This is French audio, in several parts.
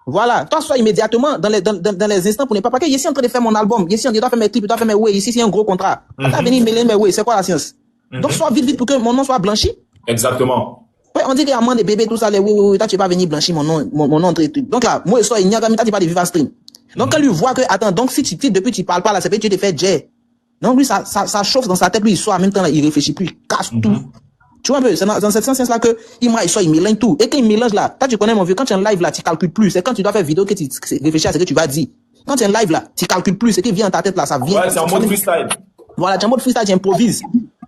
Voilà, toi, sois immédiatement dans les instants pour ne pas. Parce que ici, en train de faire mon album, ici, on doit faire mes clips, je dois faire mes way, ici, c'est un gros contrat. T'as venu mêler mes way, c'est quoi la science? Donc, sois vite pour que mon nom soit blanchi. Exactement. Ouais, on dit qu'il y a moins de bébés, tout ça, les oui, toi, tu vas venir blanchir mon nom, entre trucs. Donc là, moi, je sois ignagami, t'as dit pas de Viva Stream. Donc, quand lui voit que, attends, donc, si depuis tu parles pas là, c'est parce que tu te fais jet. Donc, lui, ça chauffe dans sa tête, lui, il soit en même temps là, il réfléchit plus, il casse tout. Tu vois un peu, c'est dans cette sens-là que il mélange tout. Et quand il mélange là, toi tu connais mon vieux, quand tu es en live là, tu calcules plus. C'est quand tu dois faire vidéo que tu réfléchis à ce que tu vas dire. Quand tu es en live là, tu calcules plus. Ce qui vient dans ta tête là, ça vient. Ouais, c'est en mode freestyle. Voilà, tu es en mode freestyle, tu improvises.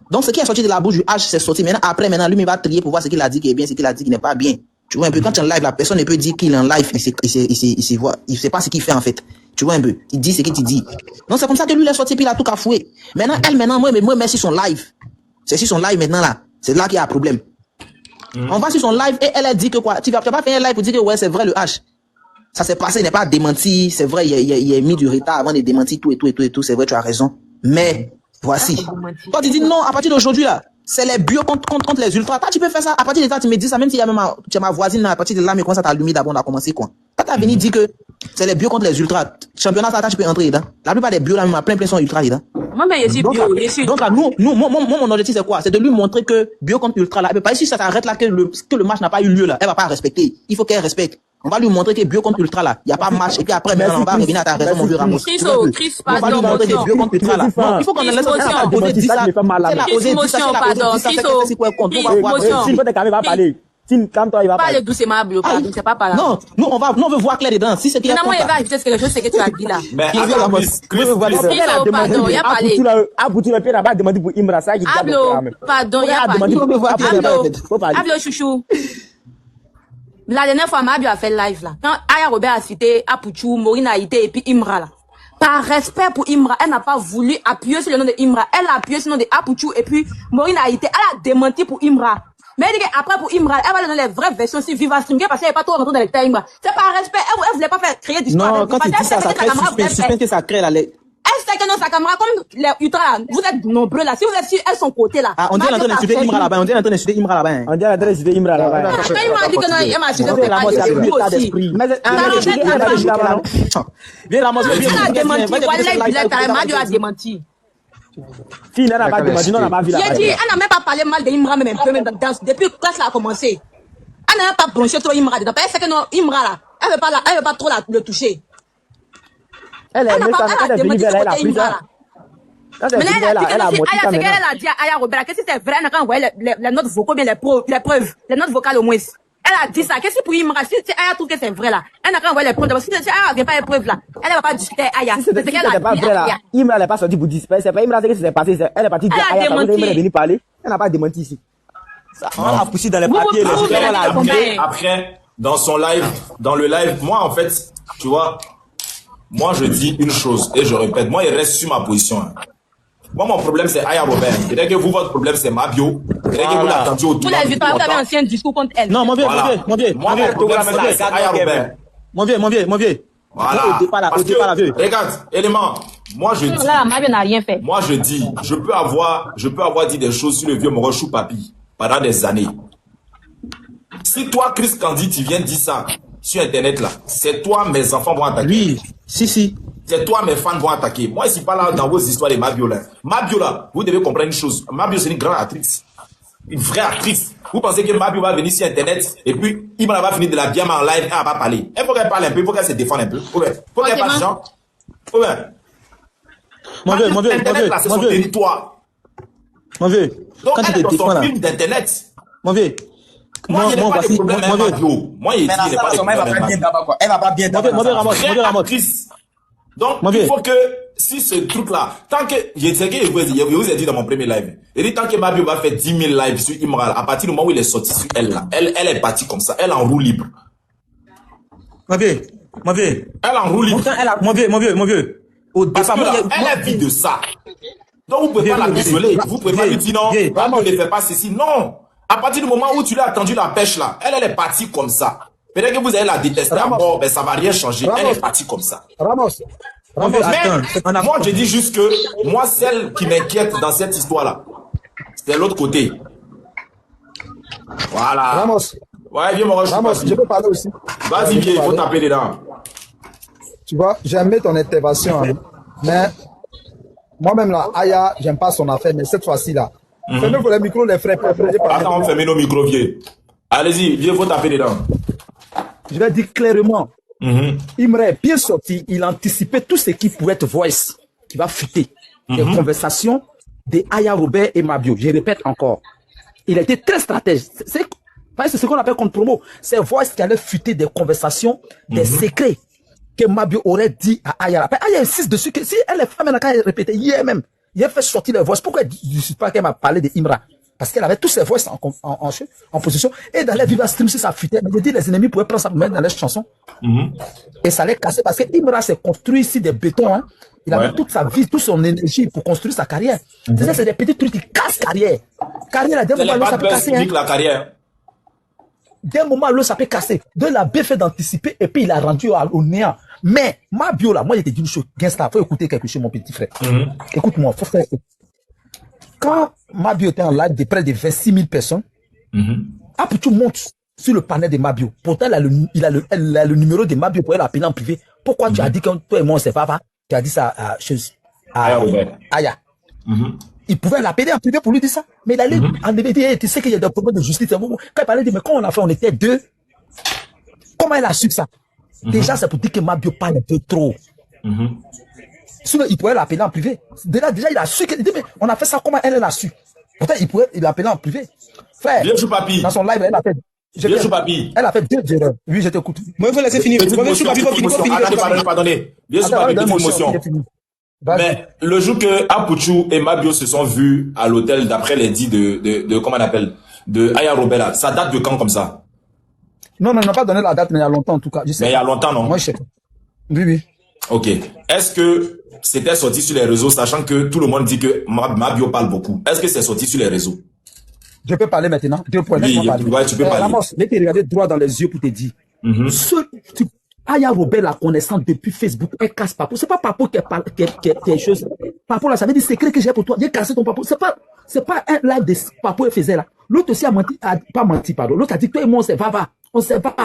Donc ce qui est sorti de la bouche du H, c'est sorti. Maintenant, lui, il va trier pour voir ce qu'il a dit qui est bien, ce qu'il a dit qui n'est pas bien. Tu vois un peu, quand tu es en live là, personne ne peut dire qu'il est en live, il sait pas ce qu'il fait en fait. Tu vois un peu, il dit ce qu'il dit. Donc c'est comme ça que lui, il est sorti, puis il a tout cafoué. Maintenant, moi, merci son live. C'est sur son live maintenant là. C'est là qu'il y a un problème. On va sur son live et elle a dit que quoi, tu vas pas faire un live pour dire que ouais, c'est vrai le H. Ça s'est passé, il n'est pas démenti, c'est vrai, il a mis du retard avant de démentir tout, c'est vrai, tu as raison. Mais, voici. Toi, tu dis non, à partir d'aujourd'hui, là, c'est les bio contre les ultras. Toi, tu peux faire ça, à partir de là, tu me dis ça, même s'il y a même ma voisine, là, à partir de là, mais comment ça t'allume d'abord, on a commencé, quoi. Toi, t'as venu dire que c'est les bio contre les ultras. Championnat, ça, tu peux entrer dedans. La plupart des bio, là, même, plein sont ultras dedans. Moi, mais je suis bio, donc là, mon objectif, c'est quoi? C'est de lui montrer que bio contre ultra, là, pas si ça s'arrête là, que le match n'a pas eu lieu, là, elle va pas respecter. Il faut qu'elle respecte. On va lui montrer que bio contre ultra, là, il n'y a pas de match, et puis après, maintenant, on va revenir à ta raison, mon vieux Ramos. Chris, on va lui montrer que bio contre ultra, là. Non, il faut qu'on laisse ça, c'est la osé dire ça. C'est la osé dire ça, c'est quoi contre. On va voir. Calme-toi, il va parler doucement, bio, pardon, c'est pas par là. Non, nous, on veut voir clair dedans. Si c'est qu'il y a. Finalement, il va ajouter quelque chose, c'est que tu as dit là. Mais pardon, il a parlé. Pardon, il a parlé. Ablo, chouchou. La dernière fois, Mabio a fait live là. Quand Aya Robert a cité Apuchou, Maureen Haïté et puis Imra là. Par respect pour Imra, elle n'a pas voulu appuyer sur le nom de Imra. Elle a appuyé sur le nom de Apuchou et puis Maureen Haïté. Elle a démenti pour Imra. Mais elle dit qu'après pour Imra, elle va donner les vraies versions sur Viva Stream parce qu'elle n'est pas trop rentrée dans les termes Imra. C'est par respect. Elle voulait pas faire créer d'histoire. Non, quand tu dis ça, ça crée suspense que ça crée là. Elle sait que dans sa caméra, comme les ultras, vous êtes nombreux là. Si vous êtes sur elles sont côté là. Ah, on dit l'entendre d'insulter Imra là-bas. On dit l'entendre d'insulter Imra là-bas. On dit l'entendre d'insulter Imra là-bas. Quand il m'a dit que non, il m'a insulté, c'est pas aussi. Viens la mosquée. Viens la démenti. Madio a démenti. Fille, elle n'a pas démenti, non, elle n'a pas vu la. J'ai dit, elle n'a même pas parlé mal de Imra, même un peu, même depuis que la classe a commencé. Elle n'a pas branché trop Imra dedans. Parce que non, Imra là, elle veut pas trop le toucher. Elle a démenti ce côté Imra là. Mais elle a dit qu'elle a dit à Aya Robert que si c'est vrai, elle n'a envoyé les notes vocales, bien les preuves, les notes vocales au moins. Elle a dit ça. Qu'est-ce que pour Imra, si Aya trouve que c'est vrai là, elle n'a qu'à envoyer les preuves. Si Aya vient pas les preuves là, elle ne va pas discuter avec Aya. Si c'était pas vrai là, Imra n'est pas sorti pour disperser. C'est pas Imra qui s'est passé. Elle est partie dire Aya, quand Imra est venu parler, elle n'a pas démenti ici. On a poussé dans les papiers. Après, dans son live, dans le live, moi en fait, tu vois, moi je dis une chose et je répète, moi il reste sur ma position. Moi, mon problème, c'est Aya Robert. Peut-être que vous, votre problème, c'est Mabio. Peut-être que vous l'attendiez au tout. Vous l'avez pas, vous avez un ancien discours contre elle. Non, mon vieux. Moi, mon problème, c'est Aya Robert. Mon vieux. Voilà. Parce que, regarde, élément. Moi, je dis. Là, Mabio n'a rien fait. Moi, je dis, je peux avoir dit des choses sur le vieux Morochou Papi pendant des années. Si toi, Chris Candy, tu viens dire ça sur Internet, là, c'est toi, mes enfants vont attaquer. Oui, si. C'est toi, mes fans vont attaquer. Moi, je ne suis pas là dans vos histoires de Mabio là. Mabio là, vous devez comprendre une chose. Mabio, c'est une grande actrice. Une vraie actrice. Vous pensez que Mabio va venir sur Internet et puis il va finir de la bien en live et elle va parler. Il faut qu'elle parle un peu, il faut qu'elle se défende un peu. Il faut qu'elle fasse genre. Mon vieux. C'est son territoire. Mon vieux. Donc, quand elle est dans son film d'Internet. Mon vieux. Moi, il n'y a pas de problème avec Mabio. Moi, il dit qu'il n'y a pas de problème avec Mabio. Elle va pas bien d'abord. Mon vieux Ramos. Donc, il faut que, si ce truc-là, tant que, je sais que je vous ai dit dans mon premier live, il dit tant que Mabio va faire 10 000 lives sur Imra, à partir du moment où il est sorti sur elle, là, elle est partie comme ça, elle en roue libre. Mon vieux. Elle en roue libre. Mon vieux. Au départ, elle est vide de ça. Donc, vous pouvez pas la désoler. Vous pouvez pas lui dire non, Mabio ne fait pas ceci. Non. À partir du moment où tu l'as attendu la pêche là, elle est partie comme ça. Peut-être que vous allez la détester à mort, mais ça va rien changer. Elle est partie comme ça. Ramos, moi, je dis juste que moi, celle qui m'inquiète dans cette histoire-là, c'est l'autre côté. Voilà. Ramos. Ouais, viens, mon Ramos, je peux parler aussi. Vas-y, viens, il faut taper dedans. Tu vois, j'ai aimé ton intervention, hein. Mais moi-même là, Aya, j'aime pas son affaire, mais cette fois-ci là, fermez pour les micros, les frères. Attends, on ferme nos micros, vieux. Allez-y, viens, il faut taper dedans. Je vais dire clairement, Imra est bien sorti, il anticipait tout ce qui pouvait être voice, qui va fuiter. Les conversations de Aya Robert et Mabio. Je répète encore, il a été très stratège. C'est ce qu'on appelle contre promo. C'est voice qui allait fuiter des conversations, des secrets que Mabio aurait dit à Aya. Aya insiste dessus que si elle est femme, elle a répété hier même, il a fait sortir les voix. Pourquoi je ne sais pas qu'elle m'a parlé de Imra? Parce qu'elle avait tous ses voix en position. Et dans les Viva Stream, si ça fuitait, je dis les ennemis pouvaient prendre ça pour mettre dans les chansons. Et ça allait casser parce que Imra s'est construit ici des bétons. Hein. Il a mis toute sa vie, toute son énergie pour construire sa carrière. C'est des petits trucs qui cassent carrière. Carrière, là, d'un moment, l'autre, ça peut casser. Hein. La carrière. D'un moment, l'autre, ça peut casser. De la B fait d'anticiper et puis il a rendu au néant. Mais Mabio, là, moi, je te dis une chose. Gangsta, faut écouter quelque chose, mon petit frère. Écoute-moi, faut faire ça. Quand Mabio était en live de près de 26 000 personnes, Aputu monte sur le panel de Mabio. Pourtant, il a le numéro de Mabio pour l'appeler en privé. Pourquoi tu as dit que toi et moi, on ne sait pas? Tu as dit ça à Aya. Il pouvait l'appeler en privé pour lui dire ça. Mais il allait enlever, dire, tu sais qu'il y a des problèmes de justice. Quand il parlait de, mais quand on a fait, on était deux. Comment elle a su ça? Déjà, c'est pour dire que Mabio parle un peu trop. Sinon, il pouvait l'appeler en privé. Déjà, il a su. Il dit, mais on a fait ça, comment elle a su? Pourtant, il pouvait l'appeler en privé. Frère, dans son live, elle a fait. Elle a fait 2 erreurs. Oui, je t'écoute. Moi, il faut laisser finir. Pardonnez. Bien sûr, papi, petite émotion. Mais le jour que Aputu et Mabio se sont vus à l'hôtel, d'après les dits de comment on appelle, de Aya Robert, ça date de quand comme ça? Non, on n'a pas donné la date, mais il y a longtemps en tout cas. Mais il y a longtemps, non? Moi, je sais pas. Oui. Ok. Est-ce que c'était sorti sur les réseaux, sachant que tout le monde dit que Mabio parle beaucoup? Est-ce que c'est sorti sur les réseaux? Je peux parler maintenant. 2 points. Oui, ouais, tu peux parler. Ramos, laisse te regarder droit dans les yeux pour te dire. Aya Robert la connaissant depuis Facebook, elle casse Papo. C'est pas Papo qui est chose. Papo là, ça veut dire secret que j'ai pour toi. J'ai cassé ton Papo. C'est pas un live de Papo et faisait là. L'autre aussi a menti, pas menti, pardon. L'autre a dit, toi et moi, on sait pas. On sait pas.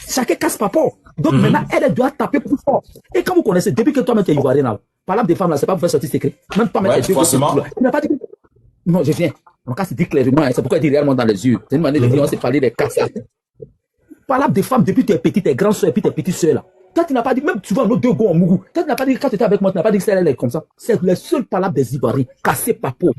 Chacun casse Papo. Donc maintenant, elle doit taper plus fort. Et quand vous connaissez, depuis que toi-même tu es ivoirien là, par exemple des femmes là, c'est pas pour faire sortir secret. Même toi-même tu es forcément. Il n'a pas dit. Non, je viens. Mon cas, c'est dit clairement, c'est pourquoi il dit réellement dans les yeux. C'est une manière de dire, on s'est parlé des casses. Parle des femmes depuis tes petites, tes grandes soeurs et puis tes petites soeurs là. Toi, tu n'as pas dit, même souvent, nos 2 gars en mougou. Toi, tu n'as pas dit, quand tu étais avec moi, tu n'as pas dit que c'est elle est comme ça. C'est les seules palabres des Ivoiriens. Casser Papo.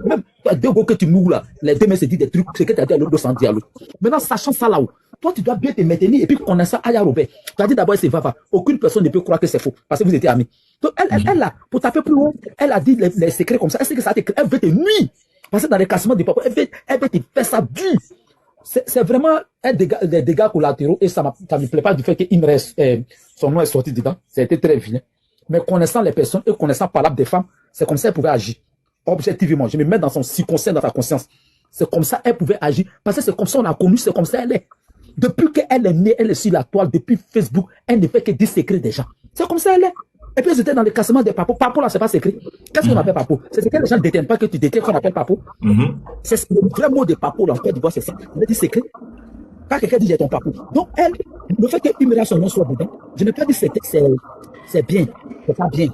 Même, toi, 2 gars que tu mougou là, les 2 mecs se disent des trucs, c'est que tu as dit à l'autre sans dire à l'autre. Maintenant, sachant ça là-haut, toi, tu dois bien te maintenir et puis connaissant Aya Robert. Tu as dit d'abord, c'est Vava. Aucune personne ne peut croire que c'est faux parce que vous étiez amis. Donc, elle là, pour taper plus haut, elle a dit les secrets comme ça. Elle sait que ça elle veut te nuire. Parce que dans les cassements de Papo, elle veut te faire ça dur. C'est vraiment des dégâts collatéraux et ça ne me plaît pas du fait son nom est sorti dedans. Ça a été très vilain. Mais connaissant les personnes et connaissant par des femmes, c'est comme ça qu'elle pouvait agir. Objectivement, je me mets dans son subconscient, dans sa conscience. C'est comme ça qu'elle pouvait agir. Parce que c'est comme ça qu'on a connu, c'est comme ça qu'elle est. Depuis qu'elle est née, elle est sur la toile, depuis Facebook, elle ne fait que des secrets des gens. C'est comme ça qu'elle est. Et puis, c'était dans le cassement des papos. Papo, là, c'est pas secret. Qu'est-ce qu'on appelle papo? C'est ce que les gens ne détiennent pas que tu détiens qu'on appelle papo. C'est le vrai mot de papo, là, en Côte d'Ivoire, c'est ça. On dit secret. Quand quelqu'un dit j'ai ton papo. Donc, elle, le fait qu'il me son nom soit dedans, je n'ai pas dit que c'est bien. C'est pas bien.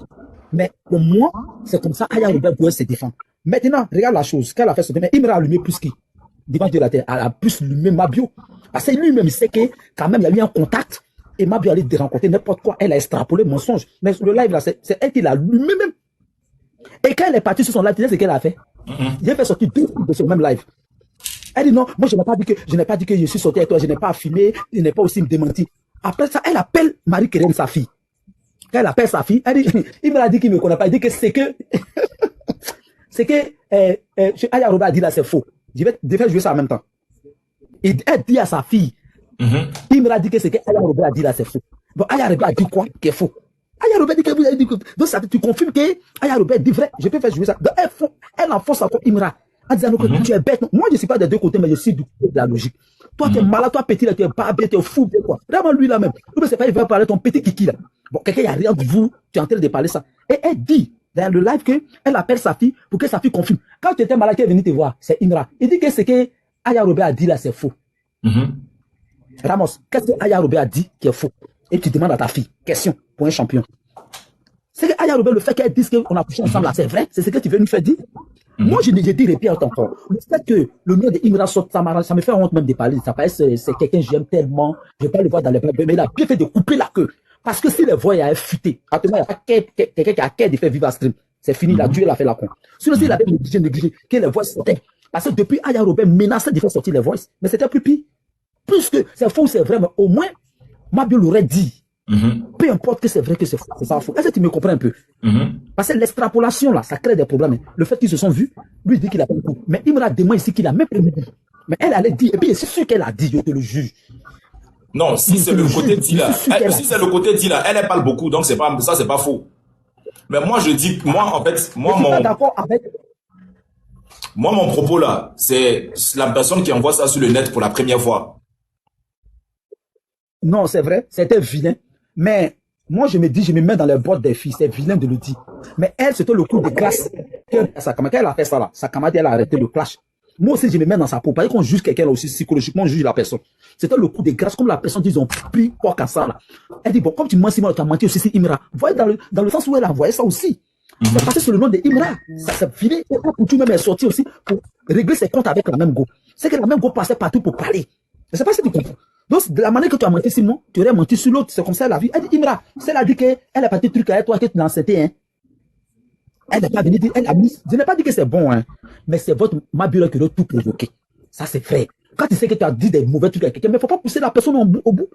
Mais pour moi, c'est comme ça, Aya Robert pouvait se défendre. Maintenant, regarde la chose. Qu'elle a fait, mais il me l'a allumé plus qui? Devant Dieu la terre. Elle a plus allumé Mabio. Parce que lui-même, il sait que, quand même, il y a eu un contact. Et Mabio allait rencontrer n'importe quoi. Elle a extrapolé mensonge. Mais le live là, c'est elle qui l'a allumé même. Et quand elle est partie sur son live, tu sais ce qu'elle a fait? J'ai fait sortir 2 de ce même live. Elle dit non, moi je n'ai pas dit que je suis sorti avec toi, je n'ai pas filmé, je n'ai pas aussi démenti. Après ça, elle appelle Marie-Kérène, sa fille. Quand elle appelle sa fille, elle dit, il me l'a dit qu'il ne me connaît pas. Il dit que c'est que Aya Robert a dit là, c'est faux. Je vais jouer ça en même temps. Et elle dit à sa fille, il me l'a dit que c'est que Aya Robert a dit là, c'est faux. Bon, Aya Robert a dit quoi? Qui est faux. Aya Robert dit que vous avez dit que. Donc, ça, tu confirmes que Aya Robert dit vrai. Je peux faire jouer ça. Donc, elle enfonce encore Imra. En disant que tu es bête. Moi, je ne suis pas des 2 côtés, mais je suis de la logique. Toi, tu es malade, toi, petit, là, tu es pas bien, tu es fou, quoi. Vraiment, lui, là même. Ou c'est pas, il va parler ton petit kiki, là. Bon, quelqu'un, il n'y a rien de vous, tu es en train de parler ça. Et elle dit, dans le live, qu'elle appelle sa fille pour que sa fille confirme. Quand tu étais malade, elle est venue te voir, c'est Imra. Il dit que ce que Aya Robert a dit là, c'est faux. Ramos, qu'est-ce que Aya Robert a dit qui est faux? Et tu demandes à ta fille, question pour un champion. C'est que Aya Robert, le fait qu'elle dise qu'on a couché ensemble là, c'est vrai? C'est ce que tu veux nous faire dire? Moi, je dis répète encore. Le fait que le nom de Imra sorte, ça me fait honte même de parler. Ça paraît c'est quelqu'un que j'aime tellement. Je vais pas le voir dans les blagues, mais il a bien fait de couper la queue. Parce que si les voix a fuité, actuellement, il n'y a pas quelqu'un qui a qu'à de faire vivre à stream. C'est fini, la Dieu l'a fait la con. Sinon, s'il avait négligé, que les voix sortaient. Parce que depuis, Aya Robert menaçait de faire sortir les voix. Mais c'était plus pire. Plus que c'est faux ou c'est vrai, mais au moins, Mabio l'aurait dit. Peu importe que c'est vrai que c'est faux, c'est pas faux. Est-ce que tu me comprends un peu? Parce que l'extrapolation, là, ça crée des problèmes. Le fait qu'ils se sont vus, lui, il dit qu'il a pas beaucoup. Mais Imra demande ici qu'il a même pas dit. Mais elle allait dire, et puis c'est sûr qu'elle a dit, je te le juge. Non, si c'est le côté dit là, si c'est le côté dit là, elle parle beaucoup, donc c'est pas faux. Mais moi, je dis, moi, en fait, moi, mon propos là, c'est la personne qui envoie ça sur le net pour la première fois. Non, c'est vrai, c'était vilain. Mais moi, je me dis, je me mets dans les bottes des filles. C'est vilain de le dire. Mais elle, c'était le coup de grâce. Quand elle a fait ça là, sa camarade, elle a arrêté le clash. Moi aussi, je me mets dans sa peau. Parce qu'on juge quelqu'un là aussi, psychologiquement, on juge la personne. C'était le coup de grâce, comme la personne, ils ont pris pour qu'à ça là. Elle dit, bon, comme tu mens si mal, tu as menti aussi, c'est Imra. Vous voyez, dans le sens où elle a envoyé ça aussi. C'est passé sur le nom de Imra. Ça s'est filé. Et pour tout même, elle est sortie aussi pour régler ses comptes avec la même go. C'est que la même go passait partout pour parler. Je sais pas si tu comprends. Donc, de la manière que tu as menti sur moi, tu aurais menti sur l'autre. C'est comme ça la vie. Elle dit, Imra, si elle a dit qu'elle a pas de trucs avec toi, que tu l'as enceinté, hein. Elle n'a pas venu dire, elle a mis, je n'ai pas dit que c'est bon, hein. Mais c'est votre Mabio qui doit tout provoquer. Ça, c'est vrai. Quand tu sais que tu as dit des mauvais trucs à quelqu'un, mais il ne faut pas pousser la personne au bout.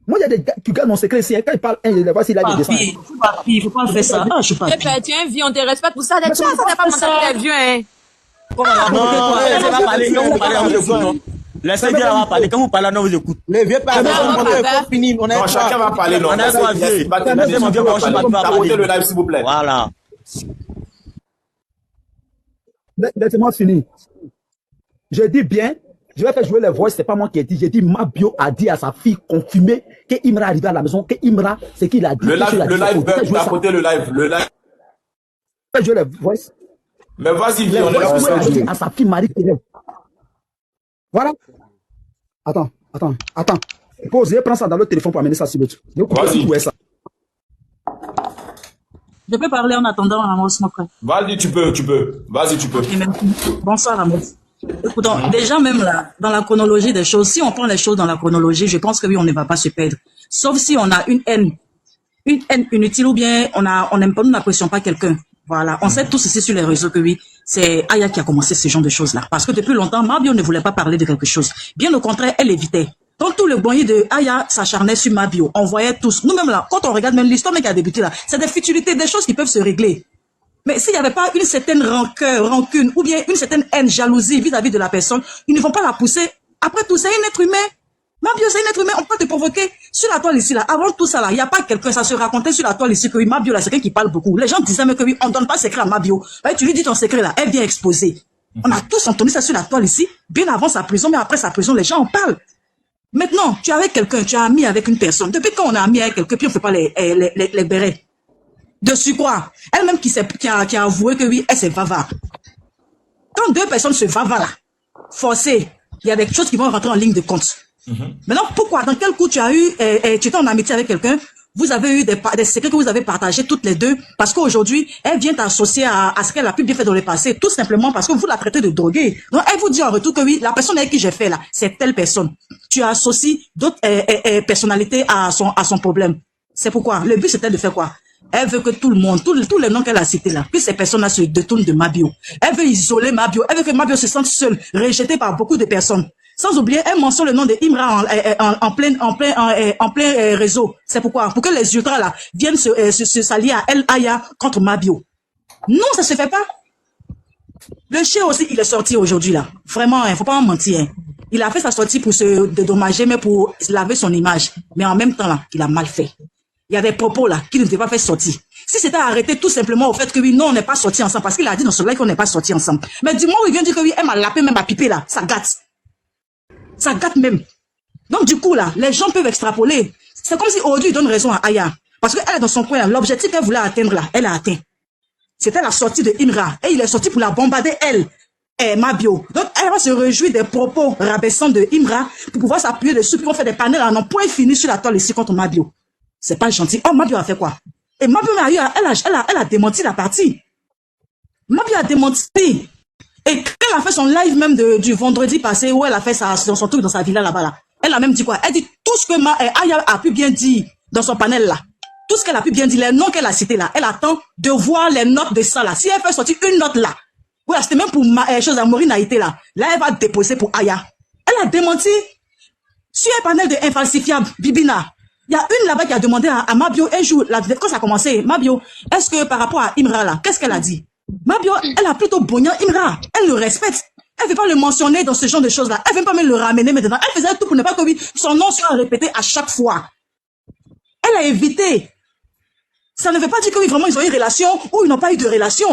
Moi, il y a des gars qui gardent mon secret ici. Quand ils parlent, il voit s'il a des dessins. Il ne faut pas faire ça. Ah, je suis pas. Tu es un vieux, on te respecte pour ça. Tu n'as pas montré les vieux, hein. Laissez bien avoir parlé. Quand vous parlez, non, vous écoutez. Les vieux parlent, on finit. Non, chacun va parler. Non, Tapotez le live, s'il vous plaît. Voilà. Laissez-moi finir. Je dis bien, je vais faire jouer les voix, c'est pas moi qui ai dit. J'ai dit, Mabio a dit à sa fille confirmée que Imra arrivait à la maison, que Imra, c'est qu'il a dit. Le live, tapotez le live. Je vais jouer les voix. Mais vas-y, viens, on est là pour ça. À sa fille Marie-Thérèse. Voilà. Attends. Pause, prends ça dans le téléphone pour amener ça sur l'autre. Vas-y. Je peux parler en attendant, Ramos, mon frère. Vas-y, tu peux. Vas-y, tu peux. Bonsoir, Ramos. Écoutons, déjà même là, dans la chronologie des choses, si on prend les choses dans la chronologie, je pense que oui, on ne va pas se perdre. Sauf si on a une haine inutile ou bien on n'aime pas, nous n'apprécions pas quelqu'un. Voilà, on sait tous ici sur les réseaux que oui, c'est Aya qui a commencé ce genre de choses-là. Parce que depuis longtemps, Mabio ne voulait pas parler de quelque chose. Bien au contraire, elle évitait. Donc tout le boyer de Aya s'acharnait sur Mabio. On voyait tous. Nous-mêmes là, quand on regarde même l'histoire qui a débuté là, c'est des futilités, des choses qui peuvent se régler. Mais s'il n'y avait pas une certaine rancune, ou bien une certaine haine, jalousie vis-à-vis de la personne, ils ne vont pas la pousser. Après tout, c'est un être humain. Mabio, c'est un être humain, on peut te provoquer. Sur la toile ici, là, avant tout ça, là, il n'y a pas quelqu'un, ça se racontait sur la toile ici que oui, Mabio, là, c'est quelqu'un qui parle beaucoup. Les gens disaient même que oui, on ne donne pas secret à Mabio. Ouais, tu lui dis ton secret, là, elle vient exposer. On a tous entendu ça sur la toile ici, bien avant sa prison, mais après sa prison, les gens en parlent. Maintenant, tu es avec quelqu'un, tu es ami avec une personne. Depuis quand on est ami avec quelqu'un, puis on ne fait pas les bérets. Dessus quoi? Elle-même qui a avoué que oui, elle s'est vava. Quand deux personnes se vava là, forcées, il y a des choses qui vont rentrer en ligne de compte. Maintenant, pourquoi? Dans quel coup tu as eu, tu étais en amitié avec quelqu'un, vous avez eu des secrets que vous avez partagés toutes les deux, parce qu'aujourd'hui, elle vient t'associer à ce qu'elle a pu bien faire dans le passé, tout simplement parce que vous la traitez de droguée. Donc, elle vous dit en retour que oui, la personne avec qui j'ai fait là, c'est telle personne. Tu associes d'autres personnalités à son problème. C'est pourquoi? Le but c'était de faire quoi? Elle veut que tout le monde, tous les noms qu'elle a cités là, que ces personnes-là se détournent de Mabio. Elle veut isoler Mabio. Elle veut que Mabio se sente seule, rejetée par beaucoup de personnes. Sans oublier, elle mentionne le nom de Imra en plein réseau. C'est pourquoi? Pour que les ultras là viennent se s'allier à El Aya contre Mabio. Non, ça se fait pas. Le chien aussi, il est sorti aujourd'hui là. Vraiment, il faut pas en mentir. Hein. Il a fait sa sortie pour se dédommager, mais pour laver son image. Mais en même temps là, il a mal fait. Il y a des propos là qui ne devaient pas faire sortir. Si c'était arrêté tout simplement au fait que oui, non, on n'est pas sortis ensemble, parce qu'il a dit dans ce live qu'on n'est pas sortis ensemble. Mais du moment où il vient dire que oui, elle m'a lapé, même à piper là, ça gâte. Ça gâte même. Donc du coup là, les gens peuvent extrapoler. C'est comme si aujourd'hui il donne raison à Aya. Parce qu'elle est dans son coin, l'objectif qu'elle voulait atteindre là, elle a atteint. C'était la sortie de Imra. Et il est sorti pour la bombarder elle. Mabio. Donc, elle va se réjouir des propos rabaissants de Imra pour pouvoir s'appuyer dessus pour faire des panels en un point fini sur la toile ici contre Mabio. C'est pas gentil. Oh, Mabio a fait quoi? Et Mabio, elle a démenti la partie. Mabio a démenti. Et quand elle a fait son live même du vendredi passé où elle a fait son truc dans sa villa là-bas là, elle a même dit quoi? Elle dit tout ce que Aya a pu bien dire dans son panel là. Tout ce qu'elle a pu bien dire, les noms qu'elle a cités là, elle attend de voir les notes de ça là. Si elle fait sortir une note là, oui, c'était même pour chose à Maureen a été là. Là, elle va déposer pour Aya. Elle a démenti sur un panel de infalsifiable, Bibina. Il y a une là-bas qui a demandé à Mabio un jour, quand ça a commencé, Mabio, est-ce que par rapport à Imra là, qu'est-ce qu'elle a dit? Mabio, elle a plutôt bogné Imra. Elle le respecte. Elle ne veut pas le mentionner dans ce genre de choses là. Elle ne veut pas même le ramener maintenant. Elle faisait tout pour ne pas que son nom soit répété à chaque fois. Elle a évité. Ça ne veut pas dire que oui, vraiment, ils ont eu une relation ou ils n'ont pas eu de relation.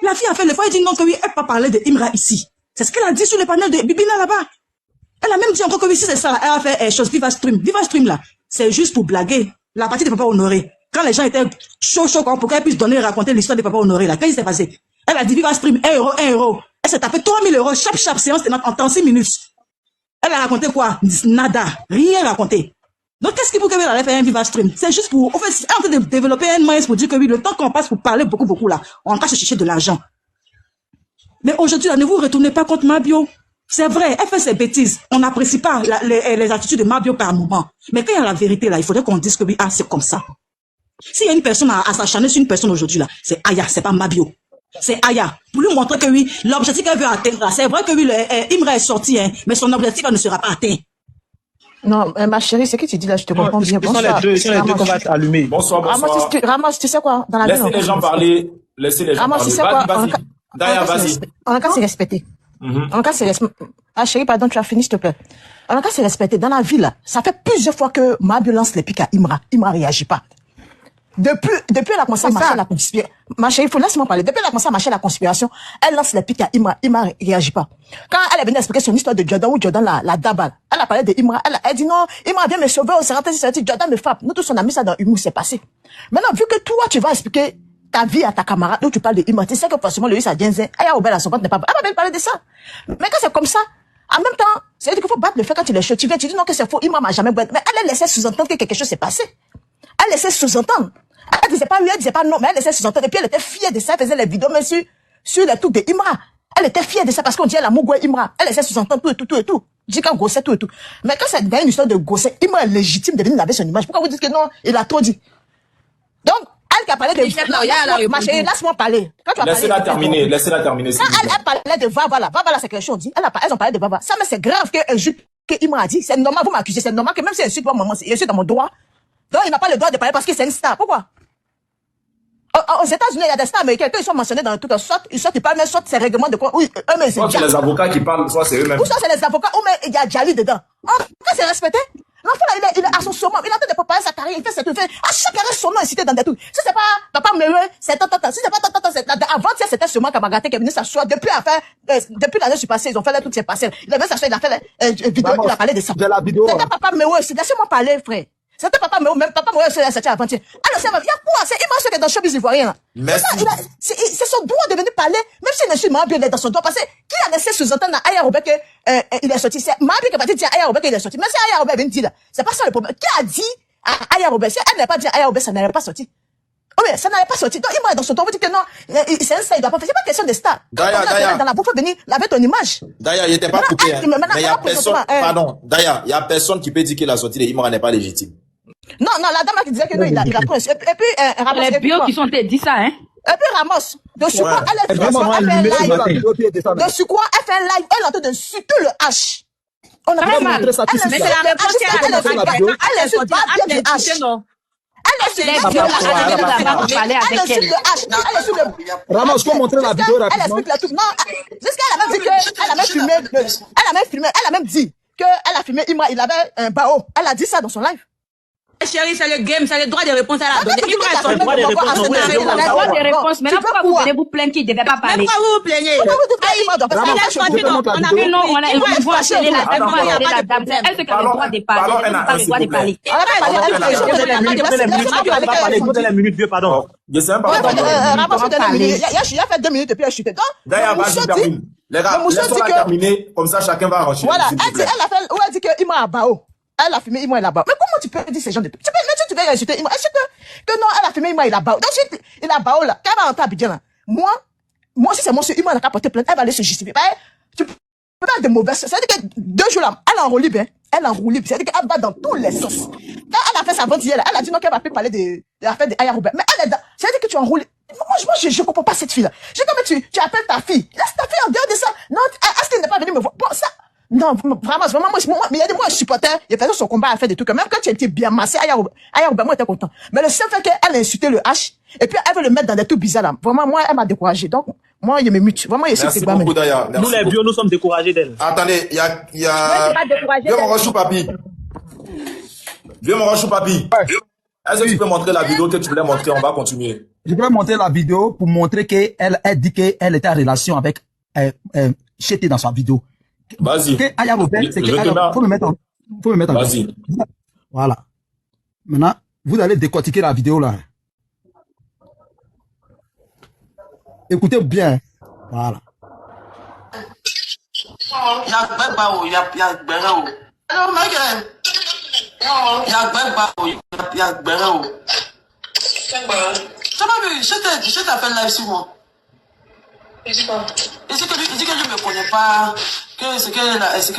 La fille a fait le fois, elle dit non, que oui, elle ne peut pas parler de Imra ici. C'est ce qu'elle a dit sur le panel de Bibina là-bas. Elle a même dit encore que oui, si c'est ça, là, elle a fait chose Viva Stream. Viva Stream là, c'est juste pour blaguer. La partie de Papa Honoré. Quand les gens étaient chaud, pour qu'elle puisse raconter l'histoire de Papa Honoré là, qu'est-ce qui s'est passé? Elle a dit Viva Stream, 1 euro. Elle s'est tapé 3000 euros, chaque séance en 36 minutes. Elle a raconté quoi? Nada. Rien raconté. Donc, qu'est-ce qui vous qu'elle allait faire un Viva Stream? C'est juste pour, en fait, elle est en train de développer un moyen pour dire que oui, le temps qu'on passe pour parler beaucoup là, on va se chercher de l'argent. Mais aujourd'hui, là, ne vous retournez pas contre Mabio. C'est vrai, elle fait ses bêtises. On n'apprécie pas les attitudes de Mabio par moment. Mais quand il y a la vérité, là, il faudrait qu'on dise que oui, c'est comme ça. S'il y a une personne à s'acharner sur une personne aujourd'hui, là, c'est Aya, c'est pas Mabio. C'est Aya. Pour lui montrer que oui, l'objectif qu'elle veut atteindre, c'est vrai que oui, Imra est sorti, hein, mais son objectif ne sera pas atteint. Non, ma chérie, ce que tu dis là, je te comprends bien. Ce sont les deux qu'on va allumer. Bonsoir. Ramos, tu sais quoi? Dans la Laissez les gens parler. Ramos, tu sais quoi? Vas-y. Daya, vas-y. On a qu'à se respecter. On a qu'à se respecter. Ah, chérie, pardon, tu as fini, s'il te plaît. On a qu'à se respecter. Dans la vie, là, ça fait plusieurs fois que Mabio lance les pics à Imra. Imra réagit pas. Depuis elle a commencé à marcher la conspiration. Ma chérie, il faut laisse-moi parler. Depuis elle a commencé à marcher la conspiration, elle lance les pics à Imra. Imra réagit pas. Quand elle est venue expliquer son histoire de Jordan, où Jordan la dabale, elle a parlé de Imra. Elle dit non, Imra vient me sauver, c'est rentré, Jordan me frappe. Nous tous, on a mis ça dans humour, c'est passé. Maintenant, vu que toi, tu vas expliquer ta vie à ta camarade, où tu parles de Imra, tu sais que forcément, le ça Genzen, elle a ouvert la sorbonne, n'est pas, elle va bien parler de ça. Mais quand c'est comme ça, en même temps, c'est-à-dire qu'il faut battre le fait quand tu les chutes. Tu viens, tu dis non, que c'est faux, Imra m'a jamais battu. Mais elle a laissé sous-entendre que quelque chose s'est passé. Elle laissait sous-entendre. Elle disait pas oui, elle disait pas non, mais elle laissait sous-entendre. Et puis elle était fière de ça, elle faisait les vidéos, mais sur les trucs de Imra. Elle était fière de ça parce qu'on disait la mougoué Imra. Elle laissait sous-entendre tout. Dit qu'elle gossait tout. Mais quand c'est une histoire de gosser, Imra est légitime de venir laver son image. Pourquoi vous dites que non, il a trop dit? Donc, elle qui a parlé de ma chérie, laisse-moi parler. Laissez-la terminer. Quand elle parlait de Vavala, c'est quelque chose dit. Elles ont parlé de Vavala. Ça, mais c'est grave qu'un juge que Imra a dit. C'est normal, vous m'accusez. C'est normal que même si elle insulte moi, maman, je suis dans mon droit. Donc, il n'a pas le droit de parler parce que c'est une star. Pourquoi? Aux États-Unis, il y a des stars américains, quand ils sont mentionnés dans le truc, soit ils parlent, mais soit c'est règlement de quoi, oui, eux-mêmes, soit c'est les avocats qui parlent, soit c'est eux-mêmes. Ou soit c'est les avocats, ou mais il y a Djali dedans. Quand c'est respecté, l'enfant là, il est à son sommet, il est en train de préparer sa carrière, il fait cette fait, à chaque arrêt, son nom est cité dans des trucs. Si c'est pas papa Mewe, c'est tata, si c'est pas tata, c'est avant-hier, c'était sûrement Kamagaté qui est venu s'asseoir, depuis l'année passée, ils ont fait là toutes ces parcelles. Il a venu s'asseoir, il a fait la vidéo, il a parlé de ça. De la vidéo. C'était papa Mewe, laissez-moi parler, frère. C'était papa Mewe, même papa Mewe, c'est avant-hier. Alors, il y a quoi? C'est Imra qui est dans le showbiz ivoirien, là. Merci. C'est son droit de venir parler, même si monsieur Mabio est dans son droit, parce que qui a laissé sous-entendre à Aya Robert qu'il est sorti? C'est Mabio qui va dire à Aya Robert qu'il est sorti. Mais si Aya Robert vient dire là, c'est pas ça le problème. Qui a dit à Aya Robert? Si elle n'a pas dit à Aya Robert, ça n'allait pas sorti. Oh, mais ça n'allait pas sorti. Donc, Imra est dans son droit, vous dites que non, c'est un star, il doit pas faire. C'est pas question de star. Daya. Dans la bouffe, venir laver ton image. Daya, il était pas coupé, hein. Mais il y a personne, pardon, Daya, il y a personne qui peut dire que la sortie de Imra n'est pas légitime. Non, la dame qui disait que non, il a pris. Et puis, Ramos. Les bio qui sont dit ça, hein. Et puis Ramos, dessus quoi, elle fait un live. Dessus quoi, elle fait un live, elle est en train de insulter le H. On a pas mal. Mais c'est la même chose qu'elle insulte pas bien le H. Elle insulte le H. Ramos, faut montrer la vidéo rapidement. Elle explique le truc. Non, jusqu'à elle a même dit qu'elle a même filmé, elle a même dit qu'elle a filmé Imra, il avait un bao. Elle a dit ça dans son live. Chérie, c'est le game, c'est le droit de réponse à la donner. Le droit de réponse. Maintenant, pourquoi vous venez vous plaindre qu'il ne devait pas parler? Pourquoi vous vous plaignez? On a une voix télé, la dame. Elle sait qu'elle a le droit de parler. Elle n'a pas le droit de parler. Écoutez les minutes, vieux, pardon. Je sais même pas. Il a fait 2 minutes et puis elle a chuté. D'ailleurs, vas-y, termine. Les gars, laissons-la terminer, comme ça chacun va enchaîner. Voilà, elle a dit que Imra a Bao. Elle a fumé Imra, il a Bao. Mais comment tu peux dire ces gens de... Tu peux insulter Imra. Que non, elle a fumé Imra, il a Bao. Donc, il a Bao là. Quand elle va rentrer à Abidjan là, moi, si c'est mon monsieur Imra qui a porté plainte, elle va aller se justifier. Tu peux pas de mauvaises. C'est-à-dire que 2 jours là, elle est en roue libre. Elle est en roue libre. C'est-à-dire qu'elle va dans tous les sens. Quand elle a fait sa vente hier là, elle a dit non qu'elle va plus parler de l'affaire d'Aya Robert. Mais elle est dans... C'est-à-dire que tu es en roue libre. Moi, je comprends pas cette fille-là. J'ai comme tu appelles ta fille. Laisse ta fille en dehors de ça. Non, est-ce qu'elle n'est pas venue me voir? Bon, ça, non, vraiment, moi, mais il y a des moi, je supportais, il a fait son combat, elle a fait des trucs. Même quand tu étais bien massé, Aya Robert, moi, j'étais content. Mais le seul fait qu'elle a insulté le H, et puis elle veut le mettre dans des trucs bizarres là. Vraiment, moi, elle m'a découragé. Donc, moi, il me mute. Vraiment, il Merci beaucoup, Daya. Nous, les vieux, nous sommes découragés d'elle. Attendez, il y a... Viens, mon rachou, papi. Est-ce que tu peux montrer la vidéo que tu voulais montrer? On va continuer. Je peux montrer la vidéo pour montrer qu'elle dit qu'elle était en relation avec Chété dans sa vidéo. Vas-y. Aya Robert, c'est que faut me mettre en. Vas-y. Voilà. Maintenant, vous allez décortiquer la vidéo là. Écoutez bien. Voilà. Tu m'as vu, je t'ai fait live sur moi. Il dit quoi? Il dit que lui ne me connaît pas, que ce que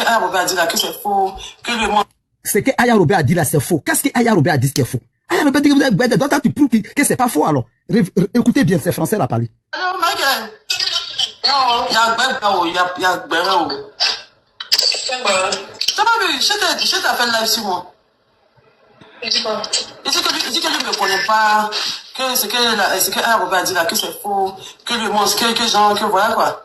Aya Robert a dit là, que c'est faux, que le monde. Ce que Aya Robert a dit là, c'est faux. Qu'est-ce que Aya Robert a dit qui est faux? Aya Robert dit que d'autres tu prouves que c'est pas faux alors. Écoutez bien, c'est français la parler. Alors, Michael, il y a Gbegba, il y a Gbegba. Tu m'as vu, je t'ai fait live sur moi. Il dit quoi? Il dit que lui ne me connaît pas, que ce que Aya Robert a dit là, que c'est faux, que le monstre, que genre, que voilà quoi.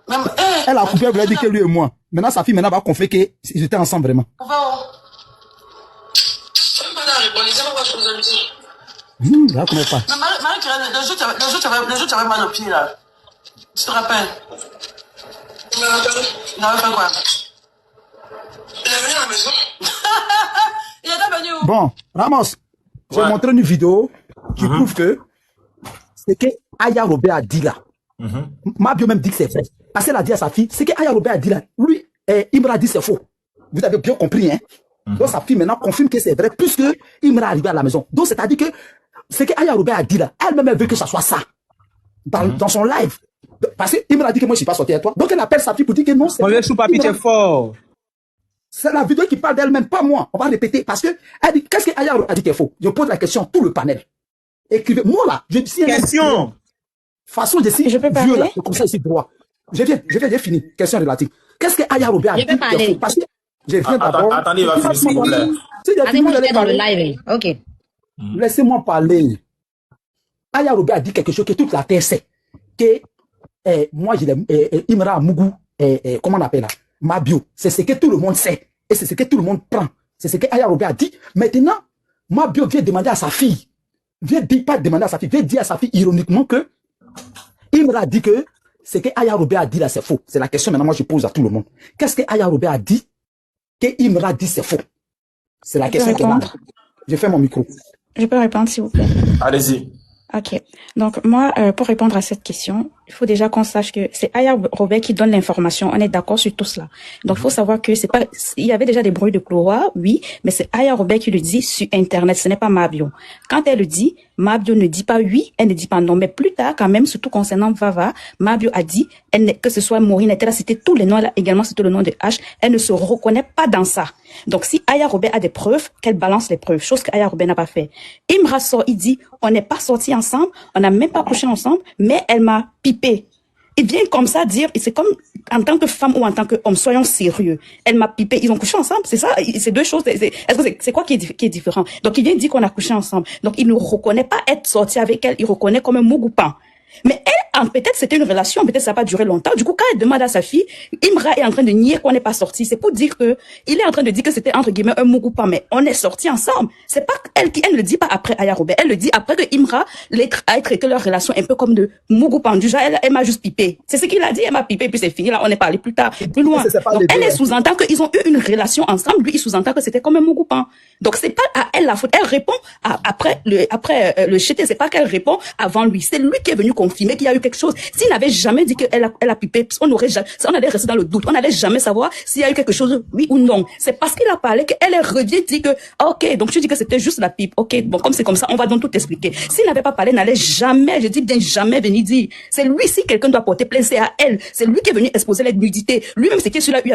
Même, elle a coupé, elle voulait dire que lui et moi. Maintenant, sa fille va confirmer qu'ils étaient ensemble vraiment. On va où? Je ne connais pas. Mais Marie-Claire, le jour tu avais mal au pied là. Tu te rappelles? Il avait fait quoi? Il est venu à la maison. Il était venu où? Bon, Ramos, j'ai montré une vidéo qui prouve que c'est que Aya Robert a dit là. Mabio même dit que c'est vrai. Parce qu'elle a dit à sa fille, c'est que Aya Robert a dit là. Lui, Imra a dit c'est faux. Vous avez bien compris, hein? Donc sa fille maintenant confirme que c'est vrai, puisque Imra est arrivé à la maison. Donc c'est-à-dire que ce que Aya Robert a dit là, elle-même elle veut que ça soit ça. Dans son live. Parce que Imra a dit que moi je suis pas sorti avec toi. Donc elle appelle sa fille pour dire que non, c'est vrai. Papi, t'es fort. C'est la vidéo qui parle d'elle-même, pas moi. On va répéter. Parce que elle dit, qu'est-ce que Aya Robert a dit qu'il est faux? Je pose la question à tout le panel. Écrivez. Moi là, je dis question. Façon de si vieux là, le conseil ici droit. J'ai fini. Question relative. Qu'est-ce que Aya Robert a dit qu'il est faux? Parce que je viens d'abord. Attendez, il va finir s'il vous plaît. Allez-moi, je vais dans le live. Ok. Laissez-moi parler. Aya Robert a dit quelque chose que toute la terre sait. Que moi, Imra Mougou, comment on appelle là? Mabio. C'est ce que tout le monde sait. Et c'est ce que tout le monde prend. C'est ce que Aya Robert a dit. Maintenant, Mabio vient demander à sa fille. Vient dire à sa fille ironiquement que Imra a dit que ce que Aya Robert a dit là, c'est faux. C'est la question maintenant, moi je pose à tout le monde. Qu'est-ce que Aya Robert a dit que Imra dit c'est faux? C'est la question qu'elle a. Je fais mon micro. Je peux répondre, s'il vous plaît? Allez-y. Ok. Donc, moi, pour répondre à cette question, il faut déjà qu'on sache que c'est Aya Robert qui donne l'information. On est d'accord sur tout cela. Donc, il faut savoir que c'est pas, il y avait déjà des bruits de couloir, oui, mais c'est Aya Robert qui le dit sur Internet. Ce n'est pas Mabio. Quand elle le dit, Mabio ne dit pas oui, elle ne dit pas non. Mais plus tard, quand même, surtout concernant Vava, Mabio a dit, que ce soit Maureen, elle a cité tous les noms, elle a également cité le nom de H. Elle ne se reconnaît pas dans ça. Donc, si Aya Robert a des preuves, qu'elle balance les preuves, chose qu'Aya Robert n'a pas fait. Imra sort, il dit, on n'est pas sortis ensemble, on n'a même pas couché ensemble, mais elle m'a pipé. Il vient comme ça dire, et c'est comme en tant que femme ou en tant qu'homme, soyons sérieux. Elle m'a pipé, ils ont couché ensemble, c'est ça, c'est deux choses. Est-ce que c'est quoi qui est différent? Donc il vient dire qu'on a couché ensemble. Donc il ne reconnaît pas être sorti avec elle, il reconnaît comme un mougoupan. Mais elle, peut-être c'était une relation, peut-être ça n'a pas duré longtemps. Du coup, quand elle demande à sa fille, Imra est en train de nier qu'on n'est pas sorti. C'est pour dire que, il est en train de dire que c'était entre guillemets un Mugupa, mais on est sortis ensemble. C'est pas elle qui, elle ne le dit pas après Aya Robert. Elle le dit après que Imra a traité leur relation un peu comme de Mugupa. Du genre, elle m'a juste pipé. C'est ce qu'il a dit, elle m'a pipé, puis c'est fini. Là, on est parlé plus tard, plus loin. Donc, elle sous-entend qu'ils ont eu une relation ensemble. Lui, il sous-entend que c'était comme un Mugupa. Donc, c'est pas à elle la faute. Elle répond après le jeté. C'est pas qu'elle répond avant lui. C'est lui qui est venu confirmer qu'il y a eu quelque chose. S'il n'avait jamais dit qu'elle a pipé, on allait rester dans le doute. On n'allait jamais savoir s'il y a eu quelque chose, oui ou non. C'est parce qu'il a parlé qu'elle revient dit que, ok, donc tu dis que c'était juste la pipe. Ok, bon, comme c'est comme ça, on va donc tout expliquer. S'il n'avait pas parlé, n'allait jamais, je dis bien jamais venir dire. C'est lui, si quelqu'un doit porter plainte, c'est à elle. C'est lui qui est venu exposer les nudités. Lui-même, c'est qui celui-là eu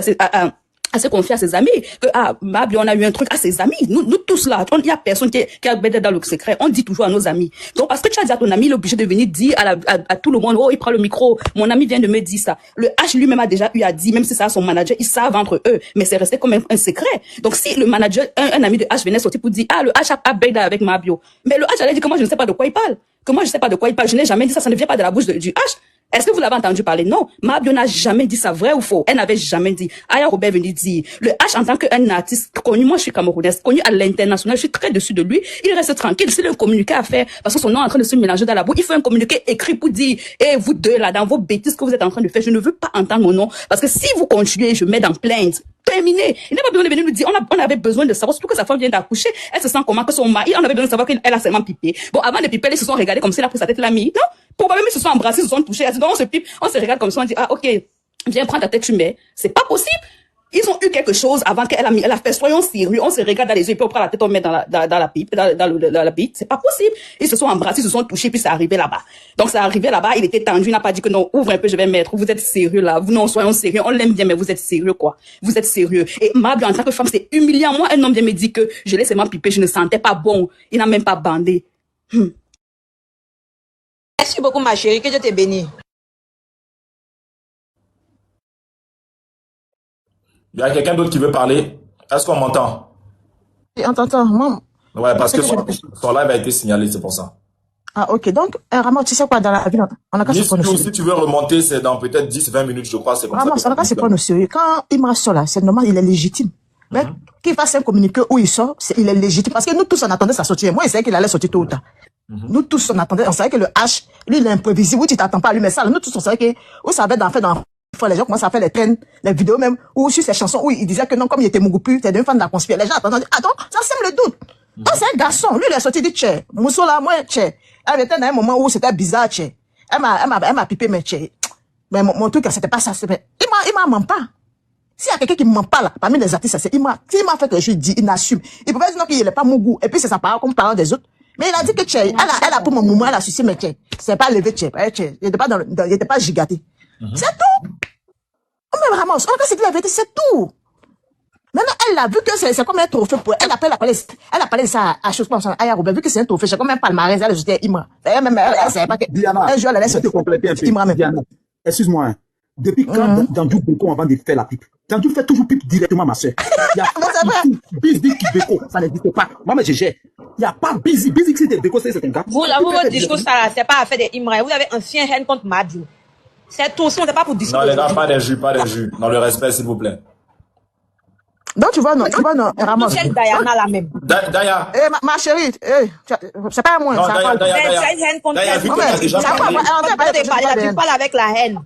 à se confier à ses amis, que, Mabio, on a eu un truc à ses amis. Nous tous là, il y a personne qui a bêté dans le secret. On dit toujours à nos amis. Donc, parce que tu as dit à ton ami, il est obligé de venir dire à tout le monde, oh, il prend le micro. Mon ami vient de me dire ça. Le H lui-même a déjà eu à dire, même si c'est à son manager, ils savent entre eux. Mais c'est resté comme un secret. Donc, si le manager, un ami de H venait sortir pour dire, le H a bêté avec Mabio. Mais le H allait dire que moi, je ne sais pas de quoi il parle. Que moi, je ne sais pas de quoi il parle. Je n'ai jamais dit ça. Ça ne vient pas de la bouche du H. Est-ce que vous l'avez entendu parler? Non. Mabio n'a jamais dit ça, vrai ou faux? Elle n'avait jamais dit. Aya Robert venait dire. Le H en tant qu'un artiste connu, moi je suis camerounaise, connu à l'international, je suis très dessus de lui. Il reste tranquille. S'il a un communiqué à faire, parce que son nom est en train de se mélanger dans la boue, il fait un communiqué écrit pour dire, vous deux là, dans vos bêtises que vous êtes en train de faire, je ne veux pas entendre mon nom. Parce que si vous continuez, je mets dans plainte. Terminé. Il n'a pas besoin de venir nous dire, on avait besoin de savoir, surtout que sa femme vient d'accoucher. Elle se sent comment que son mari, on avait besoin de savoir qu'elle a seulement pipé. Bon, avant de piper, ils se sont regardés comme si elle a pris sa tête la mis. Non? Probablement, ils se sont embrassés, ils se sont touchés. Donc, on se pipe, on se regarde comme ça, on dit, ok, viens prendre ta tête, tu mets. C'est pas possible. Ils ont eu quelque chose avant qu'elle a fait, soyons sérieux, on se regarde dans les yeux, puis on prend la tête, on met dans la pipe, dans la bite. C'est pas possible. Ils se sont embrassés, ils se sont touchés, puis c'est arrivé là-bas. Donc, c'est arrivé là-bas, il était tendu, il n'a pas dit que non, ouvre un peu, je vais mettre. Vous êtes sérieux là. Non, soyons sérieux. On l'aime bien, mais vous êtes sérieux, quoi. Vous êtes sérieux. Et Mabio, en tant que femme, c'est humiliant. Moi, un homme vient me dire que je laissais seulement piper, je ne sentais pas bon. Il n'a même pas bandé. Merci beaucoup, ma chérie, que Dieu te bénisse. Il y a quelqu'un d'autre qui veut parler? Est-ce qu'on m'entend? Entends, moi. Ouais, parce que son live a été signalé, c'est pour ça. Ah, ok. Donc, Ramos, tu sais quoi, dans la vie, on a qu'à se prendre au sérieux. Si tu veux remonter, c'est dans peut-être 10-20 minutes, je crois. Ramos, on a qu'à se prendre au sérieux. Quand il me sort là, c'est normal, il est légitime. Mais qu'il fasse un communiqué où il sort, il est légitime. Parce que nous tous, on attendait sa sortie. Moi, je savais qu'il allait sortir tôt ou tard. Nous tous, on attendait, on savait que le H, lui, il est imprévisible. Oui, tu t'attends pas à lui, mais ça, nous tous, on savait que, où ça avait d'en faire les gens commencent à faire les traînes, les vidéos même, ou sur ces chansons où il disait que non, comme il était Mugupu, t'es devenu fan de la conspiration. Les gens attendent, attends, ça sème le doute. Oh, c'est un garçon. Lui, il est sorti du tché. Mousso là, moi, tché. Elle était dans un moment où c'était bizarre, tché. Elle m'a pipé, mais tché. Mais mon truc, c'était pas ça. Il m'a ment pas. S'il y a quelqu'un qui ment pas là, parmi les artistes, c'est, s'il m'a fait que je dis, il assume. Il peut pas dire non qu'il n'est pas Mougou. Et puis c'est sa parole comme parole des autres. Mais il a dit que tché, elle a pour mon moment, elle a sucé, mais tché. C'est pas levé tché. Il était pas il était pas gigaté. C'est tout. Oh, mais Ramos, on a dit la vérité, c'est tout. Maintenant, elle a vu que c'est comme un trophée pour elle. Elle a parlé de ça à chose comme ça. Aya Robert, vu que c'est un trophée, c'est comme un palmarès, elle a jeté Imra. Même, elle savait pas que. Diana, un jour, elle allait se compléter un peu. Imra même. Diana, excuse-moi, hein. Depuis quand Danjou Beko avant de faire la pipe? Danjou fait toujours pipe directement, ma soeur. Il y a pas Busy Beko, ça n'existe pas. Moi, mais je gère. Il n'y a pas Busy c'était Beko, c'est un gars. Vous, votre discours, ça, c'est pas affaire de Imra. Vous avez ancien haine contre Mabio. C'est tout, on n'est pas pour discuter. Non, les gars, pas des jus. Dans le respect, s'il vous plaît. Donc, tu vois, non, Ramos. C'est Diana la même. Daya. Ma chérie, c'est pas moi. Non, Daya, vu que tu as déjà parlé. Tu parles avec la haine.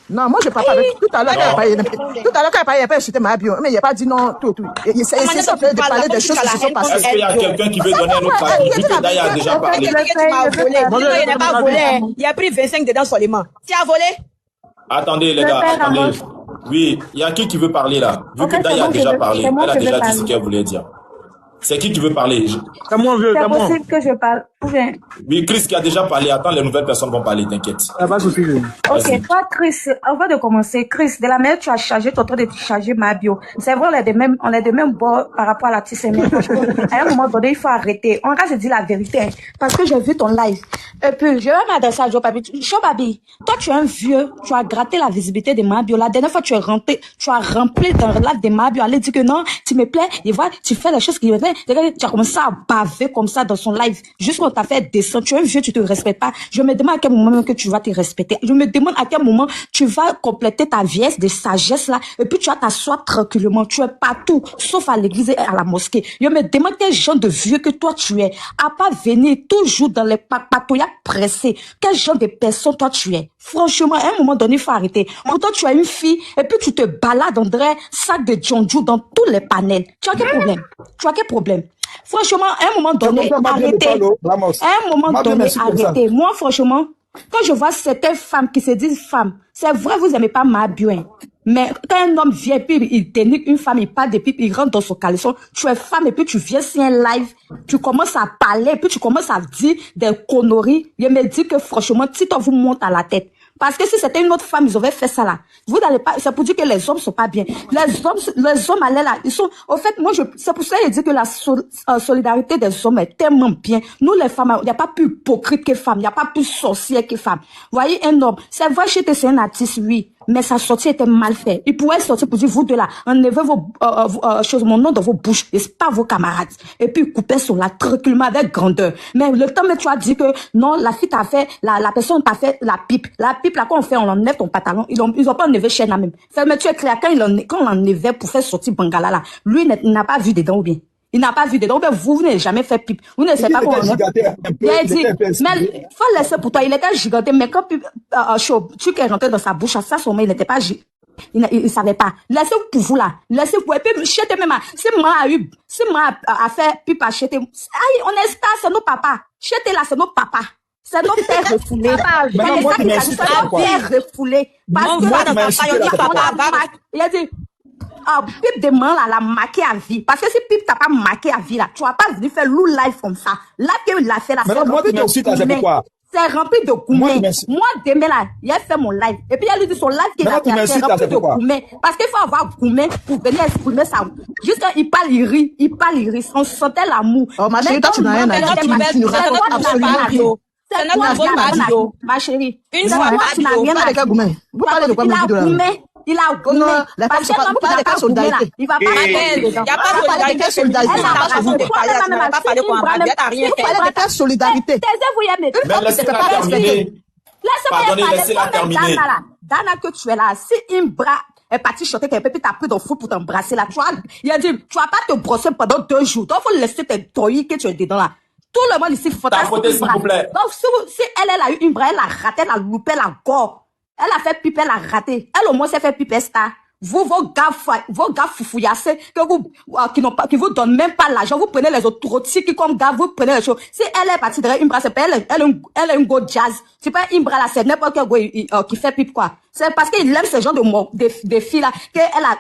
Non, moi, je parle pas avec. Tout à l'heure, quand il parlait, il a pas insulté ma bio. Mais il a pas dit non, tout. Il s'est de parler des choses qui se sont passées. Est-ce qu'il y a quelqu'un qui veut donner un autre avis? Vu que Daya a déjà parlé. Il n'a pas volé. Il a pris 25 dedans seulement. Tu as volé? Attendez, les gars, attendez. Oui, il y a qui veut parler là? Vu que Daya a déjà parlé, elle a déjà dit ce qu'elle voulait dire. C'est qui veut parler? C'est moi, vieux, c'est possible que je parle. Oui, Chris qui a déjà parlé. Attends, les nouvelles personnes vont parler, t'inquiète. Ok, toi, Chris, avant de commencer, Chris, de la manière tu as chargé, tu es en train de charger ma bio. C'est vrai, on est de même bord par rapport à la TCM. À un moment donné, il faut arrêter. On va se dire la vérité. Hein, parce que j'ai vu ton live. Et puis, je vais m'adresser à Joe Papi. Joe Papi, toi, tu es un vieux, tu as gratté la visibilité de ma bio. La dernière fois, tu as rempli dans le live de ma bio. Elle dit que non, tu me plais, et voilà, tu fais les choses qui me plaisent. Tu as commencé à baver comme ça dans son live. Jusqu'au t'a fait descendre, tu es un vieux, tu te respectes pas. Je me demande à quel moment que tu vas te respecter. Je me demande à quel moment tu vas compléter ta vieillesse de sagesse là, et puis tu vas t'asseoir tranquillement. Tu es partout, sauf à l'église et à la mosquée. Je me demande quel genre de vieux que toi tu es, à pas venir toujours dans les patouillas pressés. Quel genre de personne toi tu es. Franchement, à un moment donné, il faut arrêter. Pourtant, tu as une fille, et puis tu te balades, André, sac de Djonjou dans tous les panels. Tu as quel problème? Tu as quel problème? Franchement, à un moment donné, arrêtez. À un moment donné, arrêtez. Moi, franchement, quand je vois certaines femmes qui se disent femmes, c'est vrai, vous n'aimez pas Mabio, hein. Mais quand un homme vient, puis il dénigre une femme, il parle de pipe, il rentre dans son caleçon, tu es femme, et puis tu viens sur un live, tu commences à parler, et puis tu commences à dire des conneries. Je me dis que franchement, si toi vous monte à la tête, parce que si c'était une autre femme, ils auraient fait ça là. Vous n'allez pas, c'est pour dire que les hommes sont pas bien. Les hommes allaient là, ils sont, au fait, moi c'est pour ça que je dis que la solidarité des hommes est tellement bien. Nous les femmes, il n'y a pas plus hypocrite que femmes, il n'y a pas plus sorcière que femmes. Vous voyez, un homme, c'est vrai, c'est un artiste, oui. Mais sa sortie était mal faite. Il pouvait sortir pour dire, vous deux là, enlevez vos choses, mon nom dans vos bouches, et c'est pas vos camarades. Et puis, couper sur la tranquillement avec grandeur. Mais le temps, mais tu as dit que, non, la fille t'a fait, la personne t'a fait la pipe. La pipe, là, quand on fait, on enlève ton pantalon. Ils ont pas enlevé chaîne là même. Mais tu es clair, quand on enlevait pour faire sortir Bangala là, lui, il n'a pas vu dedans ou bien. Il n'a pas vu dedans. Vous n'avez jamais fait pipe. Vous ne savez pas comment on il a dit, mais faut laisser pour toi. Il était giganté, mais quand tu es rentré dans sa bouche, à ça, son il n'était pas il savait pas. Laissez pour vous là. Laissez pour, et puis, chetez même, si moi a fait pipe à cheter, aïe, on est star, c'est nos papas. Chetez là, c'est nos papas. C'est nos pères refoulés. C'est nos pères refoulés. Parce que, il a dit, Pipe de man là, la maquée à vie. Parce que si Pipe t'a pas maqué à vie là, tu vas pas venir faire loup live comme ça. Là, qu'il l'a fait là, c'est rempli de gourmet. C'est rempli de gourmet. Moi, demain là, il a fait mon live. Et puis, il a lui dit son live qu'il a fait, c'est rempli de gourmet. Parce qu'il faut avoir gourmet pour venir exprimer ça. Juste quand il parle, il rit. On sentait l'amour. Oh, ma chérie, toi, tu n'as rien à dire. Tu ne racontes absolument rien. C'est notre Mabio. Ma chérie. Une fois, tu n'as rien à dire. Vous parlez de quoi, Mabio? Il a gommé. La femme, vous parlez de quelle solidarité? Il va pas parler dedans. Il n'y a pas de quelle solidarité. Il n'a pas parlé quoi. Vous parlez de quelle solidarité? Mais laissez-la terminer. Laissez-la terminer. Dana, que tu es là, si Imbra est parti chanter quelque peu, puis t'as pris ton fou pour t'embrasser là, tu vois, il a dit, tu vas pas te brosser pendant 2 jours. Donc, faut laisser tes toilles que tu es dedans là. Tout le monde ici, faut t'apporter, s'il vous plaît. Donc, si elle a eu Imbra, elle a raté, elle a loupé la gorge. Elle a fait pipe, elle a raté. Elle au moins s'est fait pipe star. Vous, vos gars foufouillassés, qui vous donnent même pas l'argent, vous prenez les autres rôtis qui comme gars, vous prenez les choses. Si elle est partie derrière Imbra, c'est pas elle est un go jazz. C'est pas Imbra là, c'est n'importe quel go qui fait pipe quoi. C'est parce qu'il aime ce genre de filles là,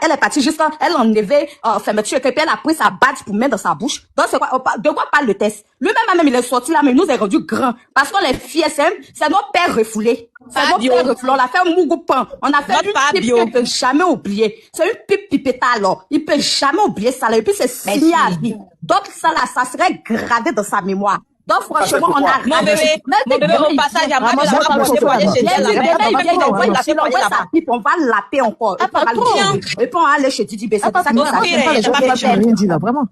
elle est partie juste quand elle enlevait, fermeture, et puis elle a pris sa badge pour mettre dans sa bouche. Donc c'est quoi, de quoi parle le test? Lui-même, il est sorti là, mais il nous est rendu grand. Parce qu'on est filles, c'est nos pères refoulés. C'est nos pères refoulés. On a fait un mougoupan. On a fait une pipe qu'il peut jamais oublier. C'est une pipe pipeta alors. Il peut jamais oublier ça là. Et puis c'est signé à vie. Donc ça là, ça serait gravé dans sa mémoire. Donc franchement, on a mon bébé, mon passage à moi, on va laper encore. Et puis on va aller chez Didi B. C'est ça que ça rien dit là, vraiment.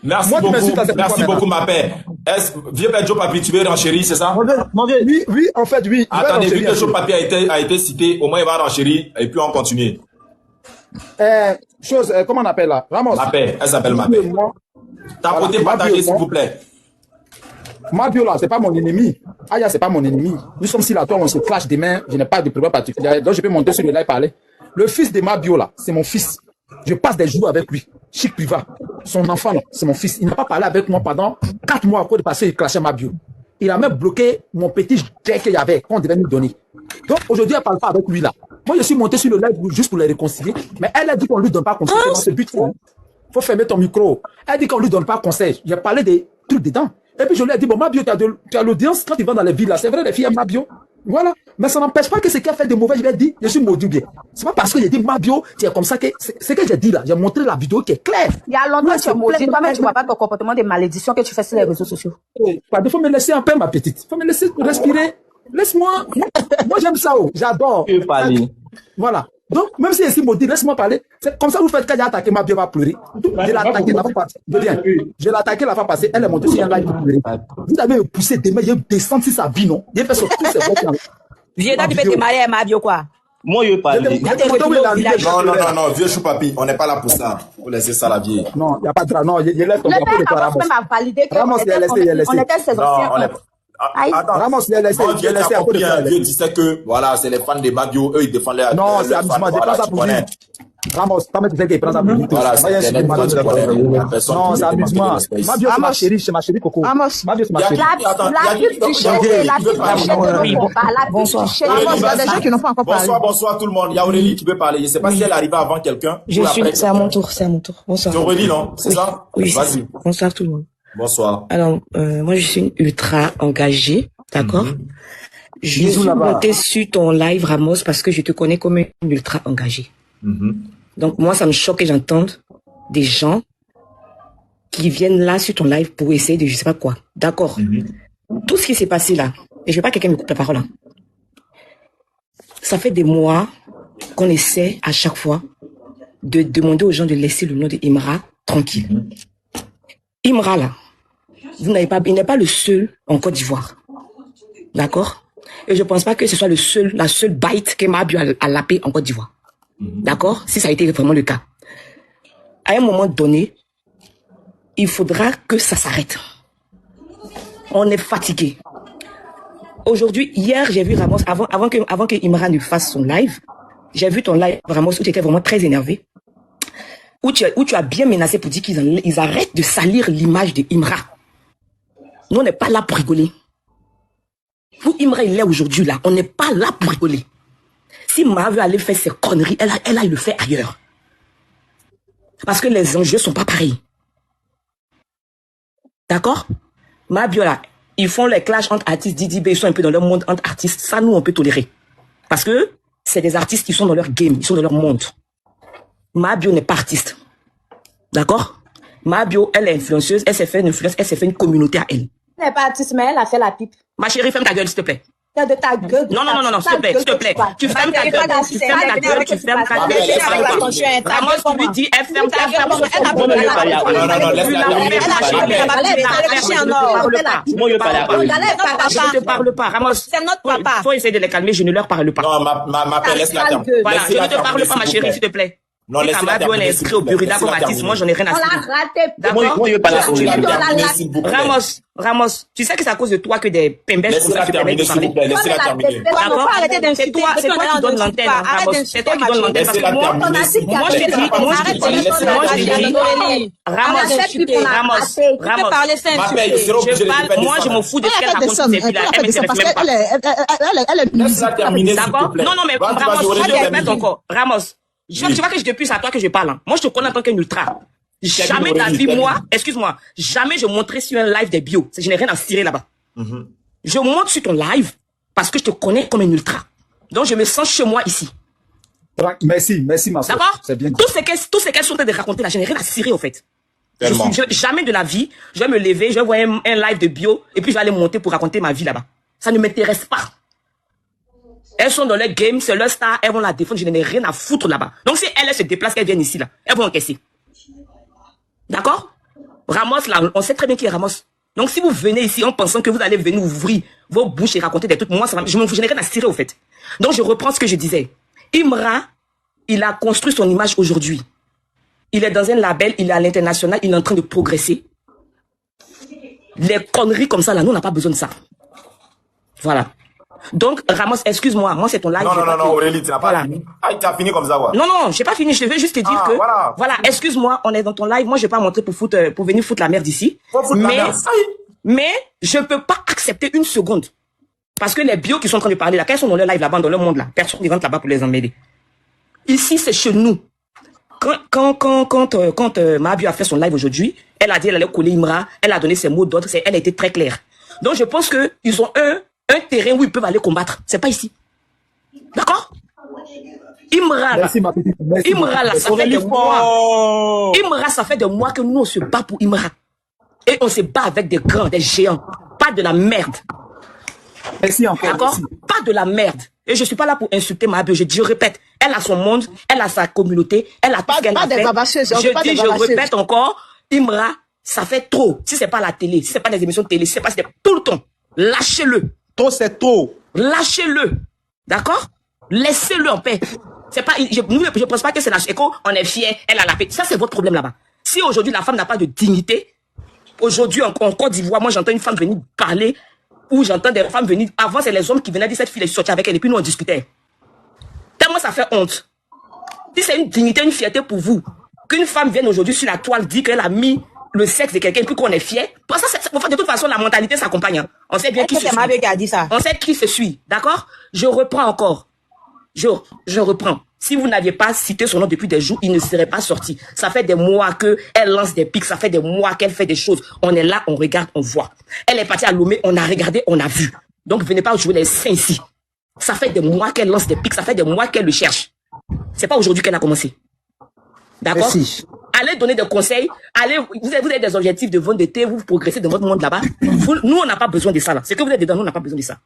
Merci beaucoup, ma paix. Vieux Père Joe Papi, tu veux renchérir, c'est ça? Oui, en fait, oui. Attendez, vu que Joe Papi a été cité, au moins il va renchérir et puis on continue. Comment on appelle là? Ramos. Ma paix, elle s'appelle ma paix. T'as côté partagé, s'il vous plaît. Mabio là, c'est pas mon ennemi. Aya, c'est pas mon ennemi. Nous sommes si là, toi, on se clash demain. Je n'ai pas de problème particulier. Donc je peux monter sur le live et parler. Le fils de Mabio là, c'est mon fils. Je passe des jours avec lui. Chic Priva. Son enfant là, c'est mon fils. Il n'a pas parlé avec moi pendant 4 mois après de passer, il clashait Mabio. Il a même bloqué mon petit jet qu'il y avait, qu'on devait nous donner. Donc aujourd'hui, elle ne parle pas avec lui là. Moi, je suis monté sur le live juste pour les réconcilier. Mais elle a dit qu'on ne lui donne pas conseil. C'est dans ce but. Il faut fermer ton micro. Elle a dit qu'on ne lui donne pas conseil. J'ai parlé des trucs dedans. Et puis je lui ai dit, bon, Mabio, tu as l'audience quand il va dans les villes là. C'est vrai, les filles aiment Mabio. Voilà. Mais ça n'empêche pas que ce qu'il a fait de mauvais, je lui ai dit, je suis maudit bien. C'est pas parce que j'ai dit Mabio, tu es comme ça que, c'est que j'ai dit là. J'ai montré la vidéo qui est claire. Il y a longtemps que tu es maudit. Toi-même, tu vois pas ton comportement de malédiction que tu fais sur les réseaux sociaux. Il faut me laisser un peu, ma petite. Il faut me laisser respirer. Laisse-moi. Moi, j'aime ça. J'adore. Voilà. Donc, même si ici maudit, laisse-moi parler. C'est comme ça vous faites quand j'ai attaqué ma bio va pleurer. Je l'ai attaqué la fois passée. Je l'ai attaqué la fois passée. Elle est montée sur un live pour pleurer. Vous avez me poussé demain, j'ai descendu sur sa vie, non? J'ai fait sur tous ses votes. Viens, tu peux te marier à ma bio, quoi. Moi, je parle. Non, vieux chou papi, on n'est pas là pour ça. Vous laissez ça la vieille. Non, il n'y a pas de drame. Non, je laisse ton Le drapeau de père Ramos. Ramos m'a validé Ramos, il est laissé, il est laissé. on était ses anciens. Attends, Ramos, il est laissé. moi, Il est laissé j'ai à côté compris, de un ça. vieux disait que, voilà, c'est les fans de Mabio, eux, ils défendent les. Non, c'est amusement. Je prends ça pour lui. Ramos, pas mettre quelqu'un qui prend ça pour lui. Voilà, c'est Internet, moi, tu connais. La personne Non, qui c'est veut amusement. démarquer l'espace. Mabio, c'est ma chérie Coco. Mabio, c'est ma chérie. Bonsoir tout le monde. Il y a Aurélie qui veut parler. Je ne sais pas si elle arrive avant quelqu'un. C'est à mon tour. Bonsoir. C'est Aurélie, non? C'est ça? Oui, vas-y. Bonsoir tout le monde. Bonsoir. Alors, moi, je suis une ultra engagée, d'accord? Je suis montée sur ton live, Ramos, parce que je te connais comme une ultra engagée. Donc, moi, ça me choque que j'entende des gens qui viennent là sur ton live pour essayer de je sais pas quoi. D'accord? Tout ce qui s'est passé là, et je veux pas que quelqu'un me coupe la parole là. Ça fait des mois qu'on essaie à chaque fois de demander aux gens de laisser le nom de Imra tranquille. Imra là, il n'est pas le seul en Côte d'Ivoire. D'accord? Et je pense pas que ce soit la seule bite que Mabio a lapé en Côte d'Ivoire. D'accord? Si ça a été vraiment le cas. À un moment donné, il faudra que ça s'arrête. On est fatigué. Aujourd'hui, hier, j'ai vu Ramos, avant que Imra ne fasse son live, j'ai vu ton live, Ramos, où tu étais vraiment très énervé. Où tu as bien menacé pour dire qu'ils arrêtent de salir l'image de Imra. Nous, on n'est pas là pour rigoler. Où Imra, il est aujourd'hui là, on n'est pas là pour rigoler. Si Ma veut aller faire ses conneries, elle a le fait ailleurs. Parce que les enjeux sont pas pareils. D'accord? Mabio là, ils font les clashs entre artistes, Didi B, ils sont un peu dans leur monde entre artistes. Ça, nous, on peut tolérer. Parce que c'est des artistes qui sont dans leur game, ils sont dans leur monde. Mabio n'est pas artiste. D'accord? Mabio, elle est influenceuse, elle s'est fait une influence, elle s'est fait une communauté à elle. Elle n'est pas artiste, mais elle a fait la pipe. Ma chérie, ferme ta gueule, s'il te plaît. De ta gueule. Non, s'il te plaît. Tu fermes ta gueule. Tu fermes ta gueule. Ramos, tu lui dis, elle ferme ta gueule. Je ne te parle pas. Ramos, c'est notre papa. Il faut essayer de les calmer, je ne leur parle pas. Non, ma paix, laisse-la terminer. Voilà, je ne te parle pas, ma chérie, s'il te plaît. Non, laisse-la terminer. On est inscrit au Burida comme artiste, moi j'en ai rien à cirer. D'accord? Moi, je parle à Ramos, tu sais que c'est à cause de toi que des pembèches comme ça se permettent de parler. Laissez-la terminer. D'accord? C'est toi qui donne l'antenne, Ramos. C'est toi qui donne l'antenne parce que moi, je te dis, Ramos, moi je m'en fous de ce qu'elle raconte sur ses filles là. Elle m'intéresse même pas. D'accord? Non, mais Ramos, je te répète encore. Ramos. Tu vois que je te puisse à toi que je parle. Hein. Moi, je te connais en tant qu'un ultra. Jamais de la vie, excuse-moi, jamais je montrais sur un live des bios. Je n'ai rien à cirer là-bas. Je monte sur ton live parce que je te connais comme un ultra. Donc, je me sens chez moi ici. Merci, ma soeur. D'accord? Tout ce qu'elles sont en train de raconter là, je n'ai rien à cirer, au fait. Jamais de la vie, je vais me lever, je vais voir un live de bio et puis je vais aller monter pour raconter ma vie là-bas. Ça ne m'intéresse pas. Elles sont dans leur game, c'est leur star, elles vont la défendre, je n'ai rien à foutre là-bas. Donc si elles se déplacent, qu'elles viennent ici là, elles vont encaisser. D'accord? Ramos là, on sait très bien qui est Ramos. Donc si vous venez ici en pensant que vous allez venir ouvrir vos bouches et raconter des trucs, moi je n'ai rien à cirer au fait. Donc je reprends ce que je disais. Imra, il a construit son image aujourd'hui. Il est dans un label, il est à l'international, il est en train de progresser. Les conneries comme ça là, nous on n'a pas besoin de ça. Voilà. Donc, Ramos, excuse-moi, moi c'est ton live. Non, Aurélie, tu n'as pas fini. Ah, tu as fini comme ça, quoi. Non, j'ai pas fini, je veux juste te dire que, voilà, excuse-moi, on est dans ton live, moi je vais pas montrer pour venir foutre la merde ici. Mais, je peux pas accepter une seconde. Parce que les bios qui sont en train de parler là, quand ils sont dans leur live là-bas, dans leur monde là, personne ne rentre là-bas pour les emmerder. Ici, c'est chez nous. Quand Mabio a fait son live aujourd'hui, elle a dit, elle allait coller Imra, elle a donné ses mots d'ordre, elle a été très claire. Donc, je pense que ils ont un terrain où ils peuvent aller combattre. C'est pas ici. D'accord? Imra, là, ça fait des mois. Imra, ça fait des mois que nous, on se bat pour Imra. Et on se bat avec des grands, des géants. Pas de la merde. Merci encore. D'accord? Pas de la merde. Et je suis pas là pour insulter Mabio. Je répète, Elle a son monde, elle a sa communauté, elle a tout ce qu'elle a fait. Je répète encore, Imra, ça fait trop. Si c'est pas la télé, si c'est pas des émissions de télé, si c'est pas tout le temps, lâchez-le. Trop, c'est trop. Lâchez-le. D'accord? Laissez-le en paix. C'est pas, je pense pas que c'est la écho, on est fiers, elle a la paix. Ça, c'est votre problème là-bas. Si aujourd'hui la femme n'a pas de dignité, aujourd'hui en Côte d'Ivoire, moi j'entends une femme venir parler, ou j'entends des femmes venir, avant c'est les hommes qui venaient dire cette fille est sortie avec elle, et puis nous on discutait. Tellement ça fait honte. Si c'est une dignité, une fierté pour vous, qu'une femme vienne aujourd'hui sur la toile dire qu'elle a mis le sexe de quelqu'un, puis qu'on est fier, de toute façon la mentalité s'accompagne. Hein. On sait bien qui se suit. On sait qui se suit, d'accord? Je reprends encore. Je reprends. Si vous n'aviez pas cité son nom depuis des jours, il ne serait pas sorti. Ça fait des mois qu'elle lance des pics, ça fait des mois qu'elle fait des choses. On est là, on regarde, on voit. Elle est partie à Lomé, on a regardé, on a vu. Donc venez pas jouer les saints ici. Ça fait des mois qu'elle lance des pics, ça fait des mois qu'elle le cherche. C'est pas aujourd'hui qu'elle a commencé. D'accord? Allez donner des conseils, vous avez des objectifs de vendetta, vous progressez dans votre monde là-bas. Nous, on n'a pas besoin de ça là. C'est que vous êtes dedans, nous, on n'a pas besoin de ça.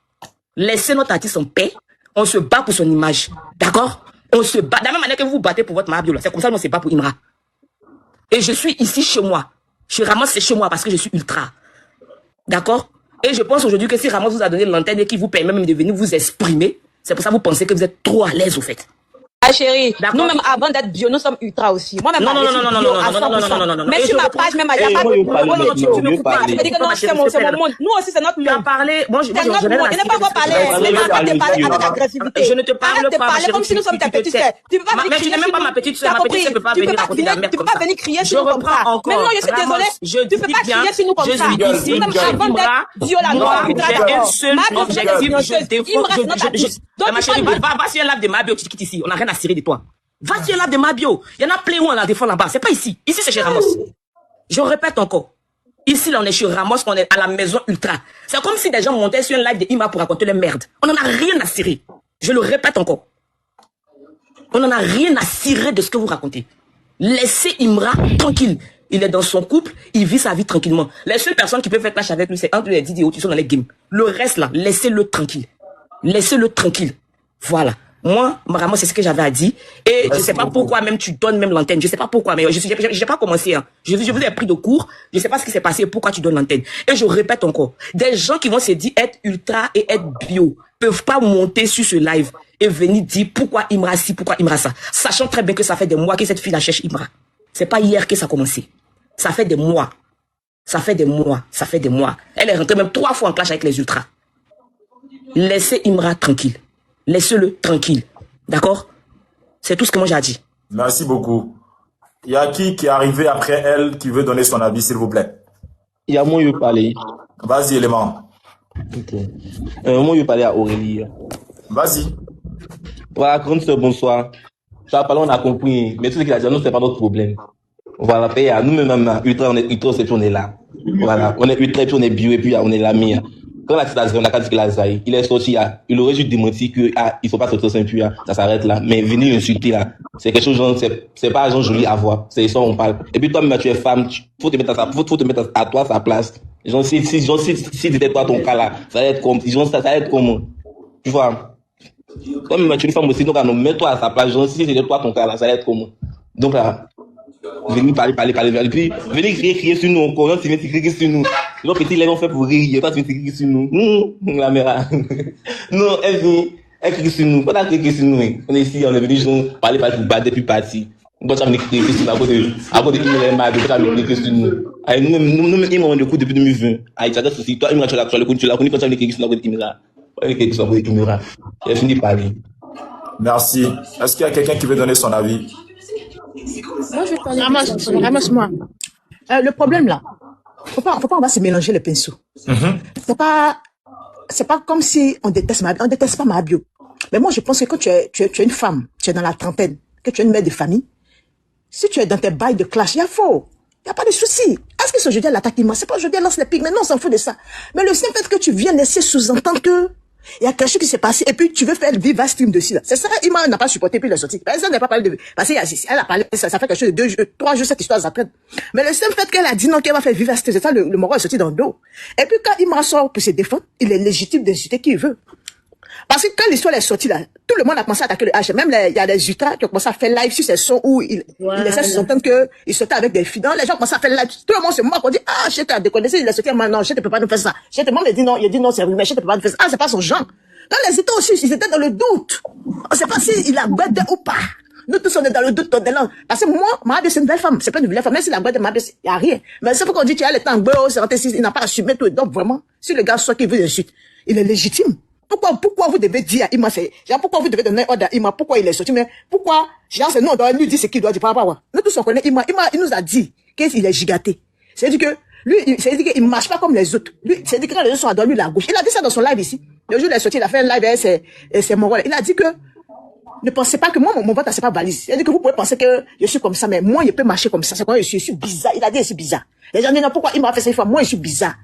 Laissez notre artiste en paix. On se bat pour son image. D'accord? On se bat. De la même manière que vous vous battez pour votre Mabio, c'est comme ça qu'on se bat pour Imra. Et je suis ici chez moi. Je ramasse c'est chez moi parce que je suis ultra. D'accord? Et je pense aujourd'hui que si Ramos vous a donné l'antenne et qui vous permet même de venir vous exprimer, c'est pour ça que vous pensez que vous êtes trop à l'aise au fait. Ah chérie, nous-mêmes avant d'être bio, nous sommes ultra aussi. Moi-même, non. Mais sur ma page, même, il n'y a pas de... Tu me coupes pas. Tu me dis que non, c'est mon monde. Nous aussi, c'est notre monde. Tu as parlé... Moi, je n'ai pas encore parlé. Arrête de parler avec agressivité. Je ne te parle pas. Arrête de parler comme si nous sommes ta petite sœur. Tu peux pas venir crier. Mais tu n'es même pas ma petite sœur. Ma petite sœur ne peut pas venir raconter la merde. Tu peux pas venir crier sur nous comme ça. Mais non, je suis désolée. Tu peux pas crier sur nous comme ça. Je suis ici. Moi, j'ai un seul objectif. Je défends... Ma chérie, va sur un lave de Mabio, tu quittes ici. On n'a rien à cirer de toi. Va sur un lave de Mabio. Il y en a plein où on la défend là-bas. C'est pas ici. Ici, c'est chez Ramos. Je répète encore. Ici, là, on est chez Ramos, on est à la maison ultra. C'est comme si des gens montaient sur un live de Ima pour raconter les merdes. On n'en a rien à cirer. Je le répète encore. On n'en a rien à cirer de ce que vous racontez. Laissez Imra tranquille. Il est dans son couple, il vit sa vie tranquillement. Les seules personnes qui peuvent faire clash avec lui, c'est entre les Didi qui sont dans les games. Le reste, là, laissez-le tranquille. Laissez-le tranquille. Voilà. Moi, Ramos, c'est ce que j'avais à dire. Et je sais pas pourquoi même tu donnes même l'antenne. Je sais pas pourquoi, mais j'ai pas commencé. Hein. Je vous ai pris de cours. Je sais pas ce qui s'est passé, pourquoi tu donnes l'antenne. Et je répète encore. Des gens qui vont se dire être ultra et être bio peuvent pas monter sur ce live et venir dire pourquoi Imra ci, pourquoi Imra ça. Sachant très bien que ça fait des mois que cette fille la cherche Imra. C'est pas hier que ça a commencé. Ça fait des mois. Ça fait des mois. Ça fait des mois. Elle est rentrée même 3 fois en clash avec les ultras. Laissez Imra tranquille. Laissez-le tranquille. D'accord? C'est tout ce que moi j'ai à dire. Merci beaucoup. Il y a qui est arrivé après elle qui veut donner son avis, s'il vous plaît? Il y a moi, je veux parler. Vas-y, élément. Ok. Moi, je veux parler à Aurélie. Vas-y. Voilà, grande sœur, bonsoir. Tu as parlé, on a compris. Mais tout ce qu'il a dit, nous, c'est pas notre problème. Voilà, nous-mêmes, ultra, on est là. Voilà, on est ultra, et puis on est bio, et puis on est l'ami. Quand la petite on a dit que la Zaï, il est sorti, il aurait dû démentir que, il faut pas sortir sans puis, ça s'arrête là. Mais venir insulter là, c'est quelque chose, genre, c'est pas genre joli à voir. C'est ça, on parle. Et puis toi, même, tu es femme, faut te mettre à toi, sa place. Genre, si c'était toi ton cas là, ça va être comme, ça va être comment? Tu vois? Toi, même, tu es une femme aussi, donc, mets-toi à sa place. Genre, si c'était toi ton cas là, ça va être comment? Donc là, venir parler, et puis, venir crier sur nous, encore, tu viens crier sur nous. Les petits lèvres ont fait pour rire, toi tu viens crier sur nous. La mère. Non, elle vient, elle crie sur nous. Pas elle crie sur nous, on est ici, on est venu, parler pour battre, puis partir. Donc, tu as crié sur nous, à cause de il m'a dit, tu as crié sur nous. Nous, ils m'ont rendu coup depuis 2020. Tu as des soucis, toi, tu l'as connu quand tu as crié sur nous, Imra. Elle crie sur nous, Imra. Elle finit par parler. Merci. Est-ce qu'il y a quelqu'un qui veut donner son avis? Moi, je vais parler. Ramasse-moi. Le problème là, faut pas on va se mélanger les pinceaux. C'est pas comme si on déteste pas Mabio. Mais moi, je pense que quand tu es une femme, tu es dans la trentaine, que tu es une mère de famille, si tu es dans tes bails de clash, il y a pas de souci. Est-ce que ce jeudi elle attaque moi? C'est pas aujourd'hui elle lance les pics, mais non, on s'en fout de ça. Mais le simple fait que tu viens laisser sous-entendre que il y a quelque chose qui s'est passé et puis tu veux faire le viva stream dessus là. C'est ça, Ima n'a pas supporté puis il est sorti. Personne n'a pas parlé de, parce qu'elle a parlé, ça fait quelque chose de 3 jours cette histoire s'apprête. Mais le simple fait qu'elle a dit non qu'elle va faire viva stream, c'est ça le moral est sorti dans le dos. Et puis quand Ima sort pour se défendre, il est légitime d'insulter qui il veut. Parce que quand l'histoire est sortie là, tout le monde a commencé à attaquer le H. Même il y a des ultras qui ont commencé à faire live sur ces sons où il essaie de s'entendre qu'il sortait avec des filles. Donc les gens commencent à faire live. Tout le monde se moque. On dit, ah, je t'ai déconné. Il a sorti, non, je ne peux pas nous faire ça. Je te demande, il dit non, c'est vrai, mais je ne peux pas nous faire ça. Ah, c'est pas son genre. Dans les états aussi, ils étaient dans le doute. On ne sait pas s'il a gueudé ou pas. Nous tous, on est dans le doute totalement. Parce que moi, Mabio, c'est une belle femme. C'est pas une belle femme. Même si la boîte de Mabio, il n'y a rien. Mais c'est pourquoi on dit qu'il y a le temps, il n'a pas assumé tout. Donc, vraiment, si le gars soit qui vous insulte, il est légitime. Pourquoi vous devez dire à Ima, pourquoi vous devez donner ordre à Ima, pourquoi il est sorti, mais pourquoi, genre, c'est nous, on doit lui dire ce qu'il doit dire par rapport à. Nous tous, on connaît Ima. Ima, il nous a dit qu'il est gigaté. C'est-à-dire que, lui, c'est-à-dire qu'il marche pas comme les autres. Lui, c'est-à-dire que quand les autres sont à droite, lui, la gauche. Il a dit ça dans son live ici. Le jour où il est sorti, il a fait un live avec ses Mongols. Il a dit que, ne pensez pas que moi, mon vote, c'est pas valise. C'est-à-dire que vous pouvez penser que je suis comme ça, mais moi, je peux marcher comme ça. C'est quand je suis bizarre. Il a dit, je suis bizarre. Les gens disent, non, pourquoi il m'a fait ça une fois? Moi, je suis bizarre.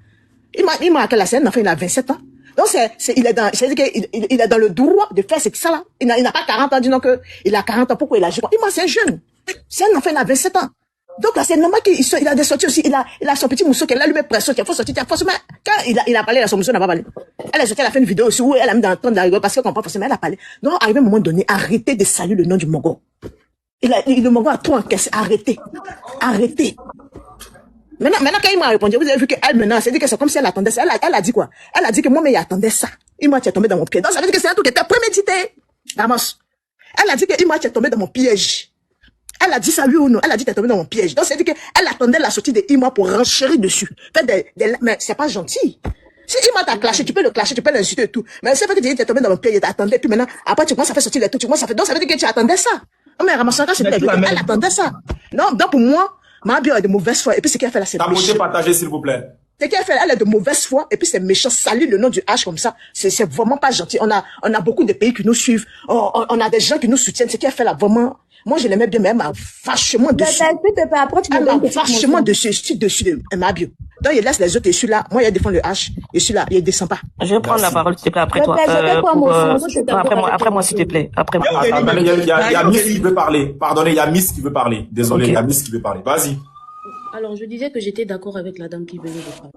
Il m'a quelle scène? Enfin, il a 27 ans. Donc, il est dans le droit de faire ce que ça là. Il n'a pas 40 ans, disons que, il a 40 ans, pourquoi il a joué? Il m'a, c'est un jeune. C'est un enfant, il a 27 ans. Donc là, c'est normal qu'il a des sorties aussi. Il a son petit mousseau qu'elle a lui-même pression, qu'il faut sortir. Forcément, quand il a parlé, son mousseau n'a pas parlé. Elle est sortie, elle a fait une vidéo aussi où elle a mis dans le temps d'arriver parce qu'elle comprend forcément, elle a parlé. Donc, arrivé à un moment donné, arrêtez de saluer le nom du Mongol. Le Mongol a trop encaissé. Arrêtez. Maintenant, quand il m'a répondu, vous avez vu qu'elle, maintenant, c'est dit que c'est comme si elle attendait ça. Elle a dit quoi? Elle a dit que moi, mais il attendait ça. Il m'a tombé dans mon pied. Donc, ça veut dire que c'est un truc qui était prémédité. Ramos. Elle a dit que il m'a tombé dans mon piège. Elle a dit ça, oui ou non? Elle a dit, t'es tombé dans mon piège. Donc, c'est dit qu'elle attendait la sortie de Ima pour renchérir dessus. Mais c'est pas gentil. Si Ima t'a clashé, tu peux le clasher, tu peux l'insulter et tout. Mais c'est vrai que tu dis, t'es tombé dans mon piège, t'attendais, puis maintenant, après, tu commences à faire sortir les trucs, donc ça veut dire que tu attendais ça. Non, mais Ramassanga, c'est elle attendait ça. Non, donc pour moi, Mabio est de mauvaise foi, et puis ce qu'elle fait là, c'est méchant. T'as partagé, s'il vous plaît. Ce qu'elle fait là, elle est de mauvaise foi, et puis c'est méchant, salir le nom du H comme ça, c'est vraiment pas gentil. On a beaucoup de pays qui nous suivent, on a des gens qui nous soutiennent, ce qu'elle fait là, vraiment, moi, je l'aimais bien, mais elle m'a vachement dessus. Elle m'a vachement dessus. Je suis dessus de Mabio. Donc, il laisse les autres, et je suis là. Moi, il défend le H. Et je suis là. Il descend pas. Je vais prendre la parole, s'il te plaît, après toi. Après moi, s'il te plaît. Après moi. Il y a Miss qui veut parler. Pardonnez, il y a Miss qui veut parler. Désolé, il y a Miss qui veut parler. Vas-y. Alors, je disais que j'étais d'accord avec la dame qui venait de parler.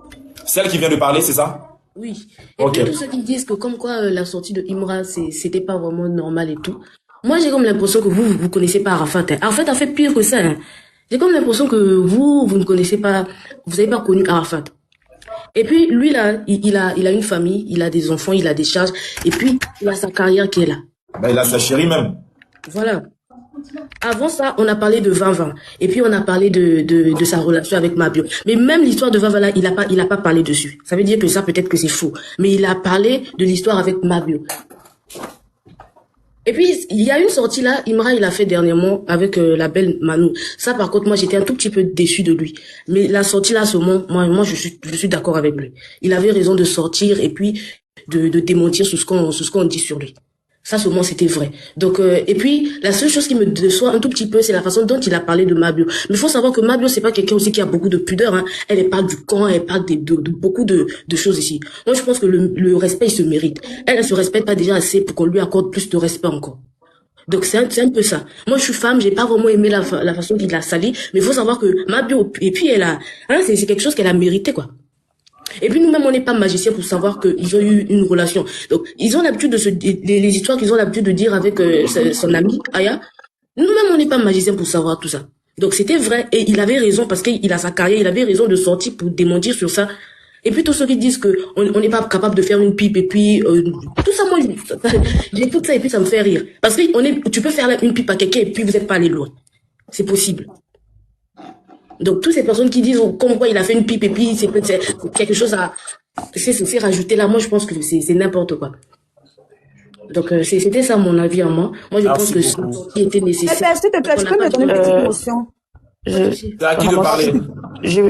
Celle qui vient de parler, c'est ça? Oui. Et puis, tous ceux qui disent que comme quoi la sortie de Imra, c'était pas vraiment normal et tout. Moi, j'ai comme l'impression que vous connaissez pas Arafat. Arafat a fait pire que ça. J'ai comme l'impression que vous ne connaissez pas, vous avez pas connu Arafat. Et puis, lui, là, il a une famille, il a des enfants, il a des charges, et puis, il a sa carrière qui est là. Ben, il a sa chérie même. Voilà. Avant ça, on a parlé de 2020. Et puis, on a parlé de sa relation avec Mabio. Mais même l'histoire de 2020 là, il a pas parlé dessus. Ça veut dire que ça, peut-être que c'est faux. Mais il a parlé de l'histoire avec Mabio. Et puis, il y a une sortie là, Imra, il a fait dernièrement avec la belle Manu. Ça, par contre, moi, j'étais un tout petit peu déçu de lui. Mais la sortie là, ce moment, moi, je suis d'accord avec lui. Il avait raison de sortir et puis de démentir sur ce qu'on dit sur lui. Ça, seulement, c'était vrai. Donc, et puis, la seule chose qui me déçoit un tout petit peu, c'est la façon dont il a parlé de Mabio. Mais il faut savoir que Mabio, c'est pas quelqu'un aussi qui a beaucoup de pudeur, hein. Elle parle du camp, elle parle de beaucoup de choses ici. Moi, je pense que le respect, il se mérite. Elle ne se respecte pas déjà assez pour qu'on lui accorde plus de respect encore. Donc, c'est un peu ça. Moi, je suis femme, j'ai pas vraiment aimé la façon qu'il l'a sali, mais il faut savoir que Mabio, et puis c'est quelque chose qu'elle a mérité, quoi. Et puis nous-mêmes, on n'est pas magiciens pour savoir qu'ils ont eu une relation. Donc, ils ont l'habitude les histoires qu'ils ont l'habitude de dire avec son ami, Aya. Nous-mêmes, on n'est pas magiciens pour savoir tout ça. Donc, c'était vrai. Et il avait raison parce qu'il a sa carrière, il avait raison de sortir pour démentir sur ça. Et puis, tous ceux qui disent on n'est pas capable de faire une pipe et puis, tout ça, moi, j'écoute ça et puis ça me fait rire. Parce que tu peux faire une pipe à quelqu'un et puis vous n'êtes pas allé loin. C'est possible. Donc, toutes ces personnes qui disent comme quoi il a fait une pipe et puis c'est quelque chose à c'est rajouter là, moi je pense que c'est n'importe quoi. Donc, c'était ça mon avis à moi. Moi, je pense que ce qui était nécessaire. S'il te plaît, tu peux me donner une petite motion. C'est à qui de parler? Je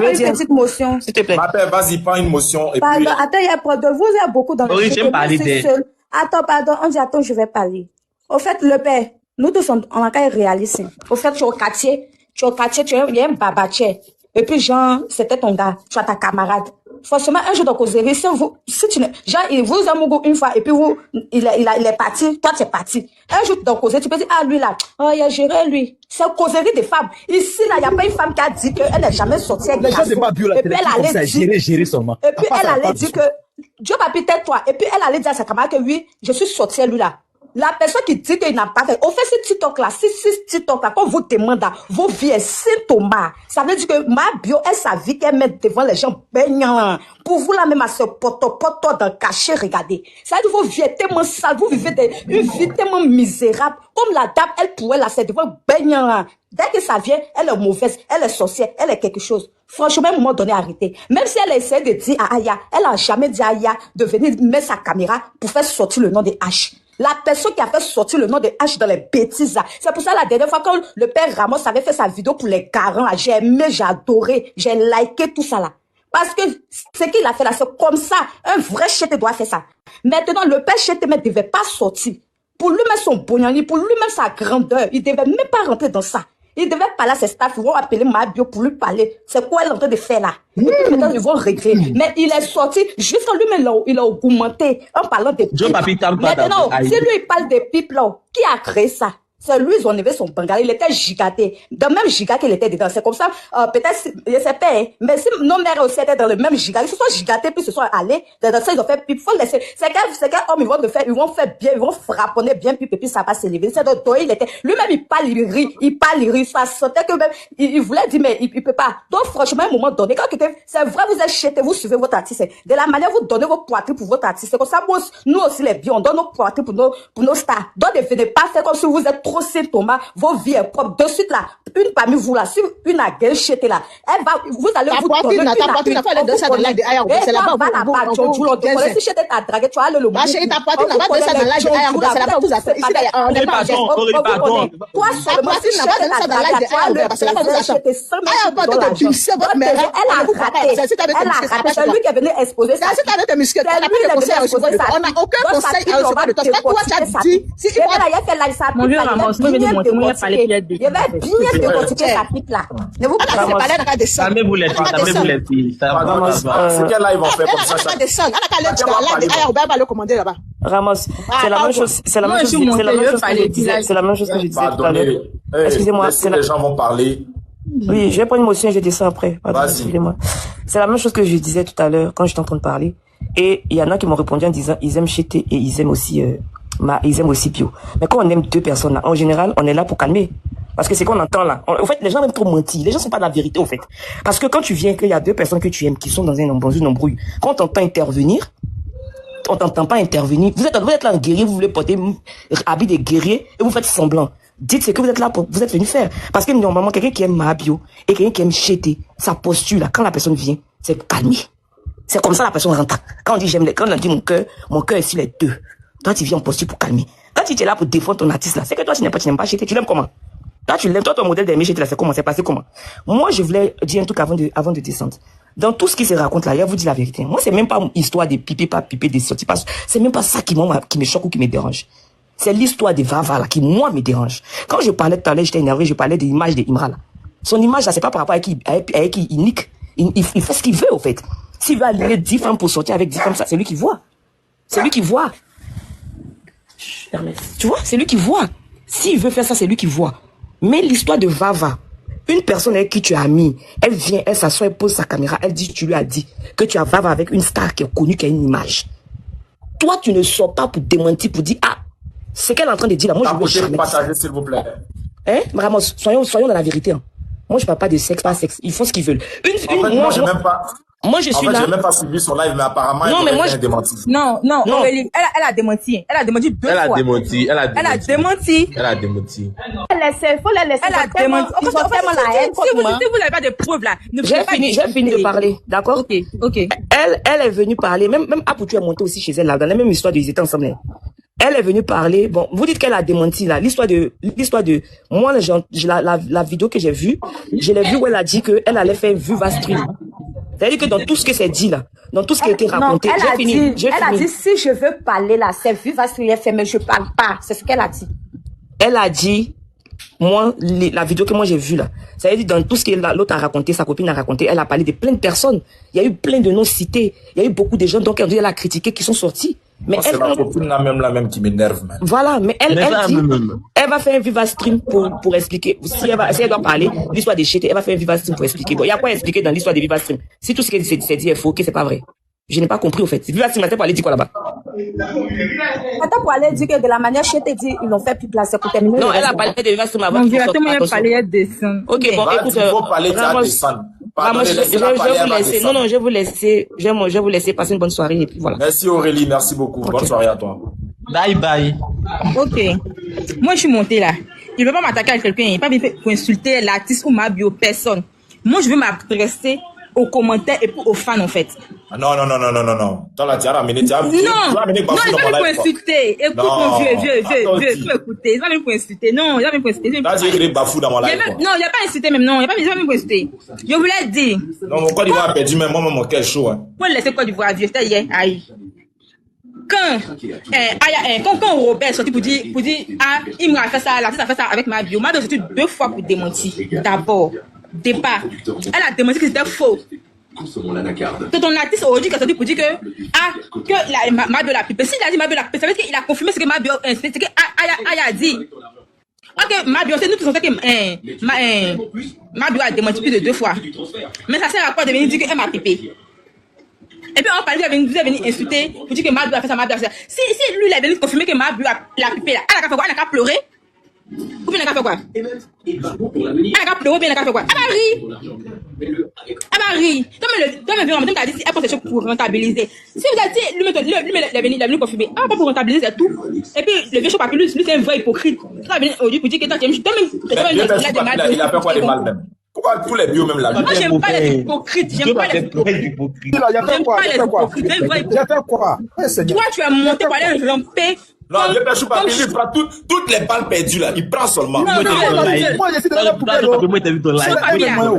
vais dire une petite motion. S'il te plaît. Vas-y, prends une motion. Et pardon, puis... attends, il y a de vous, il y a beaucoup dans le j'aime parler d'elle. Attends, pardon, on dit attends, je vais parler. Au fait, le père, nous tous, on a qu'à être réalistes. Au fait, tu es au quartier, il y a un babatier. Et puis, genre, c'était ton gars, tu as ta camarade. Forcément, un jour de causerie, si tu ne, genre, il vous a mouru une fois, et puis il est parti, toi, tu es parti. Un jour de causerie, tu peux dire, ah, lui, là, oh, il a géré, lui. C'est une causerie des femmes. Ici, là, il n'y a pas une femme qui a dit qu'elle n'est jamais sortie avec des garçons. Et puis, elle allait dire, gérer seulement. Et puis, elle allait dire que, Dieu papi, tais-toi. Et puis elle allait dire à sa camarade que oui, je suis sortie à lui là. La personne qui dit qu'il n'a pas fait, au fait, ce TikTok là, si TikTok là, quand vous demandez, vos vies est Saint-Thomas. Ça veut dire que ma bio, elle sa vie qu'elle met devant les gens baignants. Pour vous là même à ce poto dans le cachet, regardez. Ça veut dire que vos vies est tellement sale, vous vivez une vie tellement misérable. Comme la dame, elle pourrait la faire devant baignant. Dès que ça vient, elle est mauvaise, elle est sorcière, elle est quelque chose. Franchement, à un moment donné, arrêtez. Même si elle essaie de dire à Aya, elle a jamais dit à Aya de venir mettre sa caméra pour faire sortir le nom de H. La personne qui a fait sortir le nom de H dans les bêtises, c'est pour ça la dernière fois quand le père Ramos avait fait sa vidéo pour les garants, j'ai aimé, j'ai adoré, j'ai liké tout ça là. Parce que ce qu'il a fait là, c'est comme ça. Un vrai chété doit faire ça. Maintenant, le père chété ne devait pas sortir. Pour lui-même son bonheur, pour lui-même sa grandeur, il devait même pas rentrer dans ça. Il devait parler à ses staffs, ils vont appeler Mabio pour lui parler. C'est quoi elle est en train de faire là? Et puis maintenant, ils vont regretter. Mais il est sorti, juste quand lui-même, il a augmenté en parlant des pipes. Maintenant, si lui, il parle des pipes là, qui a créé ça? C'est lui, ils ont enlevé son bangal, il était gigaté. Dans le même giga qu'il était dedans. C'est comme ça, peut-être, je sais pas, hein, mais si nos mères aussi étaient dans le même giga, ils se sont gigatés, puis ils se sont allés, dans ça, ils ont fait pipe. Faut laisser. C'est quel homme, ils vont faire bien, ils vont frapponner bien pipe, et puis ça va s'élever. C'est donc, il était, lui-même, il parle, il rit, ça sentait que même, il voulait dire, mais il peut pas. Donc, franchement, à un moment donné, quand quelqu'un, c'est vrai, vous êtes chété, vous suivez votre artiste. De la manière, vous donnez vos poitrines pour votre artiste. C'est comme ça, nous aussi, les biens, on donne nos poitrines pour nos stars. Donc, ne venez pas faire comme si vous êtes trop Saint-Thomas, vos vies est propre. De suite là, une parmi vous là, si une a gâché là, elle va, vous allez vous donner une ta poitrine, il faut aller danser dans live de Aya, c'est là-bas, si je t'ai dragué, tu vas aller le ma chérie, ta poitrine, on va danser dans live de Aya, c'est là-bas, vous appelez, ici, on n'est pas en geste. Toi, seulement, si je t'ai danser dans live de Aya, c'est là-bas, vous achetez 100 000 $. Elle a raté, c'est lui qui est venu exposer ça. C'est avec tes muscles, on n'a pas de conseil à recevoir de toi. On n'a aucun conseil à recevoir de toi. C'est pas toi, tu as dit, si il va mon vieux Ramos, il va bien décortiquer sa pipe là. Ne vous passez pas là, regardez ça. Calmez-vous les filles. C'est quel live on fait comme ça? On va descendre. On a qu'à aller dans la live. Aya, on va le commander là-bas. Ramos, c'est la même chose. C'est la même chose que je disais tout à l'heure. Excusez-moi. Les gens vont parler. Oui, je vais prendre une motion et je dis ça après. Excusez-moi. C'est la même chose que je disais tout à l'heure quand j'étais en train de parler. Et il y en a qui m'ont répondu en disant ils aiment Chété et ils aiment aussi Bio. Mais quand on aime deux personnes là, en général, on est là pour calmer. Parce que c'est qu'on entend là. En fait, les gens aiment trop mentir. Les gens sont pas de la vérité, au fait. Parce que quand tu viens, qu'il y a deux personnes que tu aimes qui sont dans une embrouille, quand on t'entend intervenir, on t'entend pas intervenir. Vous êtes là un guerrier, vous voulez porter habit de guerrier et vous faites semblant. Dites ce que vous êtes là pour, vous êtes venu faire. Parce que normalement, quelqu'un qui aime Mabio et quelqu'un qui aime Chété, sa posture là, quand la personne vient, c'est calmer. C'est comme ça la personne rentre. Quand on dit quand on dit mon cœur est sur les deux. Toi, tu viens en posture pour calmer. Quand tu es là pour défendre ton artiste là, c'est que toi, tu n'aimes pas Chété, tu l'aimes comment? Toi, tu l'aimes, toi, ton modèle d'aimer Chété là, c'est comment? C'est passé comment? Moi, je voulais dire un truc avant de descendre. Dans tout ce qui se raconte là, il vous dit la vérité. Moi, c'est même pas une histoire de piper, pas piper, des sorties, c'est même pas ça qui me choque ou qui me dérange. C'est l'histoire de Vava là, qui, moi, me dérange. Quand je parlais tout à l'heure, j'étais énervé, je parlais de l'image de Imra là. Son image là, c'est pas par rapport à qui il nique. Il fait ce qu'il veut, au fait. S'il veut aligner 10 femmes pour sortir avec 10 femmes, ça, c'est lui qui voit. C'est lui qui voit. Tu vois, c'est lui qui voit. S'il veut faire ça, c'est lui qui voit. Mais l'histoire de Vava, une personne avec qui tu es ami, elle vient, elle s'assoit, elle pose sa caméra, elle dit, tu lui as dit que tu as Vava avec une star qui est connue, qui a une image. Toi, tu ne sors pas pour démentir, pour dire, ah, c'est qu'elle est en train de dire là, moi je veux jamais partager, s'il vous plaît. Hein, Ramos, soyons dans la vérité. Hein. Moi, je parle pas de sexe, pas sexe. Ils font ce qu'ils veulent. Moi, j'ai même pas. Moi, je suis là. J'ai même pas suivi son live, mais apparemment, elle a démenti. Non. Elle a démenti. Elle a démenti 2 fois. Elle a démenti. Elle a démenti. Faut la laisser. Elle a démenti. Ils ont tellement la haine. Si vous n'avez pas de preuves là, ne j'ai fini de parler, d'accord? Ok. Elle est venue parler, même Apoutu est monté aussi chez elle là, dans la même histoire ils étaient ensemble. Elle est venue parler, bon, vous dites qu'elle a démenti là, l'histoire de, moi, la vidéo que j'ai vue, je l'ai vue où elle a dit qu'elle allait faire Viva Stream. C'est-à-dire que dans tout ce que c'est dit là, dans tout ce qui a été raconté, elle a dit, si je veux parler là, c'est Viva Stream, mais je parle pas. C'est ce qu'elle a dit. Elle a dit, moi, la vidéo que moi j'ai vue là, ça veut dire dans tout ce que l'autre a raconté, sa copine a raconté, elle a parlé de plein de personnes. Il y a eu plein de noms cités. Il y a eu beaucoup de gens, donc elle a critiqué qui sont sortis. Mais c'est la copine la même qui m'énerve, man. Voilà, mais elle dit, elle va faire un Viva Stream pour expliquer. Si elle doit parler l'histoire des Chété, elle va faire un Viva Stream pour expliquer. Bon, il y a quoi expliquer dans l'histoire des Viva Stream? Si tout ce qu'elle s'est dit est faux, que c'est pas vrai. Je n'ai pas compris, au fait. Viva Singleton pour aller dire quoi là-bas? Attends, pour aller dire que de la manière je t'ai dit, ils l'ont fait plus placer pour terminer. Non, elle a parlé de Viva Singleton. Donc, directement, il fallait descendre. Ok, bon, écoute, il faut parler de ça, descendre. Ramos, je vais vous laisser. Non, je vais vous laisser. Je vais vous laisser passer une bonne soirée et puis voilà. Merci Aurélie, merci beaucoup. Okay. Bonne soirée à toi. Bye bye. Ok. Moi, je suis montée là. Il ne veut pas m'attaquer à quelqu'un. Il n'est pas venu pour insulter l'artiste ou ma bio, personne. Moi, je veux m'adresser aux commentaires et aux fans, en fait. Ah, non. Toi, là, tu as ramené, tu as ramené. Non, il n'est pas venu pour insulter. Écoute, mon vieux, tu peux écouter. Il n'est pas venu pour insulter. Non, il n'est pas venu pour insulter. Là, j'ai écrit Bafou dans mon live. Non, il n'a pas insulté même, non. Il n'est pas venu pour insulter. Je voulais dire. Non, mon Côte d'Ivoire a perdu, mais moi, mon quel show, hein. Moi, laissez Côte d'Ivoire, vieux, c'était hier. Aïe. Quand Robert est sorti pour dire, ah, il m'a fait ça, l'artiste a fait ça avec ma bio. Ma bio, c'est 2 fois pour démentir. D'abord, départ. Elle a démenti que c'était faux. C'est ton artiste aujourd'hui qui a sorti pour dire que ma bio l'a pipé. S'il a dit ma bio l'a pipé, ça veut dire qu'il a confirmé ce que ma bio, c'est ce que Aya a dit. Ok, ma bio, c'est nous qui sommes que ma bio a démenti plus de 2 fois. Mais ça sert à quoi de venir dire qu'elle m'a pipé? Et puis on parle, vous avez venu insulter pour dire que ma bio a fait ça, ma bio a fait ça. Si lui il a venu confirmer que ma bio l'a pipé là, elle a fait quoi? Elle a qu'à pleurer? Ou bien elle a fait quoi? Elle a qu'à pleurer ou bien elle a fait quoi? Elle va rire. Toi, même t'as dit si elle pense que pour rentabiliser. Si vous avez dit, lui, il est venu confirmer. Ah, pas pour rentabiliser, c'est tout. Et puis, le vieux chaud papier, lui, c'est un vrai hypocrite. Ça va venir aujourd'hui pour dire que il a fait quoi de mal même? Pourquoi tous les bio même là? Moi, j'aime pas les hypocrites. J'aime pas les hypocrites. J'ai fait quoi? Toi, tu as monté pour aller ramper. Non, le père Choupapi, il prend toutes les balles perdues là. Il prend seulement. Moi, j'essaie de la poubelle.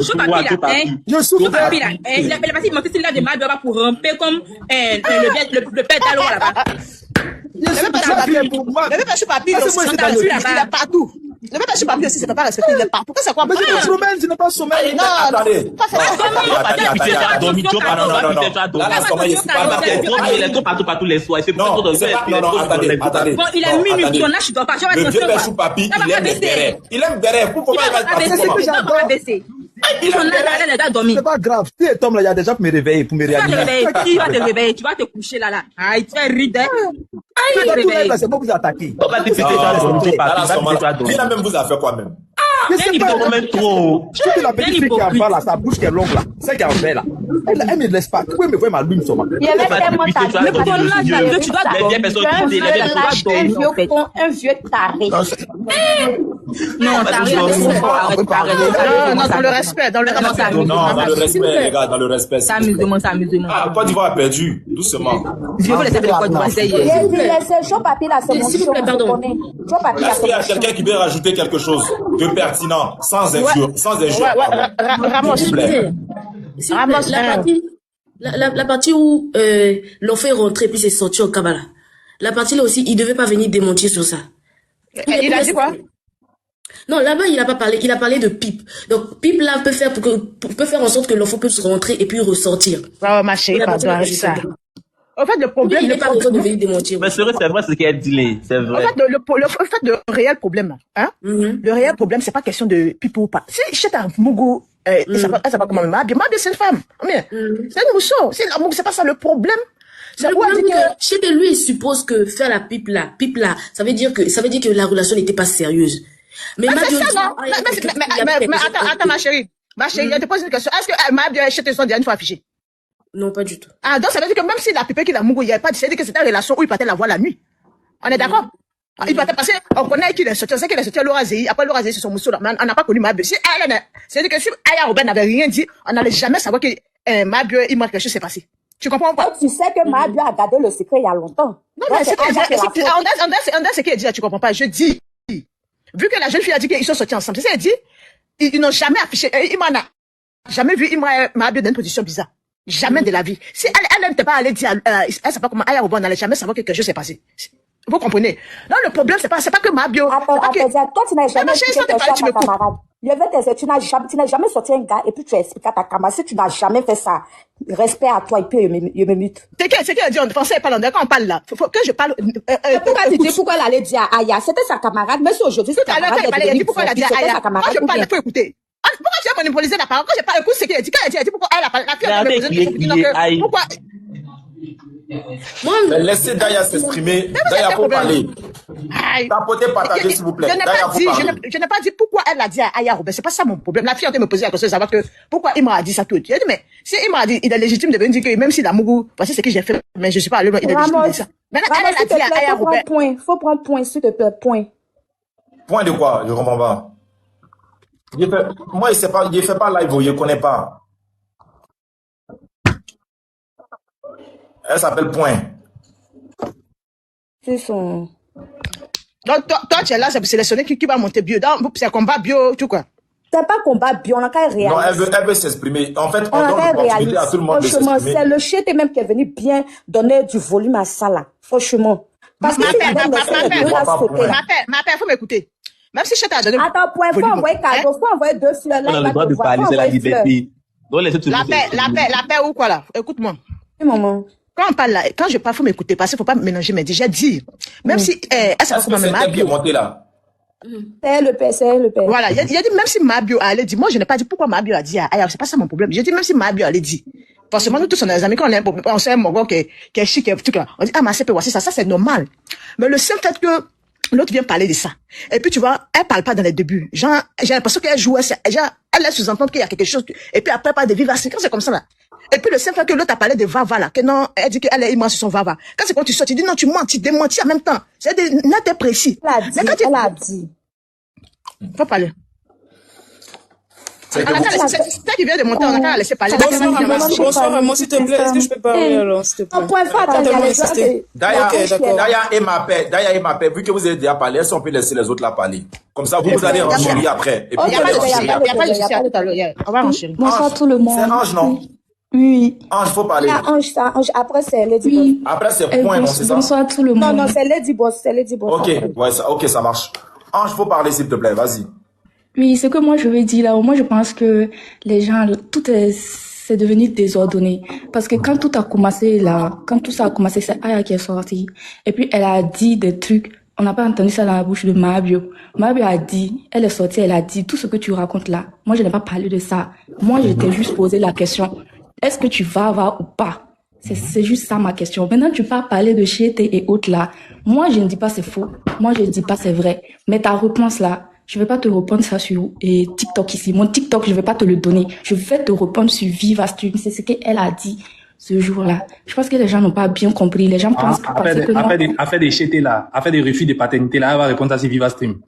Choupapi là. Il a passé, il m'a fait là de mal pour ramper comme le père d'Alo là-bas. Le père Choupapi, il est partout. Le père Choupapi aussi, c'est pas respecté, il est partout. Pourquoi c'est quoi? Mais tu sommeil, tu n'es pas sommeil. Non, attendez. Il est trop partout les soirs. Non, attendez. Bon, il a minuit, ton âge, tu dois pas. Le vieux père Choupapi, il aime les bérets. Il aime bérets. Pourquoi il va pas baisser? C'est pas grave. Si tu tombes là, il y a des gens pour me réveiller, pour me réanimer. Qui va te réveiller? Tu vas te coucher là. Aïe, tu vas rire. C'est bon que vous attaquez. Il a même vous a fait quoi même? Mais c'est pas même trop. Je sais que la petite fille qui est en bas là, sa bouche qui est longue là, celle qui est en bas là, elle me laisse pas. Tu peux me voir ma lune sur ma. Il y avait tellement de tu dois un vieux taré. Non, taré. Non, dans le respect, Non, dans le respect, les gars, dans le respect. C'est amusement. Ah, Côte d'Ivoire a perdu, doucement. Je vais laisser le Côte d'Ivoire. Laissez chaud papier là, c'est mon S'il vous plaît, pardon. Est-ce qu'il y a quelqu'un qui veut rajouter quelque chose de pertinent, sans injure? Ramos, s'il vous plaît, la partie où l'on fait rentrer puis c'est sorti au Kabbalah. La partie là aussi, il devait pas venir démentir sur ça. Il a dit quoi? Non, là-bas, il a pas parlé. Il a parlé de pipe. Donc, pipe là peut faire en sorte que l'enfant puisse rentrer et puis ressortir. Oh, ma chérie, pardon, arrête ça. En fait, le problème, il n'est pas besoin de venir démentir. Mais c'est vrai ce qu'elle dit, c'est vrai. En fait, le réel problème, hein, le réel problème, c'est pas question de pipe ou pas. Si j'étais un Mougou, ça va comment ma bien, c'est une femme. Mais, c'est une mousson. C'est pas ça le problème. Chez lui, il suppose que faire la pipe là, ça veut dire que la relation n'était pas sérieuse. Mais c'est ça, non? Mais attends, ma chérie, je te pose une question. Est-ce que ma bien chez tes soins une fois affiché? Non, pas du tout. Ah, donc ça veut dire que même si la pipée qu'il a mougou, il n'y a pas de, c'est-à-dire que c'était une relation où il partait la voir la nuit. On est d'accord? Il partait passer, on connaît qu'il est sorti, on sait qu'il est sorti à l'Orazéi, après l'Orazéi, c'est son mousseau là, mais on n'a pas connu ma bio. C'est-à-dire que si Aya Robert n'avait rien dit, on n'allait jamais savoir que ma bio, il m'a quelque chose s'est passé. Tu comprends pas? Tu sais que ma bio a gardé le secret il y a longtemps. Non, mais c'est ce qu'elle dit là, tu comprends pas. Je dis, vu que la jeune fille a dit qu'ils sont sortis ensemble, c'est ça, elle dit, ils n'ont jamais affiché, il m'en a jamais vu, ma bio dans une position bizarre. Jamais de la vie. Si elle n'était pas allée dire, elle sait pas comment Aya Robert, on n'allait jamais savoir que quelque chose s'est passé. Vous comprenez? Non, le problème, c'est pas que ma bio. Attends, toi, tu n'as jamais expliqué tes choses à ta camarade. Tu n'as jamais sorti un gars et puis tu as expliqué à ta camarade. Si tu n'as jamais fait ça, respect à toi et puis je me mute. C'est qu'elle a dit en français, quand on parle là. Faut que je parle. Pourquoi elle allait dire à Aya? C'était sa camarade, mais si aujourd'hui, c'est ta camarade. Elle dit pourquoi elle a dit à Aya? Moi, je parle, il faut écouter. Pourquoi tu as monopolisé la parole? Quand j'ai pas écouté ce qu'elle a dit, pourquoi elle a parlé? La fille a monopolisé. Pourquoi? Mais laissez Daya s'exprimer. Daya, faut parler. Tapotez, partagez, s'il vous plaît. Je n'ai pas dit pourquoi elle l'a dit à Aya Robert. C'est pas ça mon problème. La fille a me poser la question de savoir que pourquoi Imra a dit ça tout. J'ai dit, mais si Imra a dit, il est légitime de venir dire que même si l'amour, voici ce que j'ai fait, mais je suis pas allé, il est légitime de dire ça. Maintenant, elle a dit à Aya Robert. Faut prendre point, s'il te plaît, point. Point de quoi? Je comprends pas. Moi, il ne fait pas live, je ne connais pas. Elle s'appelle Point. C'est son. Donc, toi, tu es là, c'est sélectionner qui va monter bio. C'est un combat bio, tout quoi. C'est pas combat bio, on a qu'à réaliser. Non, elle veut s'exprimer. En fait, on donne l'opportunité à tout le monde de s'exprimer. C'est le chien même qui est venu bien donner du volume à ça, là. Franchement. Parce que ma père, faut m'écouter. Même si je t'ai donné. Attends, point, faut envoyer cadeau, faut envoyer 2 fleurs. On a le droit de parler, c'est la liberté. La paix ou quoi là? Écoute-moi. Maman. Quand on parle là, quand je parle, faut m'écouter parce qu'il faut pas mélanger mes déjà dit. Même si, est-ce que c'est elle qui est montée là? C'est le père. Voilà, il a dit, même si Mabio allait dire, moi je n'ai pas dit pourquoi Mabio a dit, c'est pas ça mon problème. J'ai dit, même si Mabio allait dire. Forcément, nous tous, on a des amis, quand on a un problème, on sait un mongo qui est chic, qui est truc là. On dit, ma c'est voici ça, c'est normal. Mais le seul fait que l'autre vient parler de ça. Et puis, tu vois, elle parle pas dans les débuts. Genre, j'ai l'impression qu'elle joue, elle laisse sous-entendre qu'il y a quelque chose, et puis après, pas de vivaces. Quand c'est comme ça, là. Et puis, le seul fait que l'autre a parlé de Vava, là, que non, elle dit qu'elle est immense sur son Vava. Quand c'est quand tu sors, tu dis non, tu mens, tu démentis en même temps. C'est net et précis. Elle a dit. Faut parler. C'est toi qui viens de monter, on a qu'à laisser parler. Bonsoir, Ramon, s'il te plaît. Est-ce que je peux parler alors, s'il te plaît? Daya et ma paix, vu que vous avez déjà parlé, est-ce qu'on peut laisser les autres là parler? Comme ça, vous allez renchérir après. Il n'y a pas de souci à tout à l'heure. On va renchérir. Bonsoir tout le monde. C'est Ange, non? Oui. Ange, faut parler. Ange. Après, c'est Lady Boss. Après, c'est Point, non, c'est ça? Bonsoir tout le monde. Non, c'est Lady Boss. Ok, ça marche. Ange, faut parler, s'il te plaît, vas-y. Oui, ce que moi je veux dire là, moi je pense que les gens, c'est devenu désordonné. Parce que quand tout a commencé là, quand tout ça a commencé, c'est Aya qui est sortie. Et puis elle a dit des trucs, on n'a pas entendu ça dans la bouche de Mabio. Mabio a dit, elle est sortie, elle a dit, tout ce que tu racontes là, moi je n'ai pas parlé de ça. Moi je t'ai juste posé la question, est-ce que tu vas avoir ou pas? C'est juste ça ma question. Maintenant tu vas parler de Chiété et autres là. Moi je ne dis pas c'est faux, moi je ne dis pas c'est vrai. Mais ta réponse là, je vais pas te répondre ça sur TikTok ici. Mon TikTok, je vais pas te le donner. Je vais te répondre sur Viva Stream. C'est ce qu'elle a dit ce jour-là. Je pense que les gens n'ont pas bien compris. Les gens pensent que affaire des chetés là, affaire des refus de paternité là, elle va répondre ça sur Viva Stream.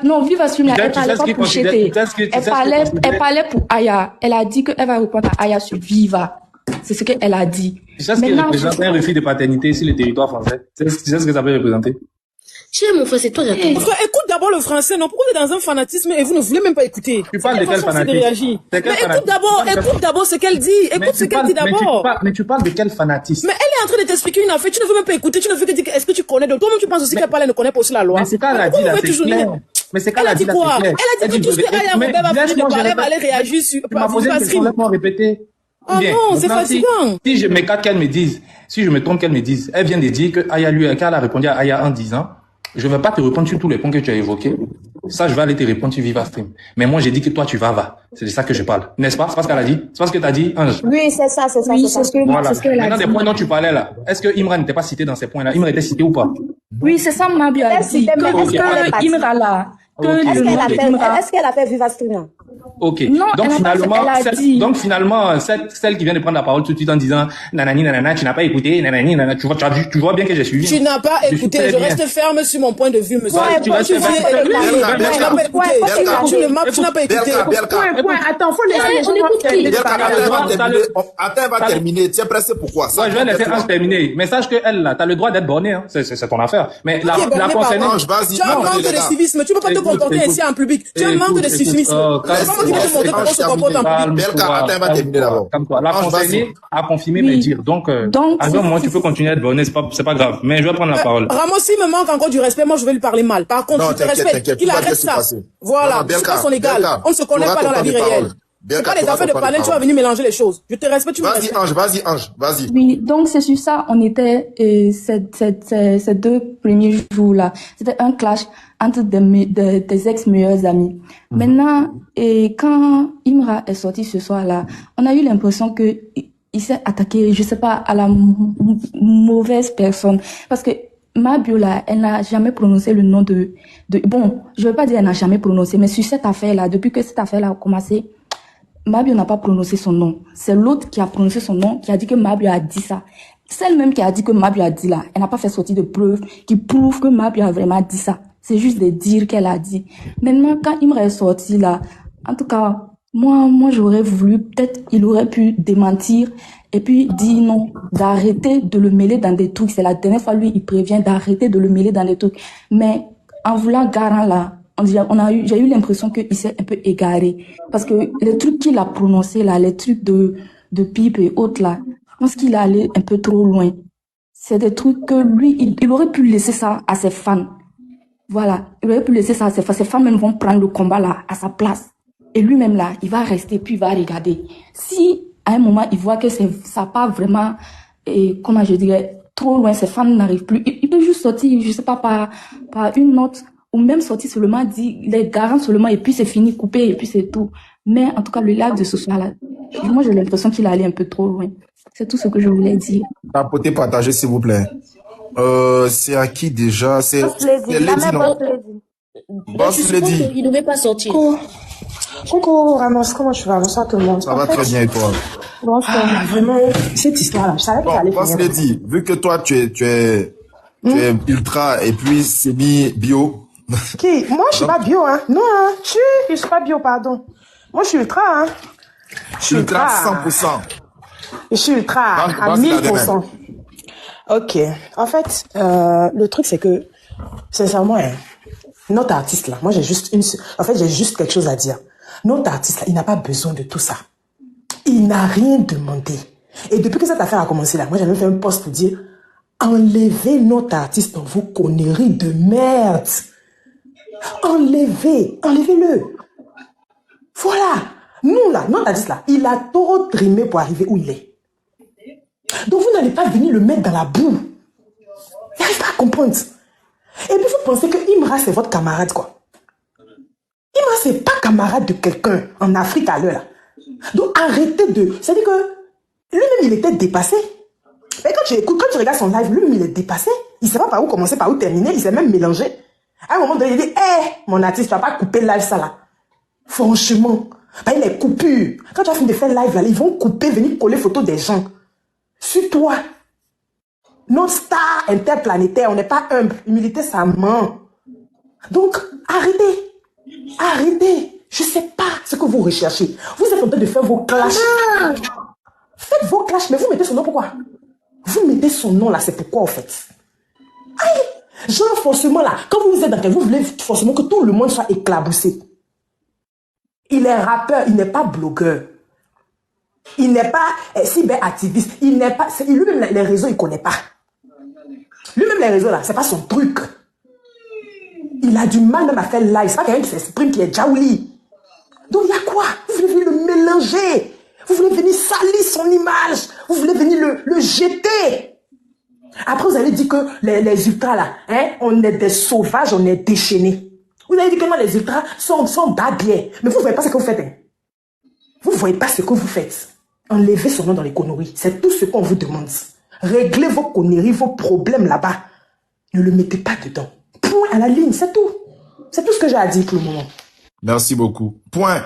Non, Viva Stream là, elle parlait pas pour cheté. Elle parlait pour Aya. Elle a dit qu'elle va répondre à Aya sur Viva. C'est ce qu'elle a dit. Tu sais ce qui représente un refus de paternité sur le territoire français? Tu sais ce que ça peut représenter? Tiens, mon frère, c'est toi, j'attends. Mon frère, écoute d'abord le français, non? Pourquoi vous êtes dans un fanatisme et vous ne voulez même pas écouter? Tu parles de quel fanatisme? Mais écoute d'abord ce qu'elle dit. Écoute ce qu'elle dit d'abord. Mais tu parles de quel fanatisme? Mais elle est en train de t'expliquer une affaire, tu ne veux même pas écouter, tu ne veux que dire, est-ce que tu connais? Donc toi-même, tu penses aussi qu'elle parle, elle ne connaît pas aussi la loi. Mais c'est quand elle a dit là, c'est clair. Mais c'est quand elle a dit quoi? Elle a dit que tout ce que Aya Robert va finir de parler, va aller réagir sur, tu m'as posé une question, laisse-moi répéter. Ah non, c'est fatigant. Si je m'écarte qu'elle me dise, si je me trompe qu'elle me dise, elle vient de dire que Aya qu'elle a répondu à Aya en disant, je ne vais pas te répondre sur tous les points que tu as évoqués. Ça, je vais aller te répondre sur Viva Stream. Mais moi, j'ai dit que toi, tu va. C'est de ça que je parle. N'est-ce pas? C'est pas ce qu'elle a dit? C'est pas ce que tu as dit, Ange? Oui, c'est ça. Oui, c'est ce qu'elle a dit. Maintenant, des points dont tu parlais là, est-ce que Imra n'était pas cité dans ces points-là? Imra était cité ou pas? Oui, c'est ça, Mabio a dit. Que Imra là, est-ce qu'elle a fait Viva Stream là? Ok. Non, donc finalement, celle qui vient de prendre la parole tout de suite en disant nanani nanana, tu n'as pas écouté, nanani nanana, tu vois bien que j'ai suivi. Tu n'as pas écouté, je reste ferme sur mon point de vue, monsieur. Tu restes ferme. Tu n'as pas écouté. Attends, faut laisser. Attends, elle va terminer. Tu es pressé pourquoi? Ouais, je vais laisser Ange terminer. Mais sache que elle, là, t'as le droit d'être borné, hein. C'est ton affaire. Mais la concernée. Tu as un manque de civisme. Tu peux pas te comporter ici en public. Tu as un manque de civisme. La concernée a confirmé mes dires. Donc, alors moi, tu peux continuer à être bonnet, c'est pas grave. Mais je vais prendre la parole. Ramos, s'il me manque encore du respect, moi, je vais lui parler mal. Par contre, je te respecte. Il arrête ça. Voilà. C'est pas son égal. On ne se connaît pas dans la vie réelle. C'est pas les affaires de parler, tu vas venir mélanger les choses. Je te respecte, tu me respectes. Vas-y, Ange, vas-y. Oui, donc c'est sur ça, on était, ces 2 premiers jours-là. C'était un clash entre des ex-meilleurs amis. Maintenant, quand Imra est sortie ce soir-là, on a eu l'impression que il s'est attaqué, je sais pas, à la mauvaise personne. Parce que Mabio, là, elle n'a jamais prononcé le nom de... Bon, je veux pas dire elle n'a jamais prononcé, mais sur cette affaire-là, depuis que cette affaire-là a commencé, Mabio n'a pas prononcé son nom. C'est l'autre qui a prononcé son nom, qui a dit que Mabio a dit ça. Celle même qui a dit que Mabio a dit là, elle n'a pas fait sortir de preuves qui prouvent que Mabio a vraiment dit ça. C'est juste de dire qu'elle a dit. Maintenant, quand Imra est sorti là, en tout cas, moi j'aurais voulu, peut-être il aurait pu démentir et puis dire non, d'arrêter de le mêler dans des trucs. C'est la dernière fois, lui, il prévient d'arrêter de le mêler dans des trucs. Mais en voulant Garant là, j'ai eu l'impression qu'il s'est un peu égaré. Parce que les trucs qu'il a prononcés là, les trucs de pipe et autres là, je pense qu'il est allé un peu trop loin. C'est des trucs que lui, il aurait pu laisser ça à ses fans. Voilà, il aurait pu laisser ça à ses fans. Ses fans même vont prendre le combat là, à sa place. Et lui-même là, il va rester, puis il va regarder. Si, à un moment, il voit que ça part vraiment, comment je dirais, trop loin, ses fans n'arrivent plus, il peut juste sortir, je sais pas, par une note, ou même sortir seulement, dire les Garants seulement, et puis c'est fini, coupé, et puis c'est tout. Mais en tout cas, le live de ce soir-là, moi j'ai l'impression qu'il allait un peu trop loin. C'est tout ce que je voulais dire. Tapotez, partagez, s'il vous plaît. C'est à qui déjà? C'est Lady, non? Boss Lady. Il ne devait pas sortir. Coucou Ramos, comment tu vas? Bonsoir tout le monde. Ça va très bien et toi? Bonsoir. Vraiment, cette histoire-là, je savais que ça allait finir. Boss Lady, vu que toi tu es ultra et puis semi-bio. Qui? Moi je suis pas bio, hein. Non, hein. Je suis pas bio, pardon. Moi je suis ultra, hein. Je suis ultra 100%. Je suis ultra à 1000%. Ok. En fait, le truc c'est que, sincèrement, hein, notre artiste là, moi j'ai juste quelque chose à dire. Notre artiste là, il n'a pas besoin de tout ça. Il n'a rien demandé. Et depuis que cette affaire a commencé là, moi j'avais fait un post pour dire, enlevez notre artiste dans vos conneries de merde. Enlevez-le. Voilà. Nous là, notre artiste là, il a trop trimé pour arriver où il est. Donc vous n'allez pas venir le mettre dans la boue. Il n'arrive pas à comprendre. Et puis vous pensez que Imra c'est votre camarade quoi. Imra c'est pas camarade de quelqu'un en Afrique à l'heure là. Donc arrêtez de... C'est-à-dire que lui-même il était dépassé. Mais quand tu regardes son live, lui-même il est dépassé. Il sait pas par où commencer, par où terminer, il s'est même mélangé. À un moment donné, il dit, mon artiste, tu vas pas couper le live ça là. Franchement. Bah, il est coupé. Quand tu as fini de faire live là, ils vont couper, venir coller photos des gens. Sur toi. Notre star interplanétaire, on n'est pas humble. Humilité, ça ment. Donc, arrêtez. Je sais pas ce que vous recherchez. Vous êtes en train de faire vos clashs. Faites vos clashs, mais vous mettez son nom pourquoi? Vous mettez son nom là, c'est pourquoi en fait? Aïe! Genre forcément là, quand vous êtes dans quelqu'un, vous voulez forcément que tout le monde soit éclaboussé. Il est rappeur, il n'est pas blogueur. Il n'est pas cyberactiviste. Il n'est pas... Lui-même, les réseaux, il ne connaît pas. Lui-même, les réseaux, là, c'est pas son truc. Il a du mal même à faire live. C'est pas quelqu'un qui s'exprime, qui est jaouli. Donc, il y a quoi? Vous voulez venir le mélanger. Vous voulez venir salir son image. Vous voulez venir le jeter. Après, vous allez dire que les ultras, là, hein, on est des sauvages, on est déchaînés. Vous allez dire que moi, les ultras sont babiers. Mais vous ne voyez pas ce que vous faites. Hein. Vous ne voyez pas ce que vous faites. Enlevez son nom dans les conneries. C'est tout ce qu'on vous demande. Réglez vos conneries, vos problèmes là-bas. Ne le mettez pas dedans. Point à la ligne, c'est tout. C'est tout ce que j'ai à dire pour le moment. Merci beaucoup. Point.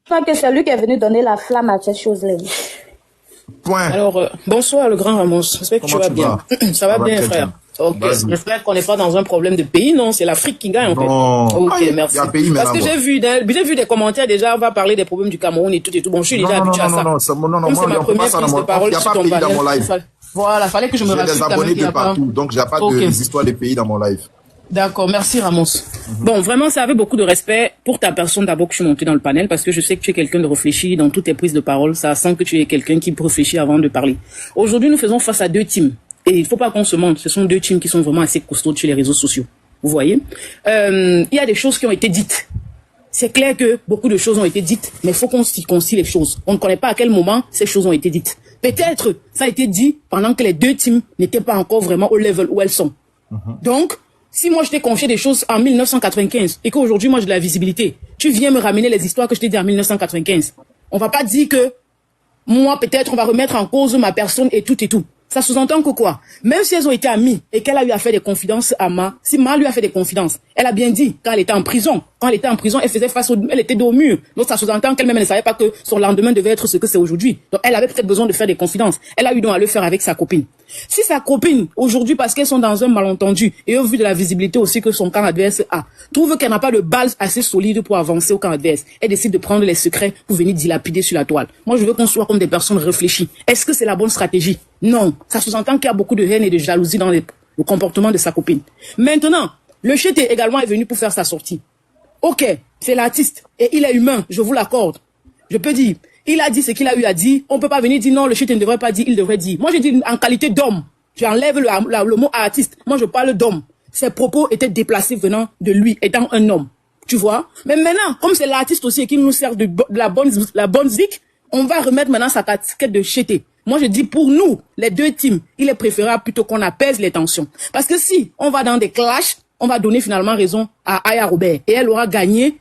Je crois que c'est lui qui est venu donner la flamme à cette chose-là. Point. Alors, bonsoir le grand Ramos. J'espère que tu vas bien. Ça va bien, frère. Ok, j'espère qu'on n'est pas dans un problème de pays, non? C'est l'Afrique qui gagne, en fait. Ok, merci. Parce que j'ai vu des commentaires déjà, on va parler des problèmes du Cameroun et tout. Bon, je suis déjà habitué à ça. Non, c'est ma première prise de parole sur ton panel. Voilà, fallait que je me rassure. J'ai des abonnés de partout, donc j'ai pas d'histoire des pays dans mon live. D'accord, merci Ramos. Bon, vraiment, c'est avec beaucoup de respect pour ta personne d'abord que je suis monté dans le panel, parce que je sais que tu es quelqu'un de réfléchi dans toutes tes prises de parole. Ça sent que tu es quelqu'un qui réfléchit avant de parler. Aujourd'hui, nous faisons face à deux teams. Et il faut pas qu'on se mente, ce sont deux teams qui sont vraiment assez costauds sur les réseaux sociaux. Vous voyez, il y a des choses qui ont été dites. C'est clair que beaucoup de choses ont été dites, mais il faut qu'on circoncie les choses. On ne connaît pas à quel moment ces choses ont été dites. Peut-être ça a été dit pendant que les deux teams n'étaient pas encore vraiment au level où elles sont. Donc, si moi je t'ai confié des choses en 1995 et qu'aujourd'hui moi j'ai de la visibilité, tu viens me ramener les histoires que je t'ai dit en 1995. On va pas dire que moi, peut-être, on va remettre en cause ma personne et tout et tout. Ça sous-entend que quoi? Même si elles ont été amies et qu'elle a eu à faire des confidences à Ma, si Ma lui a fait des confidences, elle a bien dit quand elle était en prison. Quand elle était en prison, elle faisait face elle était dos au mur. Donc ça sous-entend qu'elle-même ne savait pas que son lendemain devait être ce que c'est aujourd'hui. Donc elle avait peut-être besoin de faire des confidences. Elle a eu donc à le faire avec sa copine. Si sa copine, aujourd'hui, parce qu'elles sont dans un malentendu et au vu de la visibilité aussi que son camp adverse a, trouve qu'elle n'a pas de base assez solide pour avancer au camp adverse, elle décide de prendre les secrets pour venir dilapider sur la toile. Moi, je veux qu'on soit comme des personnes réfléchies. Est-ce que c'est la bonne stratégie? Non. Ça sous-entend qu'il y a beaucoup de haine et de jalousie dans le comportement de sa copine. Maintenant, le Chété également est venu pour faire sa sortie. Ok, c'est l'artiste et il est humain, je vous l'accorde. Je peux dire, il a dit ce qu'il a eu à dire. On peut pas venir dire non, le Chété ne devrait pas dire, il devrait dire. Moi, je dis en qualité d'homme. Tu enlèves le mot artiste. Moi, je parle d'homme. Ses propos étaient déplacés venant de lui, étant un homme. Tu vois? Mais maintenant, comme c'est l'artiste aussi et qu'il nous sert de la bonne zik, on va remettre maintenant sa casquette de Chété. Moi, je dis pour nous, les deux teams, il est préférable plutôt qu'on apaise les tensions. Parce que si on va dans des clashs, on va donner finalement raison à Aya Robert. Et elle aura gagné,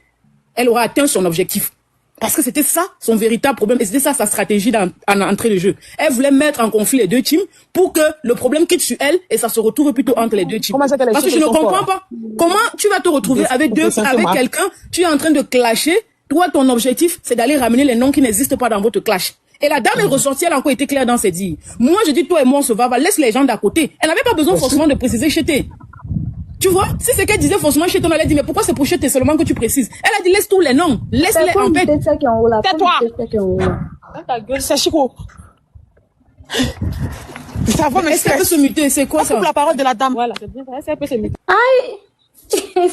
elle aura atteint son objectif. Parce que c'était ça, son véritable problème. Et c'était ça, sa stratégie en entrée de jeu. Elle voulait mettre en conflit les deux teams pour que le problème quitte sur elle et ça se retrouve plutôt entre les deux teams. Parce que je ne comprends pas. Comment tu vas te retrouver avec quelqu'un, tu es en train de clasher. Toi, ton objectif, c'est d'aller ramener les noms qui n'existent pas dans votre clash. Et la dame est ressortie, elle a encore été claire dans ses dires. Moi, je dis, toi et moi, on se va, laisse les gens d'à côté. Elle n'avait pas besoin forcément de préciser Chété. Tu vois, si c'est qu'elle disait forcément Chété, on allait dire, mais pourquoi c'est pour Chété seulement que tu précises? Elle a dit, laisse tous les noms, laisse-les en paix. Tais-toi. Ta gueule, c'est Chico. Ça va, mais est-ce qu'elle peut se muter? C'est quoi ça? Coupe la parole de la dame. Voilà, c'est bien ça. Est-ce qu'elle peut se muter? Aïe!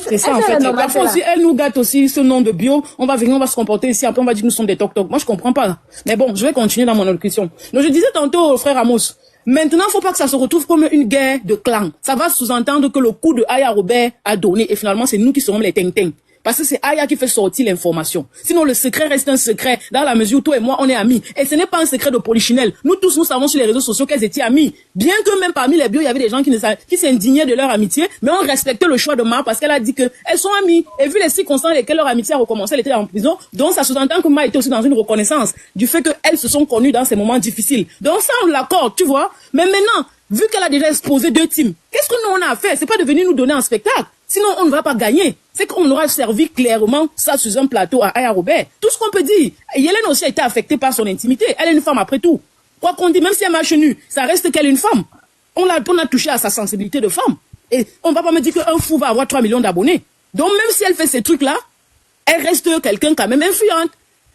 C'est ça en fait. Parfois aussi, elle nous gâte aussi ce nom de bio. On va venir, on va se comporter ici. Après, on va dire que nous sommes des toc-toc. Moi, je comprends pas. Mais bon, je vais continuer dans mon allocution. Donc, je disais tantôt, frère Amos, maintenant, faut pas que ça se retrouve comme une guerre de clans. Ça va sous-entendre que le coup de Aya Robert a donné et finalement, c'est nous qui serons les ting-ting. Parce que c'est Aya qui fait sortir l'information. Sinon, le secret reste un secret dans la mesure où toi et moi, on est amis. Et ce n'est pas un secret de polichinelle. Nous tous, nous savons sur les réseaux sociaux qu'elles étaient amies. Bien que même parmi les bios, il y avait des gens qui s'indignaient de leur amitié, mais on respectait le choix de Ma parce qu'elle a dit que elles sont amies. Et vu les circonstances dans lesquelles leur amitié a recommencé, elle était en prison. Donc, ça sous-entend que Ma était aussi dans une reconnaissance du fait qu'elles se sont connues dans ces moments difficiles. Donc, ça, on l'accorde, tu vois. Mais maintenant, vu qu'elle a déjà exposé deux teams, qu'est-ce que nous, on a à faire? C'est pas de venir nous donner un spectacle. Sinon, on ne va pas gagner. C'est qu'on aura servi clairement ça sur un plateau à Aya Robert. Tout ce qu'on peut dire. Yélène aussi a été affectée par son intimité. Elle est une femme après tout. Quoi qu'on dise, même si elle marche nue, ça reste qu'elle est une femme. On a touché à sa sensibilité de femme. Et on va pas me dire qu'un fou va avoir 3 millions d'abonnés. Donc, même si elle fait ces trucs-là, elle reste quelqu'un quand même influente.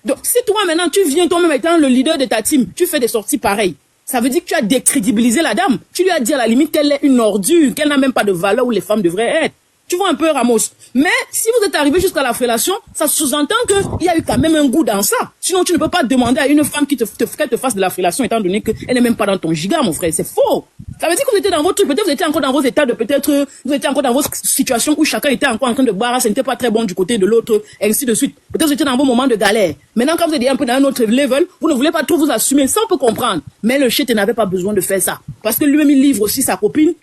Donc, si toi, maintenant, tu viens toi-même étant le leader de ta team, tu fais des sorties pareilles. Ça veut dire que tu as décrédibilisé la dame. Tu lui as dit à la limite qu'elle est une ordure, qu'elle n'a même pas de valeur où les femmes devraient être. Tu vois un peu, Ramos. Mais si vous êtes arrivé jusqu'à la fellation, ça sous-entend qu'il y a eu quand même un goût dans ça. Sinon, tu ne peux pas demander à une femme qu'elle te fasse de la fellation étant donné qu'elle n'est même pas dans ton giga, mon frère. C'est faux. Ça veut dire que vous étiez dans votre truc. Peut-être vous étiez encore dans vos états de vous étiez encore dans vos situations où chacun était encore en train de boire, ça n'était pas très bon du côté de l'autre, et ainsi de suite. Peut-être vous étiez dans vos moments de galère. Maintenant, quand vous êtes un peu dans un autre level, vous ne voulez pas trop vous assumer. Ça, on peut comprendre. Mais le Chété n'avait pas besoin de faire ça. Parce que lui-même, il livre aussi sa copine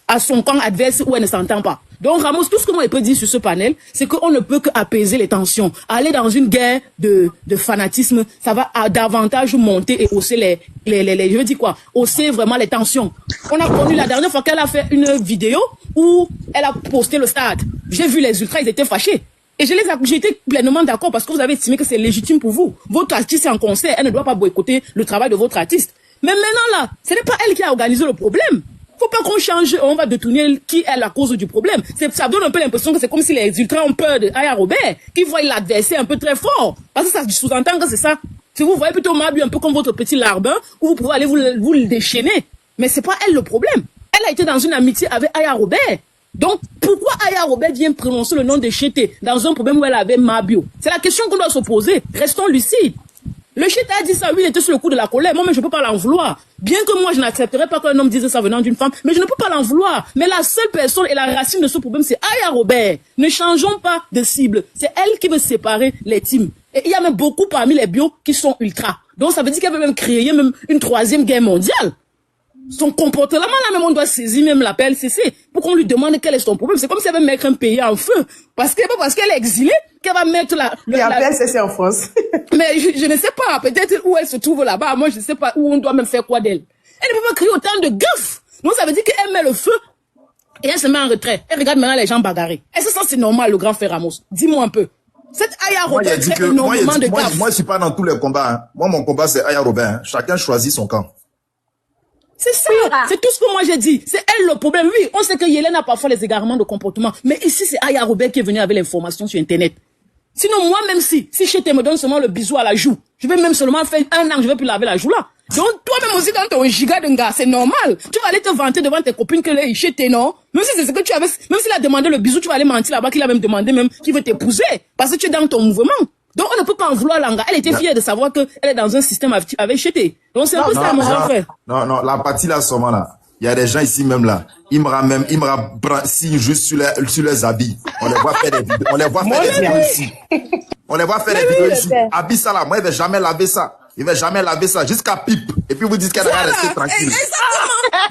à son camp adverse où elle ne s'entend pas. Donc, Ramos, tout ce que moi je peux dire sur ce panel, c'est qu'on ne peut qu'apaiser les tensions. Aller dans une guerre de fanatisme, ça va davantage monter et hausser je veux dire quoi, hausser vraiment les tensions. On a connu la dernière fois qu'elle a fait une vidéo où elle a posté le stade. J'ai vu les ultras, ils étaient fâchés. Et j'étais pleinement d'accord parce que vous avez estimé que c'est légitime pour vous. Votre artiste est en concert, elle ne doit pas boycotter le travail de votre artiste. Mais maintenant là, ce n'est pas elle qui a organisé le problème. Faut pas qu'on change, on va détourner qui est la cause du problème. Ça donne un peu l'impression que c'est comme si les ultras ont peur de Aya Robert, qui voient l'adversaire un peu très fort. Parce que ça sous-entend que c'est ça. Si vous voyez plutôt Mabu un peu comme votre petit larbin, où vous pouvez aller vous le déchaîner. Mais c'est pas elle le problème. Elle a été dans une amitié avec Aya Robert. Donc, pourquoi Aya Robert vient prononcer le nom de Chété dans un problème où elle avait Mabio? C'est la question qu'on doit se poser. Restons lucides. Le Chété a dit ça, oui, il était sur le coup de la colère. Moi, mais je peux pas l'en vouloir. Bien que moi, je n'accepterais pas qu'un homme dise ça venant d'une femme, mais je ne peux pas l'en vouloir. Mais la seule personne et la racine de ce problème, c'est Aya Robert. Ne changeons pas de cible. C'est elle qui veut séparer les teams. Et il y a même beaucoup parmi les bios qui sont ultra. Donc, ça veut dire qu'elle veut même créer même une 3e guerre mondiale. Son comportement, là, même, on doit saisir même la PLCC. Pourquoi pour qu'on lui demande quel est son problème. C'est comme si elle veut mettre un pays en feu. Parce qu'elle est exilée, qu'elle va mettre Et après, c'est en France. Mais je ne sais pas, peut-être où elle se trouve là-bas. Moi, je ne sais pas où on doit même faire quoi d'elle. Elle ne peut pas crier autant de gaffes. Donc, ça veut dire qu'elle met le feu et elle se met en retrait. Elle regarde maintenant les gens bagarrer. Est-ce que ça, c'est normal, le grand frère Ramos? Dis-moi un peu. Cette Aya Robert crée énormément de gaffes. Moi, je suis pas dans tous les combats. Hein. Moi, mon combat, c'est Aya Robert. Hein. Chacun choisit son camp. C'est ça, c'est tout ce que moi j'ai dit. C'est elle le problème. Oui, on sait que Yélène a parfois les égarements de comportement. Mais ici, c'est Aya Robert qui est venu avec l'information sur Internet. Sinon, moi, même si Chété me donne seulement le bisou à la joue, je vais même seulement faire 1 an que je vais plus laver la joue là. Donc, toi-même aussi, dans ton giga de gars, c'est normal. Tu vas aller te vanter devant tes copines que les Chété, non? Même si c'est ce que tu avais, même s'il a demandé le bisou, tu vas aller mentir là-bas qu'il a même demandé même qu'il veut t'épouser. Parce que tu es dans ton mouvement. Donc, on ne peut pas en vouloir Langa. Elle était fière de savoir qu'elle est dans un système avec Chété. Donc, c'est un peu ça, mon grand frère. Non, la partie là, seulement là. Il y a des gens ici même là. Ils me signe juste sur les habits. On les voit faire des vidéos. On les voit faire des vidéos ici. On les voit faire des vidéos ici. Habit ça là. Moi, il ne va jamais laver ça. Il ne va jamais laver ça. Jusqu'à pipe. Et puis vous dites qu'elle va rester tranquille.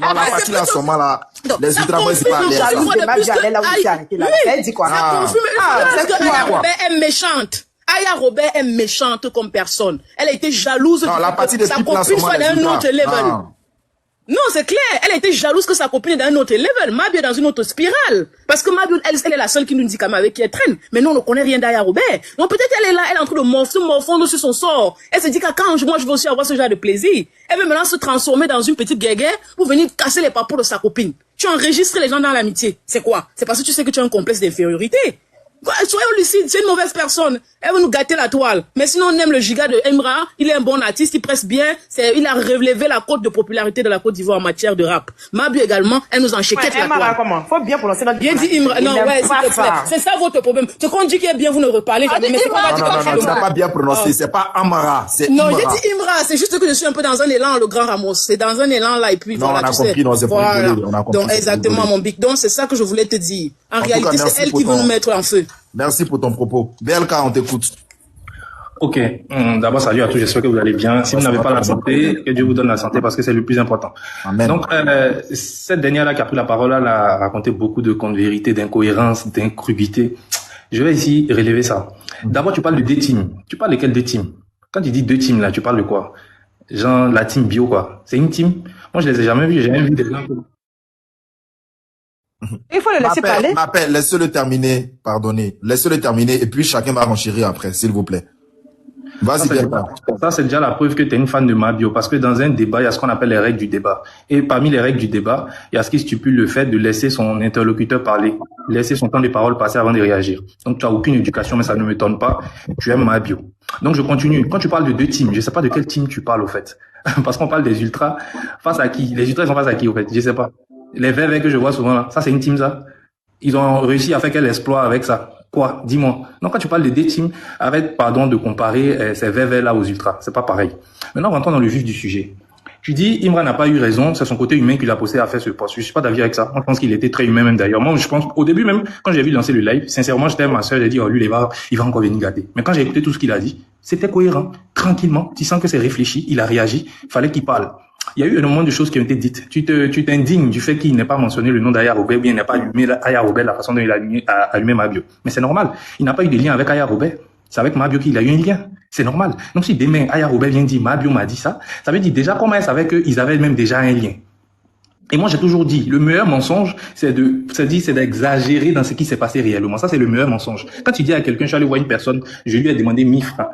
Non, la partie là, seulement là. Les ultras, moi, c'est pas l'air. Elle dit quoi? Ça confirme que Aya Robert est méchante. Aya Robert est méchante comme personne. Elle a été jalouse que sa copine soit d'un autre level. Non, c'est clair. Elle a été jalouse que sa copine est d'un autre level. Mabio est dans une autre spirale. Parce que Mabio, elle est la seule qui nous dit quand même avec qui elle traîne. Mais nous, on ne connaît rien d'Aya Robert. Donc peut-être elle est là, elle est en train de morfondre sur son sort. Elle se dit que quand moi je veux aussi avoir ce genre de plaisir, elle veut maintenant se transformer dans une petite guéguerre pour venir casser les papous de sa copine. Tu enregistres les gens dans l'amitié. C'est quoi? C'est parce que tu sais que tu as un complexe d'infériorité. Soyons lucides, c'est une mauvaise personne. Elle veut nous gâter la toile. Mais sinon, on aime le giga de Emra. Il est un bon artiste, il presse bien. Il a relevé la cote de popularité de la Côte d'Ivoire en matière de rap. Mabu également, elle nous enchèquette la toile. Comment? Faut bien prononcer notre bien dit Imra. Non, ouais, s'il te plaît. C'est ça votre problème. Ce qu'on dit qui est bien, vous ne reparlez jamais. Mais c'est pas tu n'as pas bien prononcé. C'est pas Amara, c'est Imra. Non, j'ai dit Imra. C'est juste que je suis un peu dans un élan, le grand Ramos. C'est dans un élan là, et puis voilà. Non, on a compris, non, c'est pour rigoler. On a compris. Donc, exactement, mon big. Donc, c'est ça que je voulais te dire. En réalité, c'est elle qui veut nous mettre en feu. Merci pour ton propos. BLK, on t'écoute. Ok. D'abord, salut à tous. J'espère que vous allez bien. Si vous n'avez pas la santé, que Dieu vous donne la santé parce que c'est le plus important. Amen. Donc, cette dernière-là qui a pris la parole, elle a raconté beaucoup de contre-vérités, d'incohérences, d'incrubités. Je vais ici relever ça. D'abord, tu parles de 2 teams. Tu parles de quel 2 teams? Quand tu dis 2 teams, là, tu parles de quoi? Genre, la team bio, quoi. C'est une team? Moi, je les ai jamais vus. J'ai jamais vu des gens. Il faut le laisser parler. Laissez-le terminer, pardonnez. Laissez-le terminer et puis chacun va renchérir après, s'il vous plaît. Vas-y, ça, c'est déjà la preuve que tu es une fan de Mabio parce que dans un débat, il y a ce qu'on appelle les règles du débat. Et parmi les règles du débat, il y a ce qui stipule le fait de laisser son interlocuteur parler, laisser son temps de parole passer avant de réagir. Donc, tu as aucune éducation, mais ça ne m'étonne pas. Tu aimes Mabio. Donc, je continue. Quand tu parles de 2 teams, je sais pas de quel team tu parles, au fait. Parce qu'on parle des ultras. Face à qui? Les ultras, ils sont face à qui, au fait? Je sais pas. Les verts que je vois souvent là, ça c'est une team ça. Ils ont réussi à faire quel exploit avec ça? Quoi? Dis-moi. Donc quand tu parles de 2 teams, arrête pardon de comparer ces verts là aux ultras, c'est pas pareil. Maintenant rentrons dans le vif du sujet. Tu dis Imra n'a pas eu raison, c'est son côté humain qui l'a poussé à faire ce poste. Je suis pas d'avis avec ça. Moi je pense qu'il était très humain même d'ailleurs. Moi je pense au début même quand j'ai vu lancer le live, sincèrement j'étais ma soeur, j'ai dit oh lui il va encore venir gâter. Mais quand j'ai écouté tout ce qu'il a dit, c'était cohérent, tranquillement. Tu sens que c'est réfléchi, il a réagi, fallait qu'il parle. Il y a eu énormément de choses qui ont été dites. Tu t'indignes du fait qu'il n'ait pas mentionné le nom d'Aya Robert, ou bien il n'a pas allumé Aya Robert la façon dont il a allumé Mabio. Mais c'est normal. Il n'a pas eu de lien avec Aya Robert. C'est avec Mabio qu'il a eu un lien. C'est normal. Donc si demain Aya Robert vient dire Mabio m'a dit ça, ça veut dire déjà comment elle savait qu'ils avaient même déjà un lien. Et moi, j'ai toujours dit, le meilleur mensonge, c'est d'exagérer dans ce qui s'est passé réellement. Ça, c'est le meilleur mensonge. Quand tu dis à quelqu'un, je suis allé voir une personne, je lui ai demandé 1000 francs,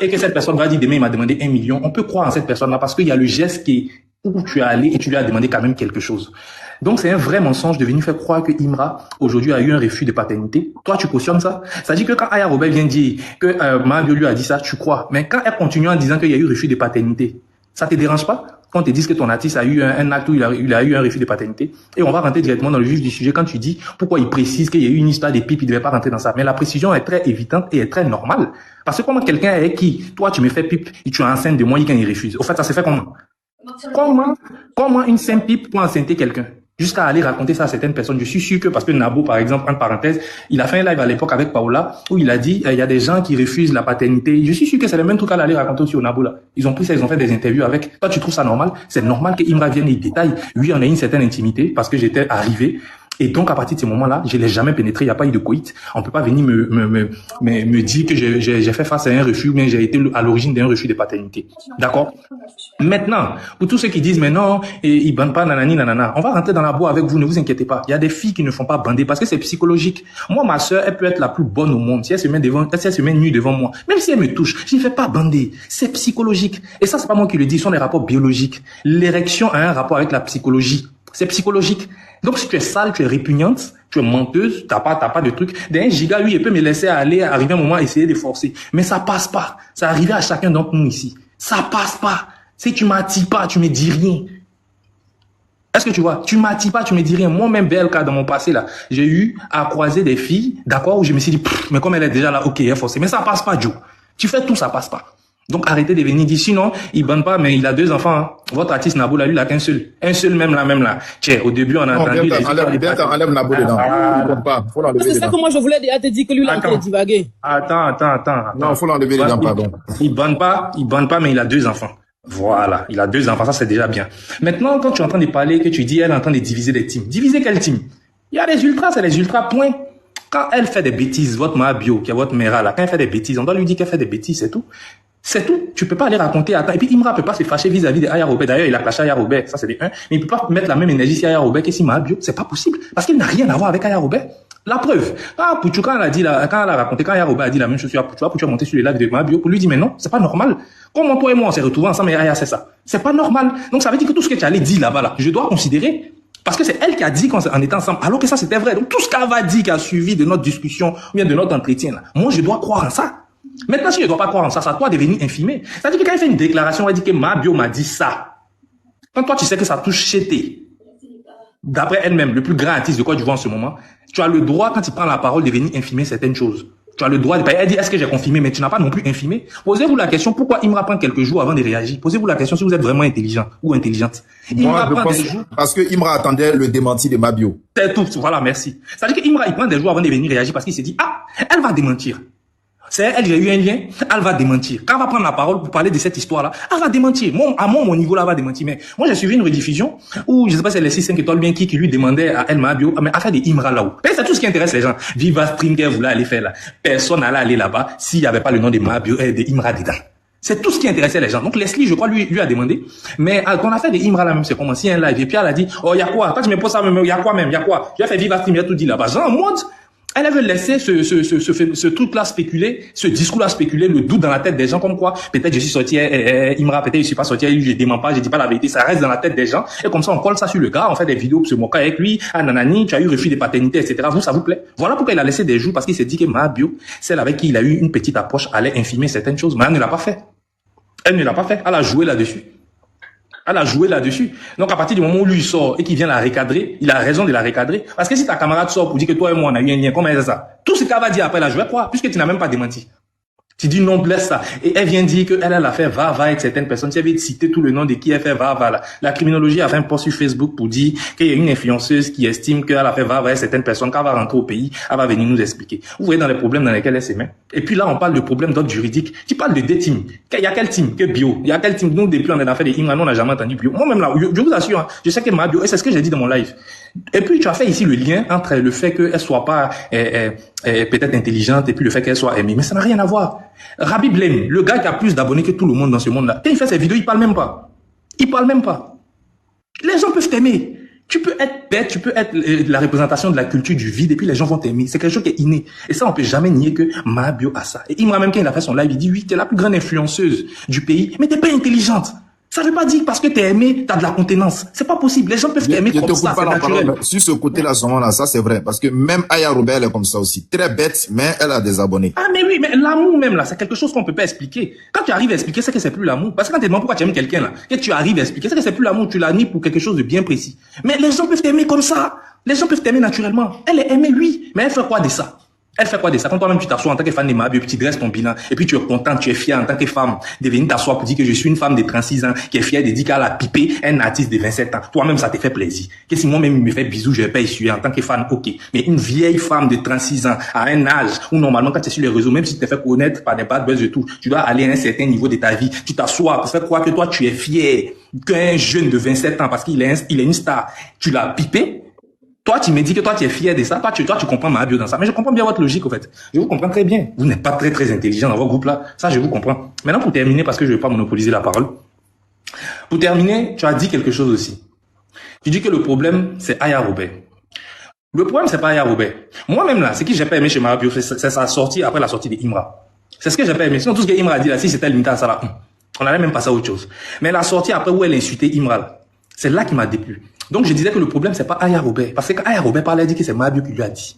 et que cette personne va dire demain, il m'a demandé 1 million, on peut croire en cette personne-là parce qu'il y a le geste où tu es allé et tu lui as demandé quand même quelque chose. Donc, c'est un vrai mensonge de venir faire croire que Imra, aujourd'hui, a eu un refus de paternité. Toi, tu cautionnes ça. Ça dit que quand Aya Robert vient dire que Mabio lui a dit ça, tu crois. Mais quand elle continue en disant qu'il y a eu refus de paternité, ça te dérange pas? Quand on te dit que ton artiste a eu un acte où il a eu un refus de paternité, et on va rentrer directement dans le vif du sujet quand tu dis pourquoi il précise qu'il y a eu une histoire des pipes, il devait pas rentrer dans ça. Mais la précision est très évidente et est très normale. Parce que comment quelqu'un avec qui, toi, tu me fais pipe et tu es enceinte de moi, quand il refuse. Au fait, ça s'est fait comment? Comment une simple pipe peut enceinter quelqu'un? Jusqu'à aller raconter ça à certaines personnes. Je suis sûr que, parce que Nabo, par exemple, en parenthèse, il a fait un live à l'époque avec Paola, où il a dit, il y a des gens qui refusent la paternité. Je suis sûr que c'est le même truc qu'à aller raconter aussi au Nabo, là. Ils ont pris ça, ils ont fait des interviews avec. Toi, tu trouves ça normal? C'est normal que Imra vienne et détaille. Oui, on a une certaine intimité, parce que j'étais arrivé. Et donc, à partir de ce moment-là, je l'ai jamais pénétré, il n'y a pas eu de coït. On peut pas venir me dire que j'ai fait face à un refus, ou bien j'ai été à l'origine d'un refus de paternité. D'accord? Maintenant, pour tous ceux qui disent, mais non, ils bandent pas, nanani, nanana, on va rentrer dans la boîte avec vous, ne vous inquiétez pas. Il y a des filles qui ne font pas bander parce que c'est psychologique. Moi, ma sœur, elle peut être la plus bonne au monde. Si elle se met nue devant moi, même si elle me touche, je ne fais pas bander. C'est psychologique. Et ça, c'est pas moi qui le dis, ce sont des rapports biologiques. L'érection a un rapport avec la psychologie. C'est psychologique. Donc, si tu es sale, tu es répugnante, tu es menteuse, t'as pas de truc. D'un giga, lui, il peut me laisser aller, arriver un moment, essayer de forcer. Mais ça passe pas. Ça arrive à chacun d'entre nous ici. Ça passe pas. Si tu m'attires pas, tu me dis rien. Est-ce que tu vois? Tu m'attires pas, tu me dis rien. Moi-même, BLK, dans mon passé, là, j'ai eu à croiser des filles, d'accord, où je me suis dit, mais comme elle est déjà là, ok, elle est forcée. Mais ça passe pas, Joe. Tu fais tout, ça passe pas. Donc, arrêtez de venir dire, sinon, il banne pas, mais il a 2 enfants, hein. Votre artiste Nabou, là, lui, il a qu'un seul. Un seul, même là. Tiens, au début, on a entendu... Enlève Nabou dedans. Il banne pas. Faut l'enlever dedans. C'est ça que moi, je voulais déjà te dire que lui, il a envie de divaguer. Attends. Non, faut l'enlever dedans, pardon. Il banne pas, mais il a 2 enfants. Voilà, il a 2 enfants, ça c'est déjà bien. Maintenant, quand tu es en train de parler, que tu dis, elle est en train de diviser des teams. Diviser quel team? Il y a les ultras, c'est les ultras, point. Quand elle fait des bêtises, votre Mabio, qui est votre mère là, quand elle fait des bêtises, on doit lui dire qu'elle fait des bêtises, c'est tout. C'est tout. Tu peux pas aller raconter, attends. Et puis, Imra peut pas se fâcher vis-à-vis d'Aya Robert. D'ailleurs, il a clashé Aya Robert. Ça, c'est des 1. Mais il peut pas mettre la même énergie sur Aya Robert que si Mabio. C'est pas possible. Parce qu'il n'a rien à voir avec Aya Robert. La preuve. Ah, Pouchou, quand elle a raconté, quand Aya Robert a dit la même chose sur Pouchou, Pouchou a monté sur les lives de Mabio pour lui dire, mais non, c'est pas normal. Comment toi et moi, on s'est retrouvés ensemble et Aya, c'est ça. C'est pas normal. Donc, ça veut dire que tout ce que tu allais dire là-bas, là, je dois considérer. Parce que c'est elle qui a dit qu'on était ensemble, alors que ça, c'était vrai. Donc, tout ce qu'elle va dire qui a suivi de notre discussion, ou bien de notre entretien, là, moi, je dois croire en ça. Maintenant, si je ne dois pas croire en ça, ça doit devenir infimé. C'est-à-dire que quand il fait une déclaration, elle dit que Mabio m'a dit ça. Quand toi, tu sais que ça touche chété, d'après elle-même, le plus grand artiste de Côte d'Ivoire en ce moment, tu as le droit, quand il prend la parole, de venir infimer certaines choses. Tu as le droit de parler. Elle dit, est-ce que j'ai confirmé? Mais tu n'as pas non plus infimé. Posez-vous la question, pourquoi Imra prend quelques jours avant de réagir? Posez-vous la question si vous êtes vraiment intelligent ou intelligente. Moi, je pense parce que Imra attendait le démenti de Mabio. C'est tout. Voilà, merci. C'est-à-dire que Imra, il prend des jours avant de venir réagir parce qu'il s'est dit, ah, elle va démentir. C'est elle, j'ai eu un lien, elle va démentir. Quand elle va prendre la parole pour parler de cette histoire-là, elle va démentir. Moi, à mon niveau là, elle va démentir. Mais moi, j'ai suivi une rediffusion où, je sais pas si c'est les 6-5 étoiles bien qui lui demandait à El Mabio, mais à faire des Imra là-haut. C'est tout ce qui intéresse les gens. Viva Stream qu'elle voulait aller faire là. Personne n'allait aller là-bas s'il n'y avait pas le nom de Mabio et de Imra dedans. C'est tout ce qui intéressait les gens. Donc, Leslie, je crois, lui a demandé. Mais, quand on a fait des Imra là même, c'est comme si un live. Et puis, elle a dit, oh, y a quoi? Quand tu me poses ça, y a quoi même? Y a quoi? Je vais faire Viva Stream, il a tout dit là-bas. Genre, en mode, elle avait laissé ce truc-là spéculer, ce discours-là spéculer, le doute dans la tête des gens, comme quoi, peut-être je suis sorti, Imra, peut-être je suis pas sorti, je dément pas, je dis pas la vérité, ça reste dans la tête des gens, et comme ça, on colle ça sur le gars, on fait des vidéos pour se moquer avec lui, ah, nanani, tu as eu refus de paternité, etc. Vous, ça vous plaît? Voilà pourquoi il a laissé des jours, parce qu'il s'est dit que Mabio, celle avec qui il a eu une petite approche, allait infimer certaines choses, mais elle ne l'a pas fait. Elle a joué là-dessus. Elle a joué là-dessus. Donc, à partir du moment où lui sort et qu'il vient la recadrer, il a raison de la recadrer. Parce que si ta camarade sort pour dire que toi et moi, on a eu un lien, comment est-ce ça? Tout ce qu'elle va dire après, là, je vais croire, puisque tu n'as même pas démenti. Tu dis non, blesse ça. Et elle vient dire qu'elle a fait va-va avec certaines personnes. Tu avais cité tout le nom de qui elle fait va-va là. La criminologie a fait un post sur Facebook pour dire qu'il y a une influenceuse qui estime qu'elle a fait va-va avec certaines personnes. Quand elle va rentrer au pays, elle va venir nous expliquer. Vous voyez dans les problèmes dans lesquels elle se met. Et puis là, on parle de problèmes d'ordre juridique. Tu parles de deux teams. Il y a quel team? Que bio? Il y a quel team? Nous, depuis, on a fait des Imra, nous, on n'a jamais entendu bio. Moi-même là, je vous assure, hein, je sais que ma bio, et c'est ce que j'ai dit dans mon live. Et puis, tu as fait ici le lien entre le fait qu'elle soit pas peut-être intelligente et puis le fait qu'elle soit aimée. Mais ça n'a rien à voir. Rabi Blem, le gars qui a plus d'abonnés que tout le monde dans ce monde-là, quand il fait ses vidéos, il parle même pas. Il parle même pas. Les gens peuvent t'aimer. Tu peux être bête, tu peux être la représentation de la culture du vide et puis les gens vont t'aimer. C'est quelque chose qui est inné. Et ça, on peut jamais nier que Mabio a ça. Et Imra, même quand il a fait son live, il dit, oui, t'es la plus grande influenceuse du pays, mais t'es pas intelligente. Ça veut pas dire parce que t'es aimé, t'as de la contenance. C'est pas possible. Les gens peuvent t'aimer comme ça, c'est naturel. Sur ce côté-là, ça c'est vrai. Parce que même Aya Robert, elle est comme ça aussi. Très bête, mais elle a des abonnés. Ah, mais oui, mais l'amour même là, c'est quelque chose qu'on peut pas expliquer. Quand tu arrives à expliquer, c'est que c'est plus l'amour. Parce que quand tu demandes pourquoi tu aimes quelqu'un là, que tu arrives à expliquer, c'est que c'est plus l'amour, tu l'as mis pour quelque chose de bien précis. Mais les gens peuvent t'aimer comme ça. Les gens peuvent t'aimer naturellement. Elle est aimée, oui. Mais elle fait quoi de ça? Elle fait quoi de ça? Quand toi-même tu t'assois en tant que fan de Mabio, puis tu dresses ton bilan, et puis tu es content, tu es fier en tant que femme de venir t'asseoir pour dire que je suis une femme de 36 ans, qui est fière de dire qu'elle a pipé un artiste de 27 ans. Toi-même, ça te fait plaisir. Que si moi-même, il me fait bisous, je vais pas essuyer en tant que fan, ok. Mais une vieille femme de 36 ans, à un âge où normalement, quand tu es sur les réseaux, même si tu te fais connaître par des bad buzz et tout, tu dois aller à un certain niveau de ta vie. Tu t'assois pour faire croire que toi, tu es fier qu'un jeune de 27 ans, parce qu'il est une star, tu l'as pipé. Toi, tu me dis que toi, tu es fier de ça. Toi, tu comprends Mabio dans ça. Mais je comprends bien votre logique, en fait. Je vous comprends très bien. Vous n'êtes pas très, très intelligent dans votre groupe-là. Ça, je vous comprends. Maintenant, pour terminer, parce que je ne vais pas monopoliser la parole. Pour terminer, tu as dit quelque chose aussi. Tu dis que le problème, c'est Aya Robert. Le problème, c'est pas Aya Robert. Moi-même, là, ce que j'ai pas aimé chez Mabio, c'est sa sortie après la sortie d'Imra. C'est ce que j'ai pas aimé. Sinon, tout ce que Imra a dit là, si c'était limité à ça là, on n'allait même passer à autre chose. Mais la sortie après où elle insultait Imra là, c'est là qui m'a déplu. Donc, je disais que le problème, c'est pas Aya Robert. Parce que quand Aya Robert parlait, elle dit que c'est Mabio qui lui a dit.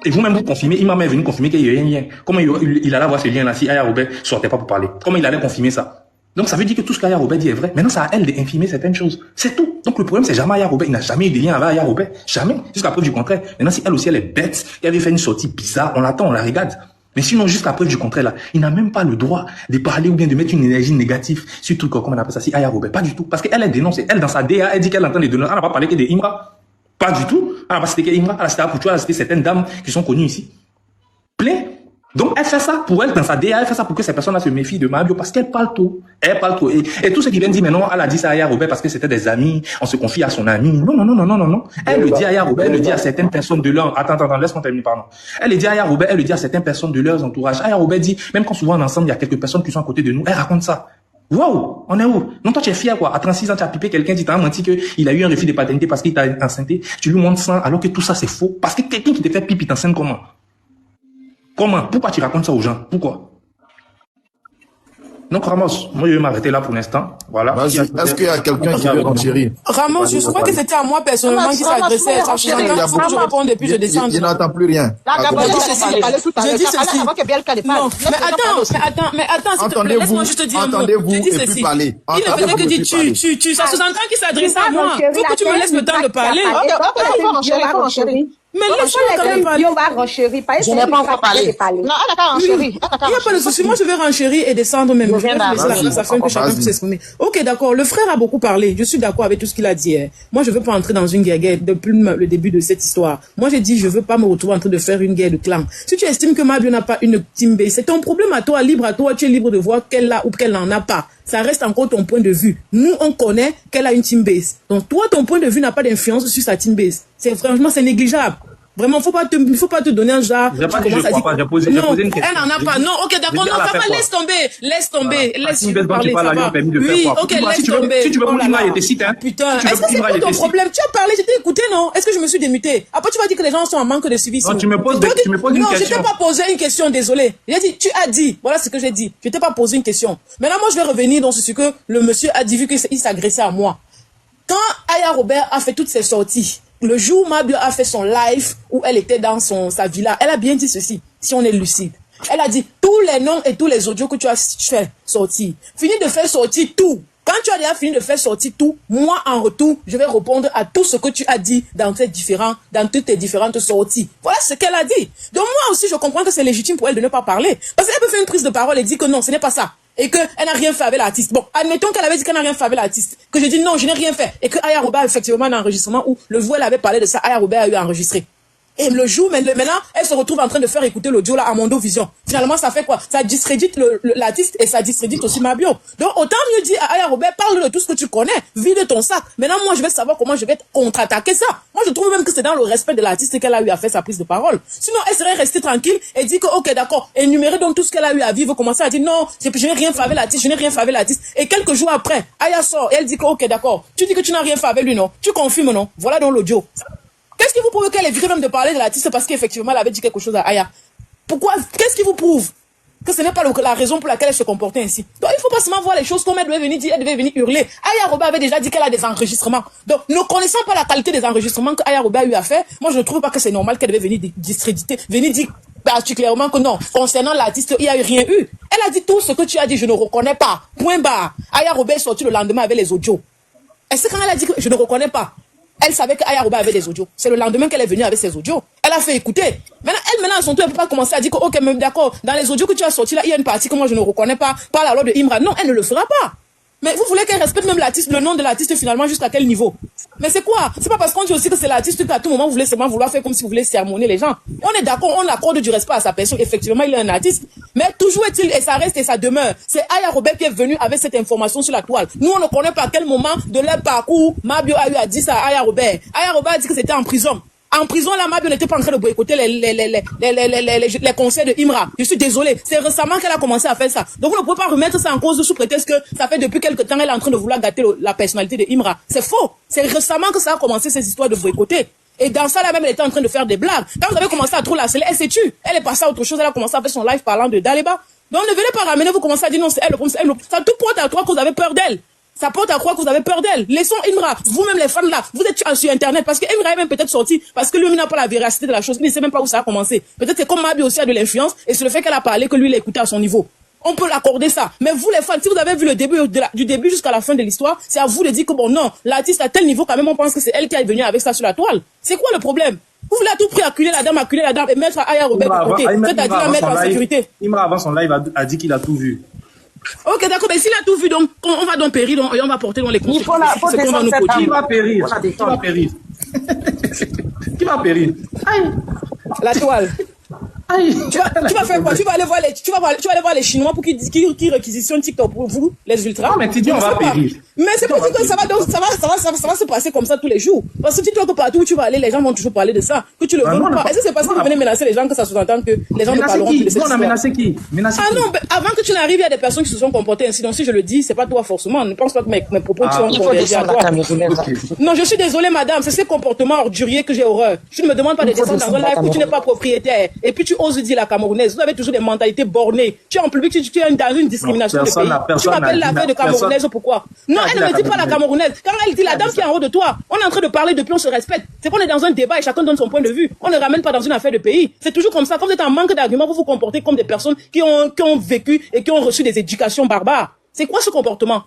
Et vous-même, vous confirmez, Imra est venu confirmer qu'il y a un lien. Comment il allait avoir ce lien-là si Aya Robert sortait pas pour parler? Comment il allait confirmer ça? Donc, ça veut dire que tout ce qu'Aya Robert dit est vrai. Maintenant, c'est à elle d'infirmer certaines choses. C'est tout. Donc, le problème, c'est jamais Aya Robert. Il n'a jamais eu de lien avec Aya Robert. Jamais. Jusqu'à preuve du contraire. Maintenant, si elle aussi, elle est bête, qu'elle avait fait une sortie bizarre, on l'attend, on la regarde. Mais sinon, jusqu'à preuve du contraire, là, il n'a même pas le droit de parler ou bien de mettre une énergie négative sur tout, comment on appelle ça, si Aya Robert. Pas du tout. Parce qu'elle est dénoncée. Elle, dans sa DA, elle dit qu'elle entend les dénoncer. Elle n'a pas parlé que de Imra. Pas du tout. Elle n'a pas cité que Imra. Elle a cité Apoutua, elle a cité certaines dames qui sont connues ici. Plein. Donc, elle fait ça pour elle, dans sa DA, elle fait ça pour que ces personnes-là se méfient de Mabio parce qu'elle parle trop. Elle parle trop. Et tout ce qui vient dire, mais non, elle a dit ça à Aya Robert parce que c'était des amis, on se confie à son ami. Non. Elle le dit à Aya Robert, elle le dit à certaines personnes de leur... Attends, laisse-moi terminer, pardon. Elle le dit à Aya Robert, elle le dit à certaines personnes de leur entourage. Aya Robert dit, même quand souvent ensemble, il y a quelques personnes qui sont à côté de nous, elle raconte ça. Waouh, on est où? Non, toi, tu es fier, quoi. À 36 ans, tu as pipé quelqu'un, tu t'as menti qu'il a eu un refus de paternité parce qu'il t'a enceinté. Tu lui montres ça, alors que tout ça, c'est faux. Parce que quelqu'un qui te fait pipi t'enceinte comment? Comment? Pourquoi tu racontes ça aux gens? Pourquoi? Donc, Ramos, moi, je vais m'arrêter là pour l'instant. Voilà. Est-ce qu'il y a quelqu'un qui veut renchérir? Ramos, je crois que c'était à moi personnellement qui s'adressait. Je réponds depuis, je descends. Il n'entend plus rien. Je dis ceci. Non, mais attends, s'il te plaît, laisse-moi juste te dire un mot. Je dis ceci. Il ne faisait que dire tu. Ça sous-entend qu'il s'adresse à moi. Faut que tu me laisses le temps de parler. Mais laisse-moi quand même parler. On va renchérir. Je n'ai pas encore parlé. Non, elle a qu'à renchérir. Il n'y a pas de souci. Moi, je vais renchérir et descendre même. Je vais laisser la place afin que chacun puisse s'exprimer. Ok, d'accord. Le frère a beaucoup parlé. Je suis d'accord avec tout ce qu'il a dit. Moi, je veux pas entrer dans une guerre depuis le début de cette histoire. Moi, j'ai dit, je veux pas me retrouver en train de faire une guerre de clan. Si tu estimes que Mabio n'a pas une team base, c'est ton problème à toi, libre à toi. Tu es libre de voir qu'elle a ou qu'elle n'en a pas. Ça reste encore ton point de vue. Nous, on connaît qu'elle a une team base. Donc, toi, ton point de vue n'a pas d'influence sur sa team base. Franchement, c'est négligeable. Vraiment, faut pas te donner un genre. J'ai pas dit je crois pas, j'ai posé une question. Elle n'en a pas. Non, ok, d'accord, non, ça va, laisse tomber, laisse parler, ça va. Oui, ok, laisse tomber. Si tu veux pour Imra, il était cité, hein. Putain, est-ce que c'est pas ton problème? Tu as parlé, j'ai écouté, non? Est-ce que je me suis démuté? Après, tu vas dire que les gens sont en manque de suivi. Non, tu me poses une question. Non, je t'ai pas posé une question, désolé. J'ai dit, tu as dit, voilà ce que j'ai dit. Je t'ai pas posé une question. Maintenant, moi, je vais revenir dans ce que le monsieur a dit, vu qu'il s'agressait à moi. Quand Aya Robert a fait toutes ses sorties, le jour où Mabio a fait son live où elle était dans sa villa, elle a bien dit ceci, si on est lucide. Elle a dit tous les noms et tous les audios que tu as fait sortir. Fini de faire sortir tout. Quand tu as déjà fini de faire sortir tout, moi en retour, je vais répondre à tout ce que tu as dit dans toutes tes différentes sorties. Voilà ce qu'elle a dit. Donc moi aussi, je comprends que c'est légitime pour elle de ne pas parler. Parce qu'elle peut faire une prise de parole et dire que non, ce n'est pas ça. Et qu'elle n'a rien fait avec l'artiste. Bon, admettons qu'elle avait dit qu'elle n'a rien fait avec l'artiste. Que j'ai dit non, je n'ai rien fait. Et que Aya Robert, effectivement, un enregistrement où le voix, elle avait parlé de ça, Aya Robert a eu enregistré. Et le jour, maintenant, elle se retrouve en train de faire écouter l'audio là à Mondo Vision. Finalement, ça fait quoi? Ça discrédite l'artiste et ça discrédite aussi Mabio. Donc, autant mieux dire à Aya Robert, parle de tout ce que tu connais, vide ton sac. Maintenant, moi, je vais savoir comment je vais contre-attaquer ça. Moi, je trouve même que c'est dans le respect de l'artiste qu'elle a eu à faire sa prise de parole. Sinon, elle serait restée tranquille et dit que, ok, d'accord, énumérer donc tout ce qu'elle a eu à vivre, commencer à dire non, je n'ai rien fait avec l'artiste, je n'ai rien fait avec l'artiste. Et quelques jours après, Aya sort et elle dit que, ok, d'accord, tu dis que tu n'as rien fait avec lui, non? Tu confirmes, non? Voilà donc l'audio. Qu'est-ce qui vous prouve qu'elle éviterait même de parler de l'artiste parce qu'effectivement elle avait dit quelque chose à Aya? Pourquoi? Qu'est-ce qui vous prouve que ce n'est pas la raison pour laquelle elle se comportait ainsi? Donc il faut pas seulement voir les choses comme elle devait venir dire, elle devait venir hurler. Aya Robert avait déjà dit qu'elle a des enregistrements. Donc ne connaissant pas la qualité des enregistrements que Aya Robert a eu à faire, moi je ne trouve pas que c'est normal qu'elle devait venir discréditer, venir dire particulièrement que non, concernant l'artiste, il n'y a rien eu. Elle a dit tout ce que tu as dit, je ne reconnais pas. Point barre. Aya Robert est sortie le lendemain avec les audios. Est-ce que quand elle a dit que je ne reconnais pas, elle savait qu'Aya Robert avait des audios. C'est le lendemain qu'elle est venue avec ses audios. Elle a fait écouter. Maintenant, à son tour, elle ne peut pas commencer à dire que, ok, même d'accord, dans les audios que tu as sortis là, il y a une partie que moi je ne reconnais pas. Parle alors de Imra. Non, elle ne le fera pas. Mais vous voulez qu'elle respecte même l'artiste, le nom de l'artiste finalement jusqu'à quel niveau? Mais c'est quoi? C'est pas parce qu'on dit aussi que c'est l'artiste qu'à tout moment vous voulez seulement vouloir faire comme si vous voulez sermonner les gens. On est d'accord, on accorde du respect à sa personne. Effectivement, il est un artiste. Mais toujours est-il, et ça reste et ça demeure. C'est Aya Robert qui est venu avec cette information sur la toile. Nous, on ne connaît pas à quel moment de leur parcours Mabio a eu à dire ça à Aya Robert. Aya Robert a dit que c'était en prison. En prison, la Mabio n'était pas en train de boycotter les conseils de Imra. Je suis désolée. C'est récemment qu'elle a commencé à faire ça. Donc, vous ne pouvez pas remettre ça en cause sous prétexte que ça fait depuis quelque temps, elle est en train de vouloir gâter la personnalité de Imra. C'est faux. C'est récemment que ça a commencé, ces histoires de boycotter. Et dans ça, là même, elle était en train de faire des blagues. Quand vous avez commencé à trop la sceller, elle s'est tue. Elle est passée à autre chose. Elle a commencé à faire son live parlant de Daliba. Donc, ne venez pas ramener, vous commencez à dire non, c'est elle le problème. Ça tout porte à croire que vous avez peur d'elle. Ça porte à croire que vous avez peur d'elle. Laissons Imra, vous-même les fans là, vous êtes sur Internet parce que Imra est même peut-être sorti parce que lui n'a pas la véracité de la chose. Il ne sait même pas où ça a commencé. Peut-être que comme Mabio aussi a de l'influence et c'est le fait qu'elle a parlé que lui l'a écouté à son niveau. On peut l'accorder ça. Mais vous les fans, si vous avez vu le début du début jusqu'à la fin de l'histoire, c'est à vous de dire que bon non, l'artiste à tel niveau quand même on pense que c'est elle qui est venue avec ça sur la toile. C'est quoi le problème? Vous voulez à tout prix acculer la dame et mettre Aya Robert de côté. C'est-à-dire la mettre en sécurité. Imra avant son live a dit qu'il a tout vu. Ok, d'accord, mais s'il a tout vu, donc, on va donc périr, et on va porter dans les conséquences. Qui va périr? Qui va périr? Qui va périr? Aïe. La toile. Aïe. Tu vas faire quoi? Tu vas aller voir les Chinois pour qu'ils réquisitionnent TikTok pour vous, les ultras. Non, mais tu dis on va périr. Mais c'est pas dit que ça va se passer comme ça tous les jours. Parce que tu vois que partout où tu vas aller, les gens vont toujours parler de ça. Que tu le veux ou pas. Est-ce que c'est parce que vous venez menacer les gens que ça sous-entend que les gens ne parleront plus de cette histoire? On a menacé qui? Ah non, avant que tu n'arrives, il y a des personnes qui se sont comportées ainsi. Donc si je le dis, c'est pas toi forcément. Ne pense pas que mes propos sont convergés à toi. Non, je suis désolée, madame. C'est ces comportements orduriers que j'ai horreur. Tu ne me demandes pas de descendre dans un live où tu n'es pas propriétaire. Et puis tu oses dire la Camerounaise. Vous avez toujours des mentalités bornées. Tu es en public, tu es dans une discrimination de pays. Tu m'appelles la fille de Camerounaise, pourquoi? Non, elle ne me dit pas la Camerounaise. Quand elle dit la dame qui est en haut de toi, on est en train de parler depuis on se respecte. C'est qu'on est dans un débat et chacun donne son point de vue. On ne ramène pas dans une affaire de pays. C'est toujours comme ça. Quand vous êtes en manque d'arguments, vous vous comportez comme des personnes qui ont vécu et qui ont reçu des éducations barbares. C'est quoi ce comportement?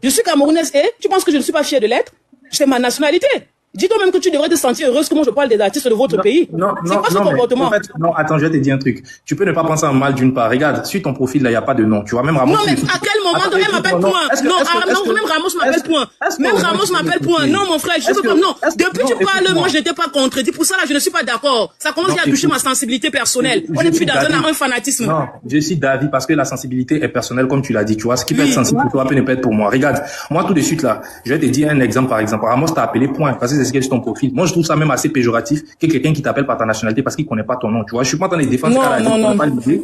Je suis Camerounaise et tu penses que je ne suis pas fière de l'être? C'est ma nationalité. Dis-toi même que tu devrais te sentir heureuse que moi je parle des artistes de votre pays. C'est quoi ce comportement? En fait, non, attends, je vais te dire un truc. Tu peux ne pas penser en mal d'une part. Regarde, sur ton profil là, il n'y a pas de nom. Tu vois, même Ramos. Non, mais à quel moment elle m'appelle point? Non, même Ramos m'appelle point. Même Ramos m'appelle point. Non, mon frère, je veux pas. Non, depuis que tu parles, moi je n'étais pas contredit. Pour ça là, je ne suis pas d'accord. Ça commence à toucher ma sensibilité personnelle. On n'est plus dans un fanatisme. Non, je suis d'avis parce que la sensibilité est personnelle, comme tu l'as dit. Tu vois, ce qui peut être sensible pour toi peut ne pas être pour moi. Regarde, moi tout de suite là, je vais te dire un exemple par exemple. Ramos t'a appelé point parce que c'est ce qui est sur ton profil. Moi, je trouve ça même assez péjoratif que quelqu'un qui t'appelle par ta nationalité parce qu'il connaît pas ton nom. Tu vois, je suis pas en train de défendre non.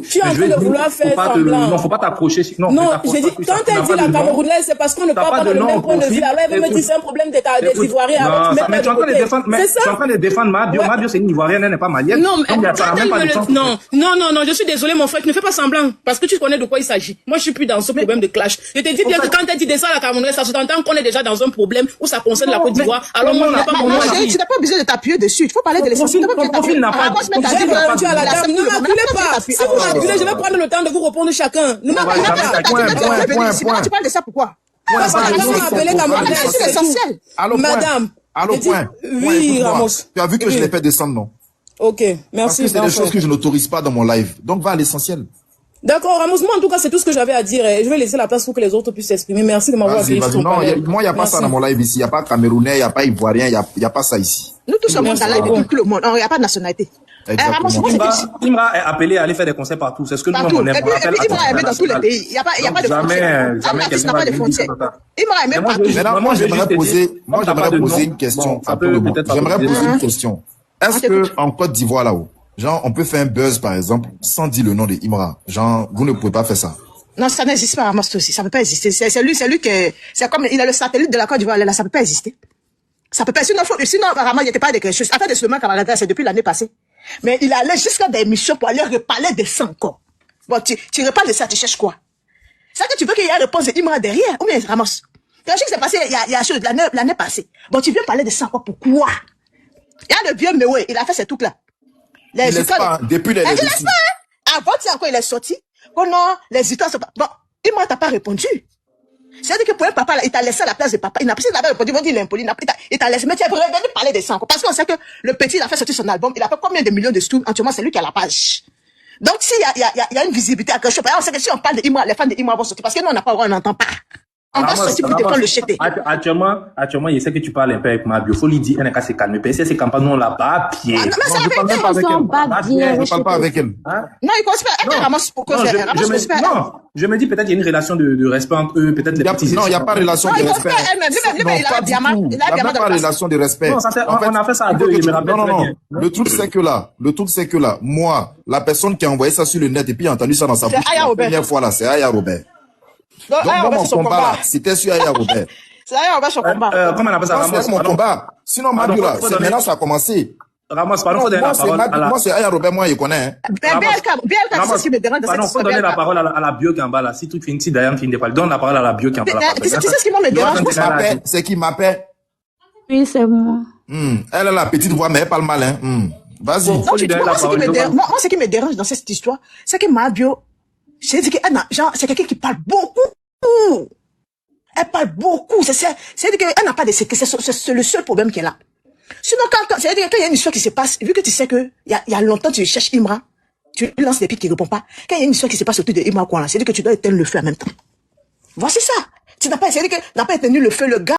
Tu es en train de vouloir faire semblant. Non, faut pas t'approcher. Non, j'ai dit, quand elle dit la Camerounaise, c'est parce qu'on ne parle pas dans le même point de vue. Alors, elle veut me dire, c'est un problème des Ivoiriens. Alors, mais tu es en train de défendre Mabio. Mabio, c'est une Ivoirienne, elle n'est pas malienne. Non, je suis désolé, mon frère, tu ne fais pas semblant. Parce que tu connais de quoi il s'agit. Moi, je suis plus dans ce problème de clash. Je te dis bien que quand elle dit descend la Camerounaise, ça s'entend qu'on est déjà dans un problème où ça concerne la Côte d'Ivoire. Alors, moi, je n'ai pas mon tu n'as pas besoin de t'appuyer dessus. Il faut parler de l'essentiel. Ton profil n'a pas. Ne m'acculez pas. Si vous m'acculez, je vais prendre le temps de vous répondre chacun. Ne m'acculez pas. Tu parles de ça pourquoi? Parce que la dame m'a appelé Camerounaise. C'est l'essentiel. Madame. Allô, point. Oui, Ramos. Tu as vu que je l'ai fait descendre, non? Ok, merci. Parce que c'est des choses que je n'autorise pas dans mon live. Donc, va à l'essentiel. D'accord, Ramos, moi en tout cas c'est tout ce que j'avais à dire et je vais laisser la place pour que les autres puissent s'exprimer. Merci de m'avoir accueilli. Non, moi il n'y a pas ça dans mon live ici, il n'y a pas Camerounais, il n'y a pas Ivoirien, il n'y a pas ça ici. Nous tous sommes dans la live de tout le monde, il n'y a pas de nationalité. Imra est appelé à aller faire des concerts partout, c'est ce que nous on aime. Imra est aimé dans tous les pays, il n'y a pas de frontières. L'artiste n'a pas de frontières. Imra est même partout. Moi j'aimerais poser une question. J'aimerais poser une question. Est-ce que en Côte d'Ivoire là-haut, genre, on peut faire un buzz, par exemple, sans dire le nom de Imra. Genre, vous ne pouvez pas faire ça. Non, ça n'existe pas, Ramos aussi. Ça peut pas exister. C'est lui qui c'est comme, il a le satellite de la Côte d'Ivoire, là, ça peut pas exister. Ça peut pas, sinon, Ramos, il n'était pas quelque chose. Afin de seulement camarade, c'est depuis l'année passée. Mais il allait jusqu'à des missions pour aller reparler de ça encore. Bon, tu reparles de ça, tu cherches quoi? C'est que tu veux qu'il y ait une réponse de Imra derrière, ou bien Ramos? Quelque chose qui s'est passé, il y a chose, l'année passée. Bon, tu viens parler de ça encore, pourquoi? Il y a le vieux Mewe, il a fait ces trucs-là. Depuis les laisse pas. Avant, encore, il est sorti. Oh non, les histoires sont pas. Bon, Imra t'a pas répondu. C'est-à-dire que pour un papa, là, il t'a laissé à la place de papa. Il n'a pas répondu, il m'a dit l'impoli. Il t'a laissé. Mais tu es revenu parler de ça encore. Parce qu'on sait que le petit, il a fait sortir son album. Il a fait combien de millions de streams? Actuellement, c'est lui qui a la page. Donc, s'il y a une visibilité à quelque chose, on sait que si on parle de Imra, les fans de Imra vont sortir. Parce que nous, on n'a pas, on n'entend pas. On va sortir pour te prendre le jeter. Actuellement, il sait que tu parles un peu avec Mabio. Faut lui dire, elle n'a qu'à se calmer. Mais si c'est campagne, on l'a pas à pied. Non, mais ça je parle même pas avec elle. Je parle pas avec elle. Non, il commence pas. Elle ramasse pour cause. Non, je me dis peut-être qu'il y a une relation de respect entre eux, peut-être les petits. Non, il n'y a pas de relation de respect. Il a pas de relation de respect. Non, on a fait ça à deux, je me rappelle. Non. Le truc, c'est que là, moi, la personne qui a envoyé ça sur le net et puis a entendu ça dans sa bouche la première fois là, c'est Aya Robert. Donc mon combat là, c'était sur Aya Robert. C'est Aya Robert son combat. Comment on appelle ça, Ramos? C'est mon combat. Sinon, Mabio là, c'est maintenant ça a commencé. Ramos, pardon, faut donner la parole à la... Moi, c'est Aya Robert, moi, je connais. C'est ce qui me dérange dans cette histoire. Faut donner la parole à la bio qui est en bas là. Si truc finit, si Diane finit pas, donne la parole à la bio qui est en bas là. Tu sais ce qui me dérange? C'est qui m'appelle? Oui, c'est moi. Elle a la petite voix, mais elle parle mal, hein. Vas-y. Moi, ce qui me dérange dans cette histoire, c'est que Mabio, c'est quelqu'un qui parle beaucoup. Elle parle beaucoup. C'est-à-dire qu'elle n'a pas de secret. C'est le seul problème qu'elle a. Sinon, c'est-à-dire qu'il y a une histoire qui se passe, vu que tu sais que il y a longtemps tu cherches Imra, tu lui lances des pics qui ne répondent pas. Quand il y a une histoire qui se passe autour de Imra, c'est-à-dire que tu dois éteindre le feu en même temps. Voici ça. Tu n'as pas essayé de éteindre le feu, le gars.